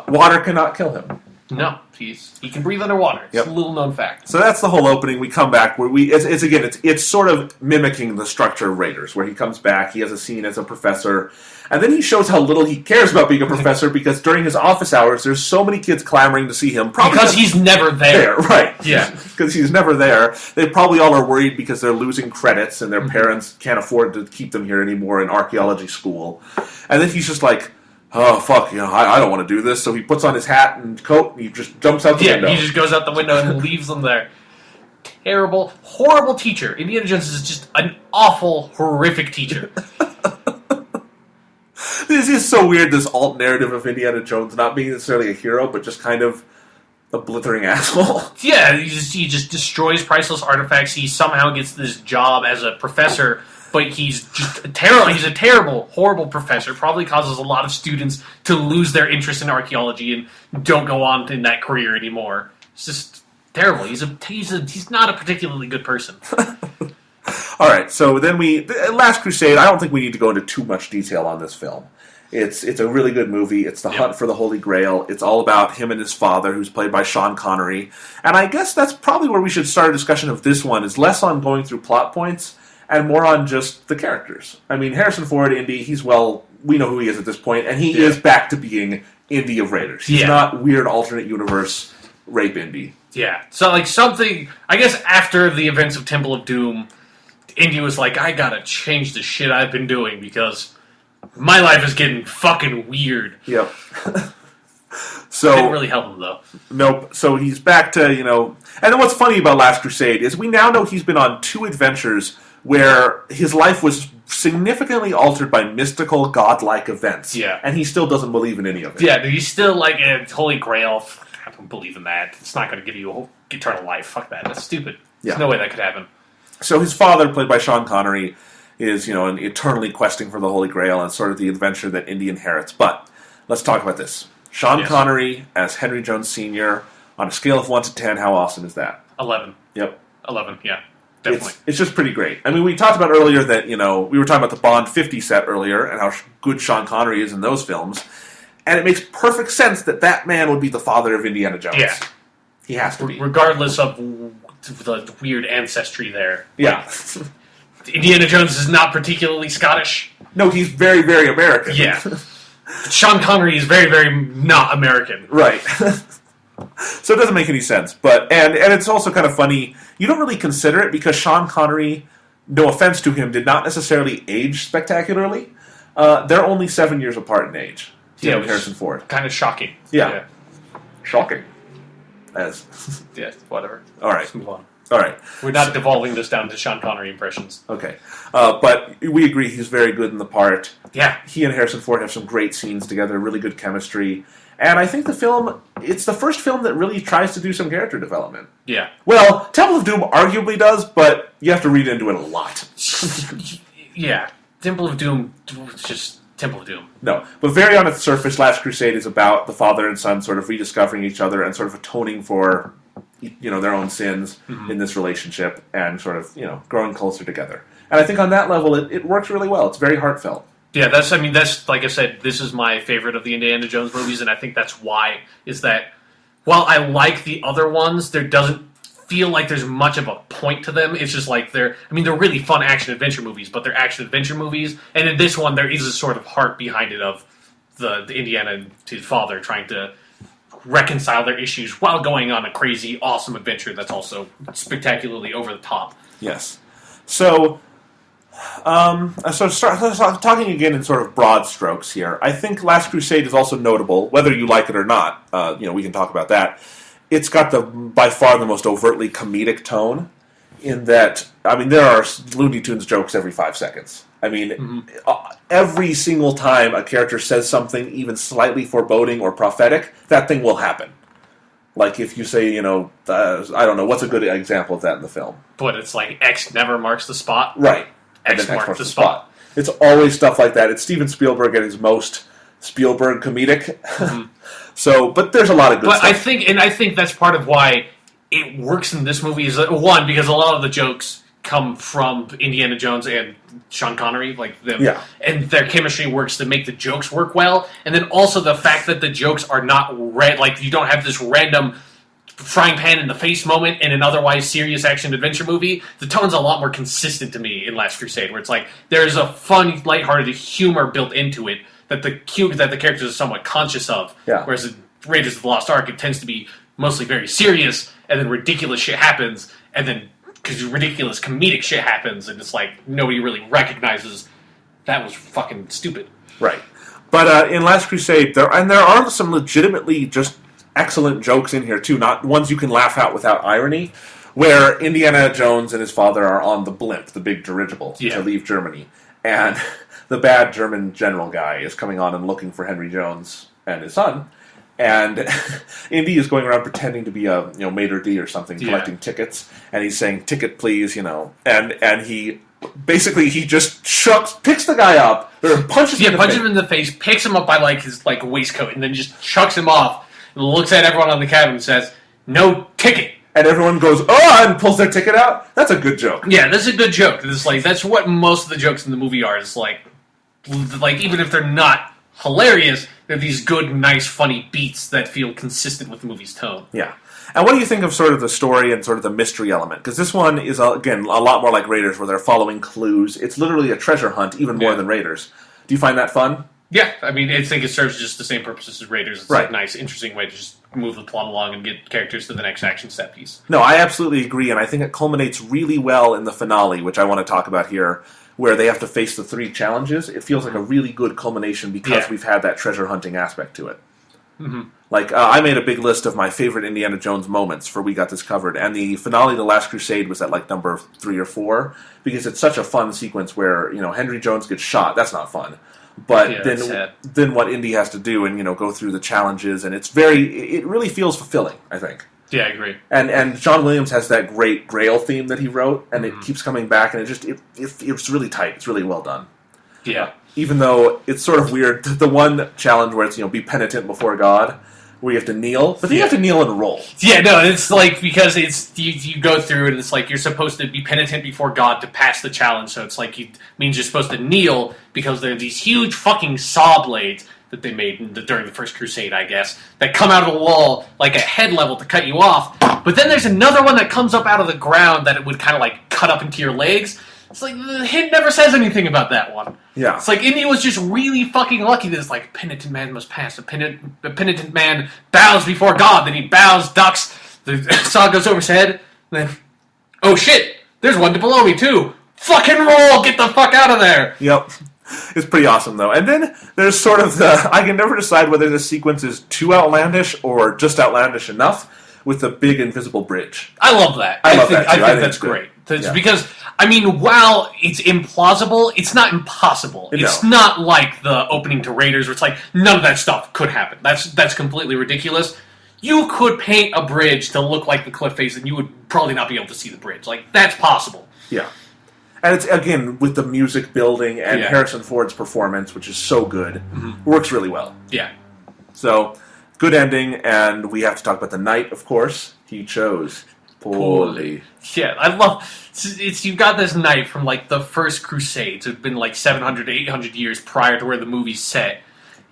Water cannot kill him. No, he can breathe underwater. It's a little known fact. So that's the whole opening. We come back where it's sort of mimicking the structure of Raiders, where he comes back, he has a scene as a professor, and then he shows how little he cares about being a professor because during his office hours, there's so many kids clamoring to see him. Probably because he's never there. Right. Yeah. Because he's never there. They probably all are worried because they're losing credits and their parents can't afford to keep them here anymore in archaeology school. And then he's just like, oh, fuck, I don't want to do this. So he puts on his hat and coat and he just jumps out the window. Yeah, he just goes out the window and leaves them there. Terrible, horrible teacher. Indiana Jones is just an awful, horrific teacher. is so weird, this alt narrative of Indiana Jones not being necessarily a hero, but just kind of a blithering asshole. Yeah, he just destroys priceless artifacts. He somehow gets this job as a professor, but he's just terrible. He's a terrible, horrible professor. Probably causes a lot of students to lose their interest in archaeology and don't go on in that career anymore. It's just terrible. He's not a particularly good person. All right, so then Last Crusade. I don't think we need to go into too much detail on this film. It's a really good movie. It's the hunt for the Holy Grail. It's all about him and his father, who's played by Sean Connery. And I guess that's probably where we should start a discussion of this one, is less on going through plot points and more on just the characters. I mean, Harrison Ford, Indy, we know who he is at this point, and he is back to being Indy of Raiders. He's not weird alternate universe rape Indy. Yeah. So, something, I guess after the events of Temple of Doom, Indy was like, I gotta change the shit I've been doing because my life is getting fucking weird. Yep. So didn't really help him, though. Nope. So he's back to, And then what's funny about Last Crusade is we now know he's been on 2 adventures where his life was significantly altered by mystical, godlike events. Yeah. And he still doesn't believe in any of it. Yeah, he's still like, Holy Grail. I don't believe in that. It's not going to give you a eternal life. Fuck that. That's stupid. Yeah. There's no way that could happen. So his father, played by Sean Connery, is, eternally questing for the Holy Grail and sort of the adventure that Indy inherits. But let's talk about this. Sean Connery as Henry Jones Sr. on a scale of 1 to 10, how awesome is that? 11. Yep. 11, yeah. Definitely. It's just pretty great. I mean, we talked about earlier that, we were talking about the Bond 50 set earlier and how good Sean Connery is in those films. And it makes perfect sense that man would be the father of Indiana Jones. Yeah. He has to be. Regardless of the weird ancestry there. Yeah. Indiana Jones is not particularly Scottish. No, he's very, very American. Yeah. Sean Connery is very, very not American. Right. So it doesn't make any sense. But and it's also kind of funny. You don't really consider it because Sean Connery, no offense to him, did not necessarily age spectacularly. They're only 7 years apart in age. He and Harrison Ford. Kind of shocking. Yeah. Shocking. Yeah, whatever. All right. Let's move on. All right. We're not devolving this down to Sean Connery impressions. Okay. But we agree he's very good in the part. Yeah. He and Harrison Ford have some great scenes together, really good chemistry. And I think it's the first film that really tries to do some character development. Yeah. Well, Temple of Doom arguably does, but you have to read into it a lot. Yeah. Temple of Doom, just Temple of Doom. No. But very on its surface, Last Crusade is about the father and son sort of rediscovering each other and sort of atoning for their own sins in this relationship and sort of, growing closer together. And I think on that level, it works really well. It's very heartfelt. Yeah, that's like I said, this is my favorite of the Indiana Jones movies, and I think that's why, is that while I like the other ones, there doesn't feel like there's much of a point to them. It's just like they're really fun action-adventure movies, but they're action-adventure movies, and in this one, there is a sort of heart behind it of the Indiana and his father trying to reconcile their issues while going on a crazy, awesome adventure that's also spectacularly over the top. Yes. So talking again in sort of broad strokes here, I think Last Crusade is also notable, whether you like it or not. We can talk about that. It's got by far the most overtly comedic tone. In that, there are Looney Tunes jokes every 5 seconds. Every single time a character says something even slightly foreboding or prophetic, that thing will happen. Like if you say, I don't know, what's a good example of that in the film? But it's like X never marks the spot. Right. X marks the spot. It's always stuff like that. It's Steven Spielberg at his most Spielberg comedic. So, but there's a lot of good stuff. I think that's part of why it works in this movie is one, because a lot of the jokes come from Indiana Jones and Sean Connery, like them, and their chemistry works to make the jokes work well, and then also the fact that the jokes are not like you don't have this random frying pan in the face moment in an otherwise serious action adventure movie. The tone's a lot more consistent to me in Last Crusade, where it's like there's a fun, lighthearted humor built into it that the characters are somewhat conscious of. Yeah. Whereas in Raiders of the Lost Ark, it tends to be mostly very serious, and then ridiculous shit happens, and then because ridiculous comedic shit happens, and it's like nobody really recognizes that was fucking stupid. Right. But in Last Crusade, there are some legitimately just excellent jokes in here too, not ones you can laugh at without irony, where Indiana Jones and his father are on the blimp, the big dirigible, to leave Germany. and the bad German general guy is coming on and looking for Henry Jones and his son. And Indy is going around pretending to be a maitre d' or something, collecting tickets, and he's saying, "Ticket, please," and he basically just picks the guy up, or punches him in the face, picks him up by his waistcoat, and then just chucks him off, and looks at everyone on the cabin and says, "No ticket." And everyone goes, "Oh!" and pulls their ticket out. That's a good joke. Yeah, that's a good joke. It's that's what most of the jokes in the movie are. It's even if they're not hilarious, they're these good, nice, funny beats that feel consistent with the movie's tone. Yeah. And what do you think of sort of the story and sort of the mystery element? Because this one is, again, a lot more like Raiders, where they're following clues. It's literally a treasure hunt, even more than Raiders. Do you find that fun? Yeah, I mean, I think it serves just the same purposes as Raiders. It's a nice, interesting way to just move the plot along and get characters to the next action set piece. No, I absolutely agree, and I think it culminates really well in the finale, which I want to talk about here, where they have to face the 3 challenges. It feels like a really good culmination because we've had that treasure hunting aspect to it. Mm-hmm. I made a big list of my favorite Indiana Jones moments for We Got This Covered, and the finale, The Last Crusade, was at number 3 or 4, because it's such a fun sequence where, Henry Jones gets shot. That's not fun. But then what Indy has to do and, go through the challenges, and it really feels fulfilling, I think. Yeah, I agree. And John Williams has that great Grail theme that he wrote, and it keeps coming back, and it's really tight. It's really well done. Yeah. Even though it's sort of weird, the one challenge where it's, be penitent before God, where you have to kneel, but then you have to kneel and roll. Yeah, no, it's because it's you go through and it's you're supposed to be penitent before God to pass the challenge, so it's it means you're supposed to kneel because there are these huge fucking saw blades that they made during the First Crusade, I guess, that come out of the wall at head level to cut you off. But then there's another one that comes up out of the ground that it would kind of cut up into your legs. It's the hint never says anything about that one. Yeah. It's Indy was just really fucking lucky that it's penitent man must pass. A penitent man bows before God, then he bows, ducks, the saw goes over his head, then, oh shit, there's one below me too. Fucking roll, get the fuck out of there. Yep. It's pretty awesome, though. And then there's sort of I can never decide whether this sequence is too outlandish or just outlandish enough with the big invisible bridge. I love that. I think that's great. Because, while it's implausible, it's not impossible. It's not like the opening to Raiders where it's none of that stuff could happen. That's completely ridiculous. You could paint a bridge to look like the cliff face and you would probably not be able to see the bridge. That's possible. Yeah. And it's, again, with the music building and Harrison Ford's performance, which is so good, works really well. Yeah. So, good ending, and we have to talk about the knight, of course. He chose poorly. Yeah, I love... you've got this knight from, the First Crusade. So it's been, 700 to 800 years prior to where the movie's set,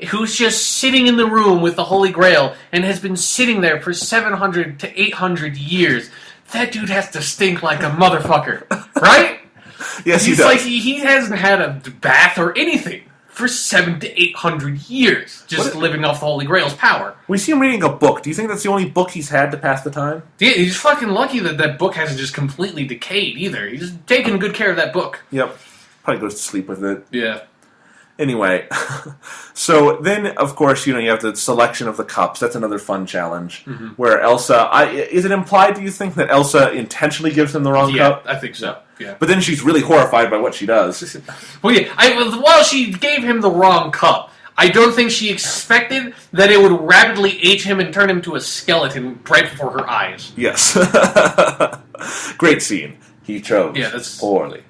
who's just sitting in the room with the Holy Grail and has been sitting there for 700 to 800 years. That dude has to stink like a motherfucker, right? Yes, he does. He hasn't had a bath or anything for 700 to 800 years, just living off the Holy Grail's power. We see him reading a book. Do you think that's the only book he's had to pass the time? Yeah, he's fucking lucky that book hasn't just completely decayed either. He's taking good care of that book. Yep. Probably goes to sleep with it. Yeah. Anyway, so then, of course, you have the selection of the cups. That's another fun challenge. Mm-hmm. Where Elsa... is it implied, do you think, that Elsa intentionally gives him the wrong cup? Yeah, I think so. Yeah. But then she's really horrified by what she does. Well, yeah, while she gave him the wrong cup, I don't think she expected that it would rapidly age him and turn him to a skeleton right before her eyes. Yes. Great scene. He chose poorly.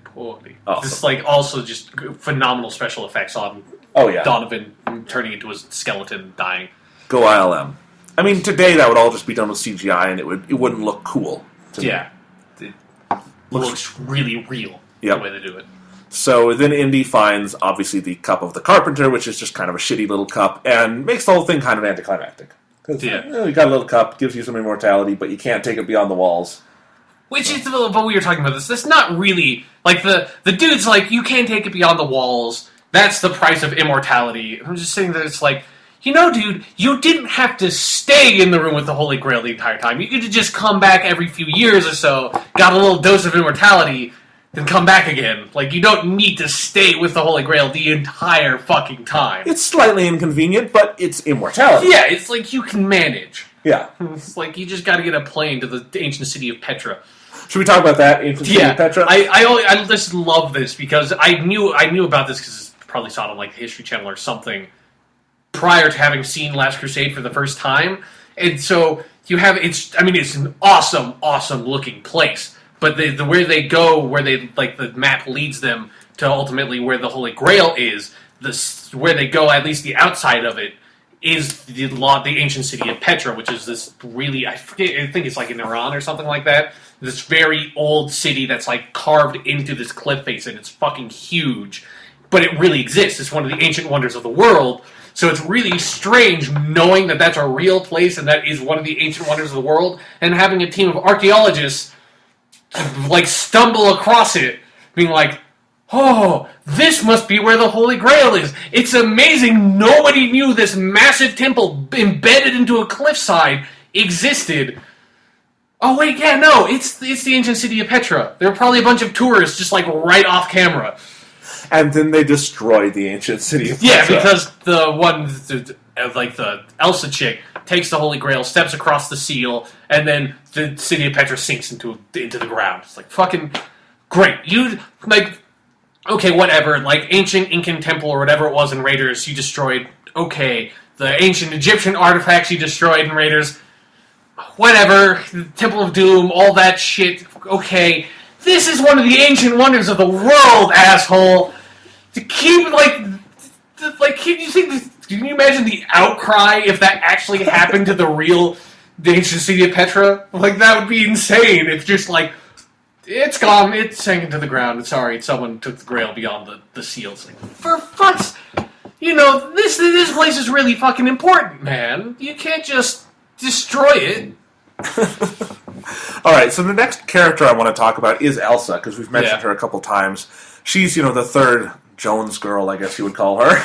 Awesome. This also just phenomenal special effects on Donovan turning into a skeleton dying. Go ILM. I mean, today that would all just be done with CGI and it wouldn't look cool to me. It looks really real the way they do it. So then Indy finds, obviously, the Cup of the Carpenter, which is just kind of a shitty little cup, and makes the whole thing kind of anticlimactic. You got a little cup, gives you some immortality, but you can't take it beyond the walls. Which is, but we were talking about this. That's not really the dude's you can't take it beyond the walls. That's the price of immortality. I'm just saying that it's dude, you didn't have to stay in the room with the Holy Grail the entire time. You could just come back every few years or so, got a little dose of immortality, then come back again. You don't need to stay with the Holy Grail the entire fucking time. It's slightly inconvenient, but it's immortality. Yeah, it's you can manage. Yeah. It's you just gotta get a plane to the ancient city of Petra. Should we talk about that? Inconsistency of Petra? I just love this because I knew about this because I probably saw it on like the History Channel or something prior to having seen Last Crusade for the first time, and so you have it's an awesome looking place, but the where they go, where they like the map leads them to ultimately where the Holy Grail is. Where they go, at least the outside of it, is the ancient city of Petra, which is this really I think it's like in Iran or something like that. This very old city that's like carved into this cliff face, and it's fucking huge, but it really exists. It's one of the ancient wonders of the world. So it's really strange knowing that that's a real place and that is one of the ancient wonders of the world, and having a team of archaeologists like stumble across it, being like, "Oh, this must be where the Holy Grail is. It's amazing. Nobody knew this massive temple embedded into a cliffside existed." Oh wait, yeah, no, it's the ancient city of Petra. There were probably a bunch of tourists just like right off camera. And then they destroyed the ancient city of Petra. Yeah, because the Elsa chick takes the Holy Grail, steps across the seal, and then the city of Petra sinks into the ground. It's like, fucking great. You, like, okay, whatever, like, ancient Incan temple or whatever it was in Raiders, you destroyed, okay. The ancient Egyptian artifacts you destroyed in Raiders, whatever. The Temple of Doom, all that shit, okay. This is one of the ancient wonders of the world, asshole. To keep, can you imagine the outcry if that actually happened to the ancient city of Petra? Like, that would be insane. If just, like, it's gone, it sank into the ground. Sorry, someone took the Grail beyond the seal. It's like, for fuck's... this place is really fucking important, man. You can't just destroy it. Alright, so the next character I want to talk about is Elsa, because we've mentioned her a couple times. She's, the third Jones girl, I guess you would call her.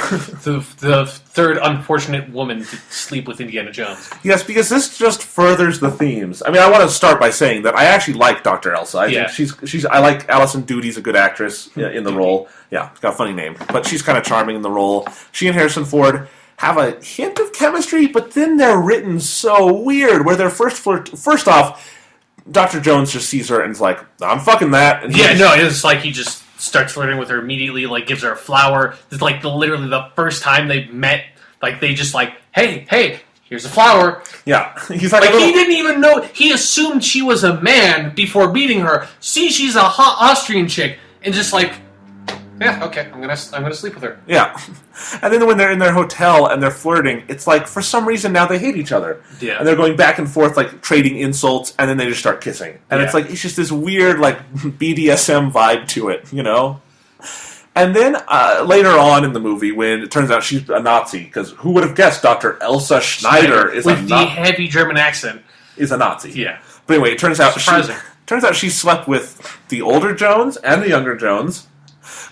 the third unfortunate woman to sleep with Indiana Jones. Yes, because this just furthers the themes. I mean, I want to start by saying that I actually like Dr. Elsa. I think I like Alison Doodie's a good actress in the role. Yeah, it's got a funny name. But she's kind of charming in the role. She and Harrison Ford have a hint of chemistry, but then they're written so weird, where they're first off, Dr. Jones just sees her and is like, I'm fucking that. And it's like he just starts flirting with her immediately, like gives her a flower. It's like literally the first time they met, like they just like, hey, here's a flower. Yeah. He's like he didn't even know, he assumed she was a man before meeting her. See, she's a hot Austrian chick, and just like, yeah, okay, I'm gonna sleep with her. Yeah. And then when they're in their hotel and they're flirting, it's like, for some reason, now they hate each other. Yeah. And they're going back and forth, like, trading insults, and then they just start kissing. And it's like, it's just this weird, like, BDSM vibe to it, And then, later on in the movie, when it turns out she's a Nazi, because who would have guessed Dr. Elsa Schneider is with the heavy German accent. Is a Nazi. Yeah. But anyway, it turns out surprising. she slept with the older Jones and the younger Jones.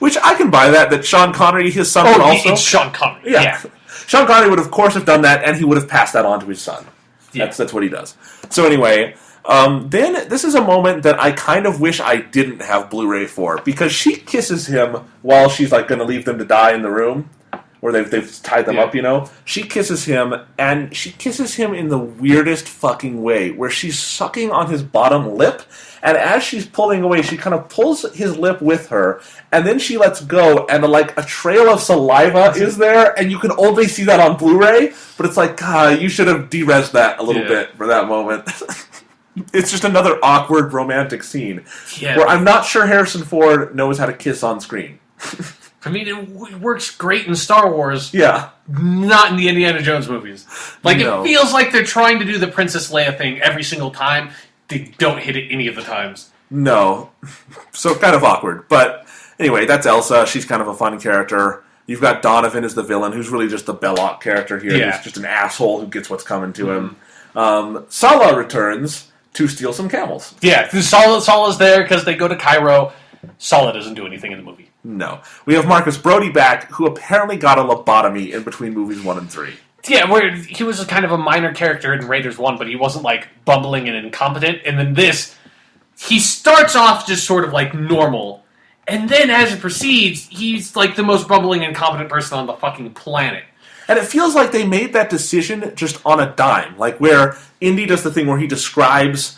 Which I can buy that Sean Connery, his son, would also... it's Sean Connery, yeah. Sean Connery would, of course, have done that, and he would have passed that on to his son. Yeah. That's what he does. So anyway, then this is a moment that I kind of wish I didn't have Blu-ray for, because she kisses him while she's, like, going to leave them to die in the room, where they've tied them up, She kisses him, and she kisses him in the weirdest fucking way, where she's sucking on his bottom lip, and as she's pulling away, she kind of pulls his lip with her, and then she lets go, and like a trail of saliva is there, and you can only see that on Blu-ray, but it's like, God, you should have de-resed that a little bit for that moment. It's just another awkward romantic scene, where I'm not sure Harrison Ford knows how to kiss on screen. I mean, it works great in Star Wars. Yeah. Not in the Indiana Jones movies. Like, it feels like they're trying to do the Princess Leia thing every single time. They don't hit it any of the times. No. So kind of awkward. But anyway, that's Elsa. She's kind of a fun character. You've got Donovan as the villain, who's really just the Belloc character here. Yeah. He's just an asshole who gets what's coming to him. Sala returns to steal some camels. Yeah, Sala's there because they go to Cairo. Sala doesn't do anything in the movie. No. We have Marcus Brody back, who apparently got a lobotomy in between movies 1 and 3. Yeah, where he was kind of a minor character in Raiders 1, but he wasn't, like, bumbling and incompetent. And then this, he starts off just sort of, like, normal. And then as it proceeds, he's, like, the most bumbling and incompetent person on the fucking planet. And it feels like they made that decision just on a dime. Like, where Indy does the thing where he describes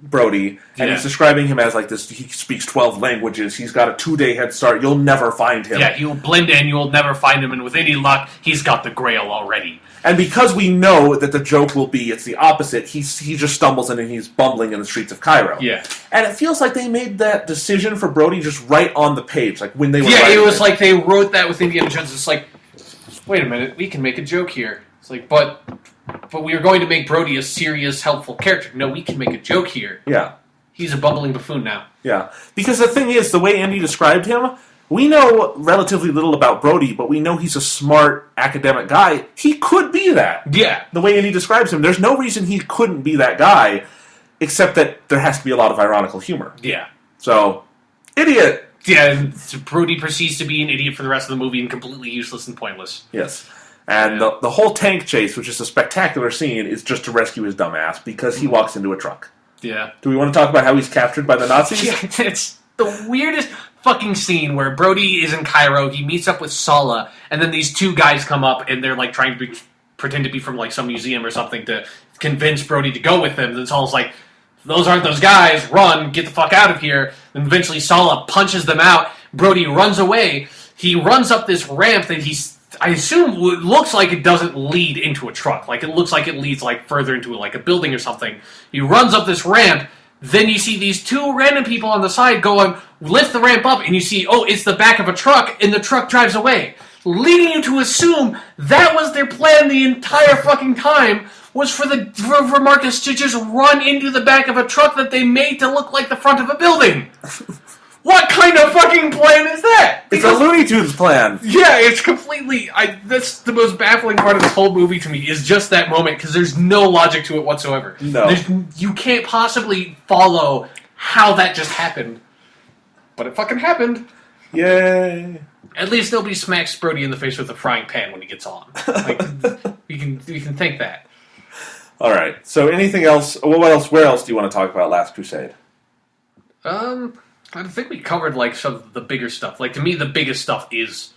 Brody, and he's describing him as like this. He speaks 12 languages. He's got a 2-day head start. You'll never find him. Yeah, he'll blend in. You'll never find him, and with any luck, he's got the Grail already. And because we know that the joke will be it's the opposite, he just stumbles in and he's bumbling in the streets of Cairo. Yeah. And it feels like they made that decision for Brody just right on the page, like when they were writing it. Was like they wrote that with Indiana Jones. It's like, wait a minute, we can make a joke here. It's like, but we are going to make Brody a serious, helpful character. No, we can make a joke here. Yeah. He's a bumbling buffoon now. Yeah. Because the thing is, the way Andy described him, we know relatively little about Brody, but we know he's a smart academic guy. He could be that. Yeah. The way Andy describes him, there's no reason he couldn't be that guy, except that there has to be a lot of ironical humor. Yeah. So, idiot! Yeah, and Brody proceeds to be an idiot for the rest of the movie and completely useless and pointless. Yes. And the whole tank chase, which is a spectacular scene, is just to rescue his dumb ass because he walks into a truck. Yeah. Do we want to talk about how he's captured by the Nazis? Yeah, it's the weirdest fucking scene where Brody is in Cairo, he meets up with Sala, and then these two guys come up and they're like trying to pretend to be from like some museum or something to convince Brody to go with them. And Sala's like, those aren't those guys, run, get the fuck out of here. And eventually Sala punches them out, Brody runs away, he runs up this ramp that I assume looks like it doesn't lead into a truck. Like, it looks like it leads, like, further into, like, a building or something. He runs up this ramp, then you see these two random people on the side going, lift the ramp up, and you see, oh, it's the back of a truck, and the truck drives away. Leading you to assume that was their plan the entire fucking time, was for Marcus to just run into the back of a truck that they made to look like the front of a building. What kind of fucking plan is that? It's a Looney Tunes plan. Yeah, it's completely... that's the most baffling part of this whole movie to me, is just that moment, because there's no logic to it whatsoever. No. You can't possibly follow how that just happened. But it fucking happened. Yay. At least nobody smacks Brody in the face with a frying pan when he gets on. Like, you can think that. Alright, so anything else... Where else do you want to talk about Last Crusade? I think we covered, like, some of the bigger stuff. Like, to me, the biggest stuff is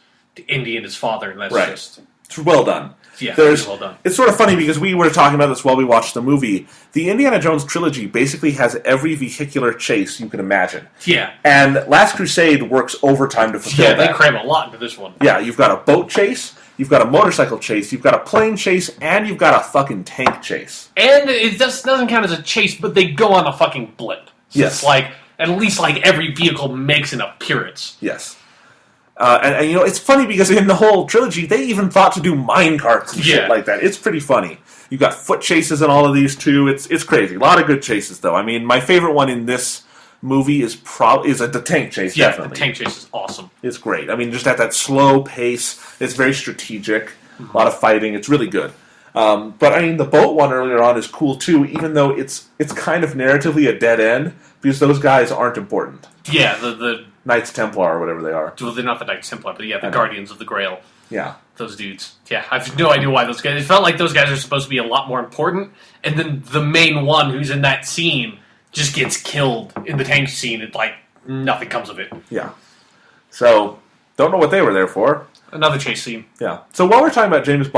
Indy and his father, and that's just... It's well done. Yeah, it's well done. It's sort of funny, because we were talking about this while we watched the movie. The Indiana Jones trilogy basically has every vehicular chase you can imagine. Yeah. And Last Crusade works overtime to fulfill that. Yeah, they cram a lot into this one. Yeah, you've got a boat chase, you've got a motorcycle chase, you've got a plane chase, and you've got a fucking tank chase. And it just doesn't count as a chase, but they go on a fucking blimp. So yes. It's like... At least, like, every vehicle makes an appearance. Yes. And, you know, it's funny because in the whole trilogy, they even thought to do mine carts and shit like that. It's pretty funny. You've got foot chases in all of these, too. It's crazy. A lot of good chases, though. I mean, my favorite one in this movie is the tank chase, definitely. The tank chase is awesome. It's great. I mean, just at that slow pace, it's very strategic. A lot of fighting. It's really good. But, I mean, the boat one earlier on is cool, too, even though it's kind of narratively a dead end, because those guys aren't important. Yeah, the Knights Templar, or whatever they are. Well, they're not the Knights Templar, but yeah, the Guardians of the Grail. Yeah. Those dudes. Yeah, I have no idea why those guys... It felt like those guys are supposed to be a lot more important, and then the main one who's in that scene just gets killed in the tank scene, and, like, nothing comes of it. Yeah. So, don't know what they were there for. Another chase scene. Yeah. So while we're talking about Indiana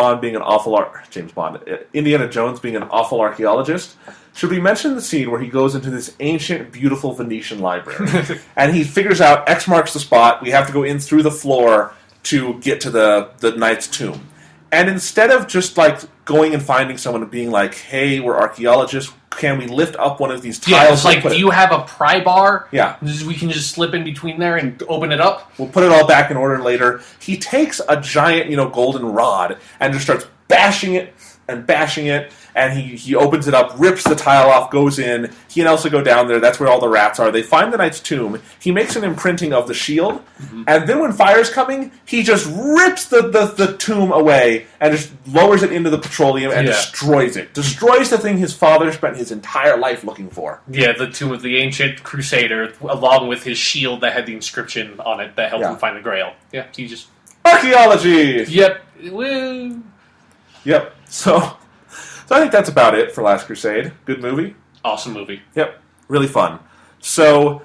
Jones being an awful archaeologist, should we mention the scene where he goes into this ancient, beautiful Venetian library, and he figures out X marks the spot, we have to go in through the floor to get to the knight's tomb. And instead of just, like, going and finding someone and being like, hey, we're archaeologists, can we lift up one of these tiles? Yeah, it's like, do you have a pry bar? Yeah. We can just slip in between there and open it up? We'll put it all back in order later. He takes a giant, golden rod and just starts bashing it, and he opens it up, rips the tile off, goes in. He and Elsa go down there. That's where all the rats are. They find the knight's tomb. He makes an imprinting of the shield, and then when fire's coming, he just rips the tomb away and just lowers it into the petroleum and destroys it. Destroys the thing his father spent his entire life looking for. Yeah, the tomb of the ancient crusader, along with his shield that had the inscription on it that helped him find the Grail. Yeah, he just... Archaeology! Yep. Woo! Yep. So I think that's about it for Last Crusade. Good movie. Awesome movie. Yep. Really fun. So,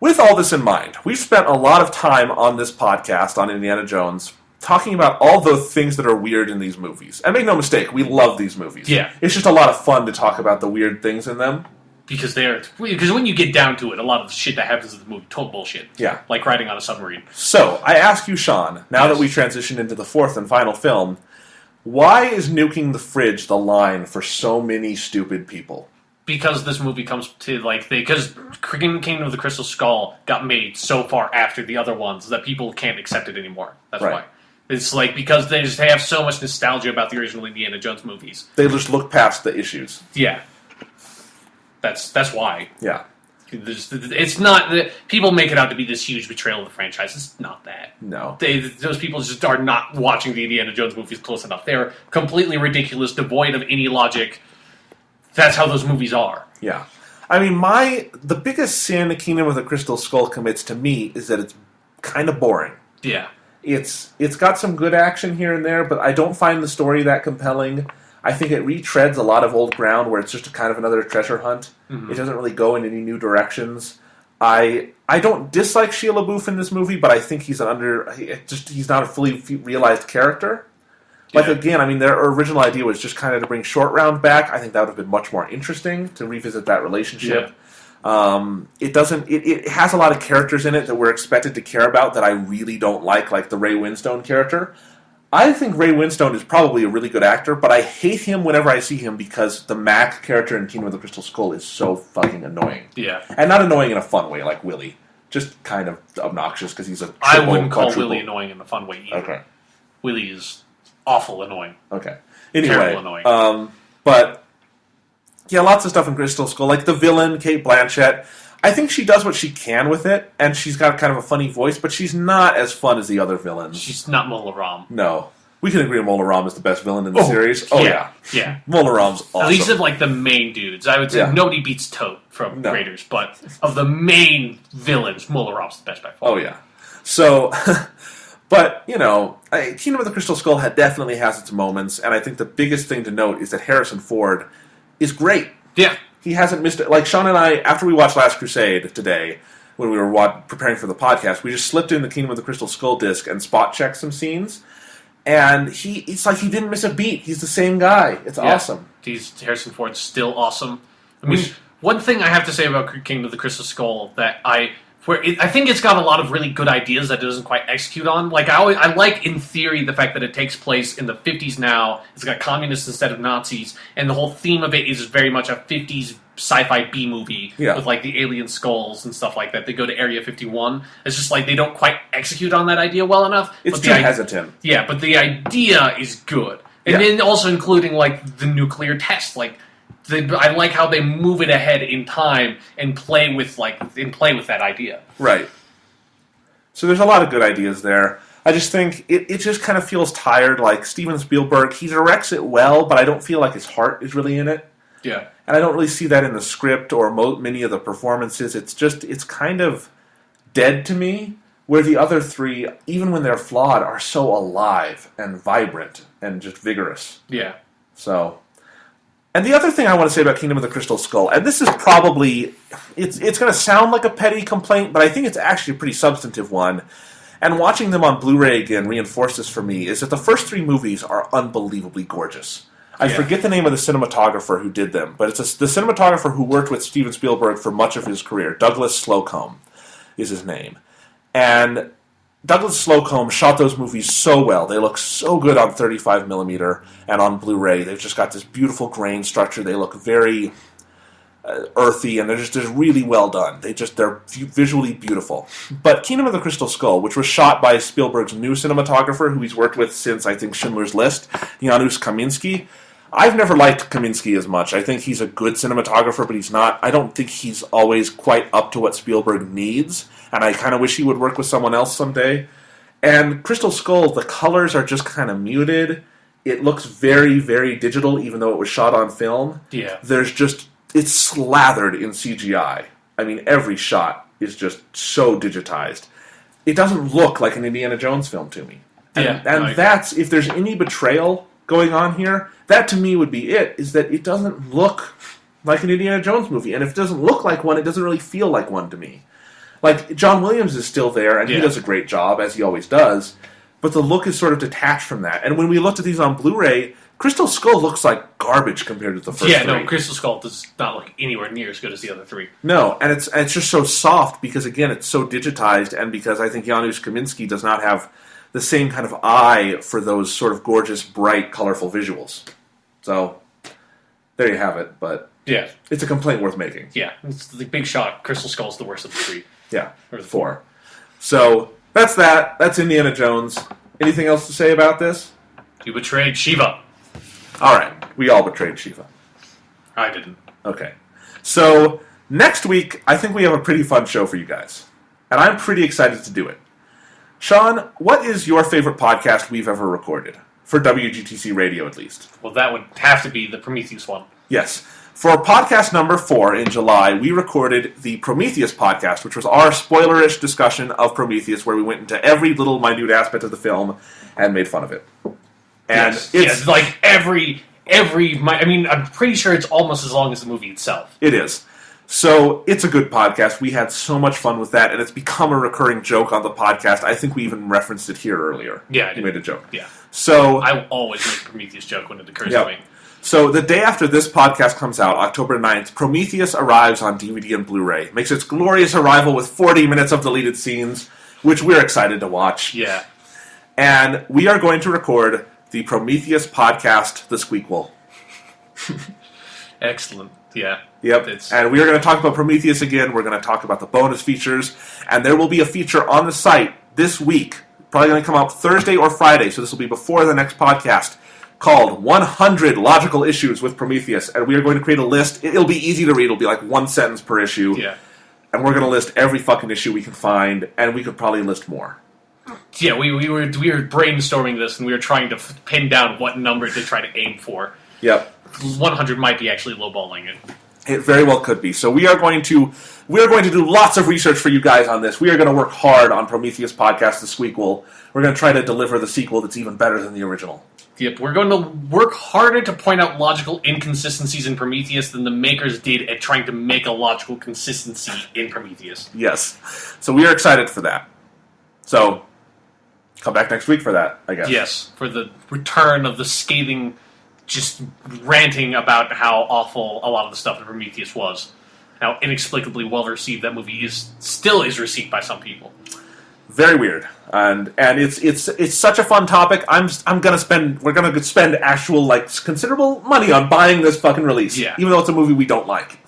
with all this in mind, we've spent a lot of time on this podcast on Indiana Jones talking about all the things that are weird in these movies. And make no mistake, we love these movies. Yeah. It's just a lot of fun to talk about the weird things in them. Because when you get down to it, a lot of the shit that happens in the movie, total bullshit. Yeah. Like riding on a submarine. So, I ask you, Sean, now that we transition into the fourth and final film, why is nuking the fridge the line for so many stupid people? Because this movie comes to, because Kingdom of the Crystal Skull got made so far after the other ones that people can't accept it anymore. That's why. It's because they have so much nostalgia about the original Indiana Jones movies. They just look past the issues. Yeah. That's why. Yeah. It's not that people make it out to be this huge betrayal of the franchise. It's not that. No. Those people just are not watching the Indiana Jones movies close enough. They're completely ridiculous, devoid of any logic. That's how those movies are. Yeah. I mean, the biggest sin Kingdom of the Crystal Skull commits to me is that it's kind of boring. Yeah. It's got some good action here and there, but I don't find the story that compelling. I think it retreads a lot of old ground where it's just kind of another treasure hunt. Mm-hmm. It doesn't really go in any new directions. I don't dislike Shia LaBeouf in this movie, but I think he's not a fully realized character. Again, I mean, their original idea was just kind of to bring Short Round back. I think that would have been much more interesting to revisit that relationship. Yeah. It has a lot of characters in it that we're expected to care about that I really don't like the Ray Winstone character. I think Ray Winstone is probably a really good actor, but I hate him whenever I see him because the Mac character in Kingdom of the Crystal Skull is so fucking annoying. Yeah. And not annoying in a fun way like Willie. Just kind of obnoxious because he's a I wouldn't call Willie annoying in a fun way either. Okay. Willie is awful annoying. Okay. Anyway. Terrible annoying. But, yeah, lots of stuff in Crystal Skull. Like the villain, Cate Blanchett. I think she does what she can with it, and she's got kind of a funny voice, but she's not as fun as the other villains. She's not Mola Ram. No. We can agree Mola Ram is the best villain in the series. Oh, yeah. Yeah. Mola Ram's awesome. At least of, the main dudes. I would say nobody beats Tote from Raiders, but of the main villains, Mola Ram's the best by far. Oh, yeah. So, but, Kingdom of the Crystal Skull definitely has its moments, and I think the biggest thing to note is that Harrison Ford is great. Yeah. He hasn't missed it. Like, Sean and I, after we watched Last Crusade today, when we were preparing for the podcast, we just slipped in the Kingdom of the Crystal Skull disc and spot-checked some scenes, and it's like he didn't miss a beat. He's the same guy. It's awesome. Harrison Ford's still awesome. I mean, one thing I have to say about Kingdom of the Crystal Skull that I think it's got a lot of really good ideas that it doesn't quite execute on. Like, I like, in theory, the fact that it takes place in the 50s now. It's got communists instead of Nazis, and the whole theme of it is very much a 50s sci-fi B-movie with, the alien skulls and stuff like that. They go to Area 51. It's just, they don't quite execute on that idea well enough. It's too hesitant. Yeah, but the idea is good. And then also including, the nuclear test, I like how they move it ahead in time and play with that idea. Right. So there's a lot of good ideas there. I just think it just kind of feels tired. Like Steven Spielberg, he directs it well, but I don't feel like his heart is really in it. Yeah. And I don't really see that in the script or many of the performances. It's kind of dead to me. Where the other three, even when they're flawed, are so alive and vibrant and just vigorous. Yeah. So. And the other thing I want to say about Kingdom of the Crystal Skull, and this is probably, it's going to sound like a petty complaint, but I think it's actually a pretty substantive one, and watching them on Blu-ray again reinforced this for me, is that the first three movies are unbelievably gorgeous. I forget the name of the cinematographer who did them, but it's the cinematographer who worked with Steven Spielberg for much of his career. Douglas Slocum is his name. And Douglas Slocum shot those movies so well. They look so good on 35mm and on Blu-ray. They've just got this beautiful grain structure. They look very earthy, and they're really well done. They're visually beautiful. But Kingdom of the Crystal Skull, which was shot by Spielberg's new cinematographer, who he's worked with since, I think, Schindler's List, Janusz Kaminski. I've never liked Kaminski as much. I think he's a good cinematographer, but I don't think he's always quite up to what Spielberg needs, and I kind of wish he would work with someone else someday. And Crystal Skull, the colors are just kind of muted. It looks very, very digital, even though it was shot on film. Yeah. It's slathered in CGI. I mean, every shot is just so digitized. It doesn't look like an Indiana Jones film to me. And that's, if there's any betrayal going on here, that to me would be it, is that it doesn't look like an Indiana Jones movie. And if it doesn't look like one, it doesn't really feel like one to me. Like, John Williams is still there, and he does a great job, as he always does, but the look is sort of detached from that. And when we looked at these on Blu-ray, Crystal Skull looks like garbage compared to the first Yeah, three. no, Crystal Skull does not look anywhere near as good as the other three. No, and it's just so soft because, again, it's so digitized, and because I think Janusz Kaminski does not have the same kind of eye for those sort of gorgeous, bright, colorful visuals. So, there you have it, but Yeah, it's a complaint worth making. yeah. It's the big shot. Crystal Skull's the worst of the three. Yeah, Or the 4. So, that's that. That's Indiana Jones. Anything else to say about this? You betrayed Shiva. All right, we all betrayed Shiva. I didn't. Okay. So, next week, I think we have a pretty fun show for you guys. And I'm pretty excited to do it. Sean, what is your favorite podcast we've ever recorded? For WGTC Radio, at least. Well, that would have to be the Prometheus one. Yes. For podcast number 4 in July, we recorded the Prometheus podcast, which was our spoilerish discussion of Prometheus, where we went into every little minute aspect of the film and made fun of it. And yes, like every. I mean, I'm pretty sure it's almost as long as the movie itself. It is. So, it's a good podcast. We had so much fun with that, and it's become a recurring joke on the podcast. I think we even referenced it here earlier. Yeah, I We did. made a joke. Yeah. So, I will always make a Prometheus joke when it occurs Yep. to me. So the day after this podcast comes out, October 9th, Prometheus arrives on DVD and Blu-ray. Makes its glorious arrival with 40 minutes of deleted scenes, which we're excited to watch. Yeah. And we are going to record the Prometheus podcast, The Squeakquel. Excellent. Yeah. Yep. And we are going to talk about Prometheus again. We're going to talk about the bonus features. And there will be a feature on the site this week. Probably going to come out Thursday or Friday, so this will be before the next podcast, called 100 Logical Issues with Prometheus. And we are going to create a list. It'll be easy to read. It'll be like one sentence per issue. Yeah. And we're going to list every fucking issue we can find, and we could probably list more. Yeah, we were brainstorming this, and we were trying to pin down what number to try to aim for. Yep. 100 might be actually lowballing it. It very well could be. So we are going to do lots of research for you guys on this. We are going to work hard on Prometheus podcast, The Squeakquel. We're going to try to deliver the sequel that's even better than the original. Yep, we're going to work harder to point out logical inconsistencies in Prometheus than the makers did at trying to make a logical consistency in Prometheus. Yes. So we are excited for that. So come back next week for that, I guess. Yes, for the return of the scathing, just ranting about how awful a lot of the stuff in Prometheus was. How inexplicably well received that movie still is received by some people. Very weird, and it's such a fun topic. We're gonna spend actual considerable money on buying this fucking release, Yeah. even though it's a movie we don't like.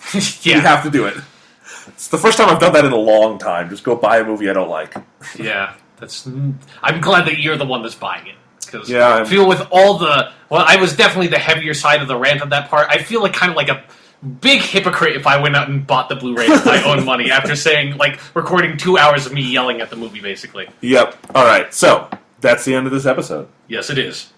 Yeah. We have to do it. It's the first time I've done that in a long time. Just go buy a movie I don't like. Yeah, I'm glad that you're the one that's buying it. Because Yeah, I feel with all the... Well, I was definitely the heavier side of the rant on that part. I feel kind of like a big hypocrite if I went out and bought the Blu-ray with my own money after saying, recording 2 hours of me yelling at the movie, basically. Yep. All right. So that's the end of this episode. Yes, it is.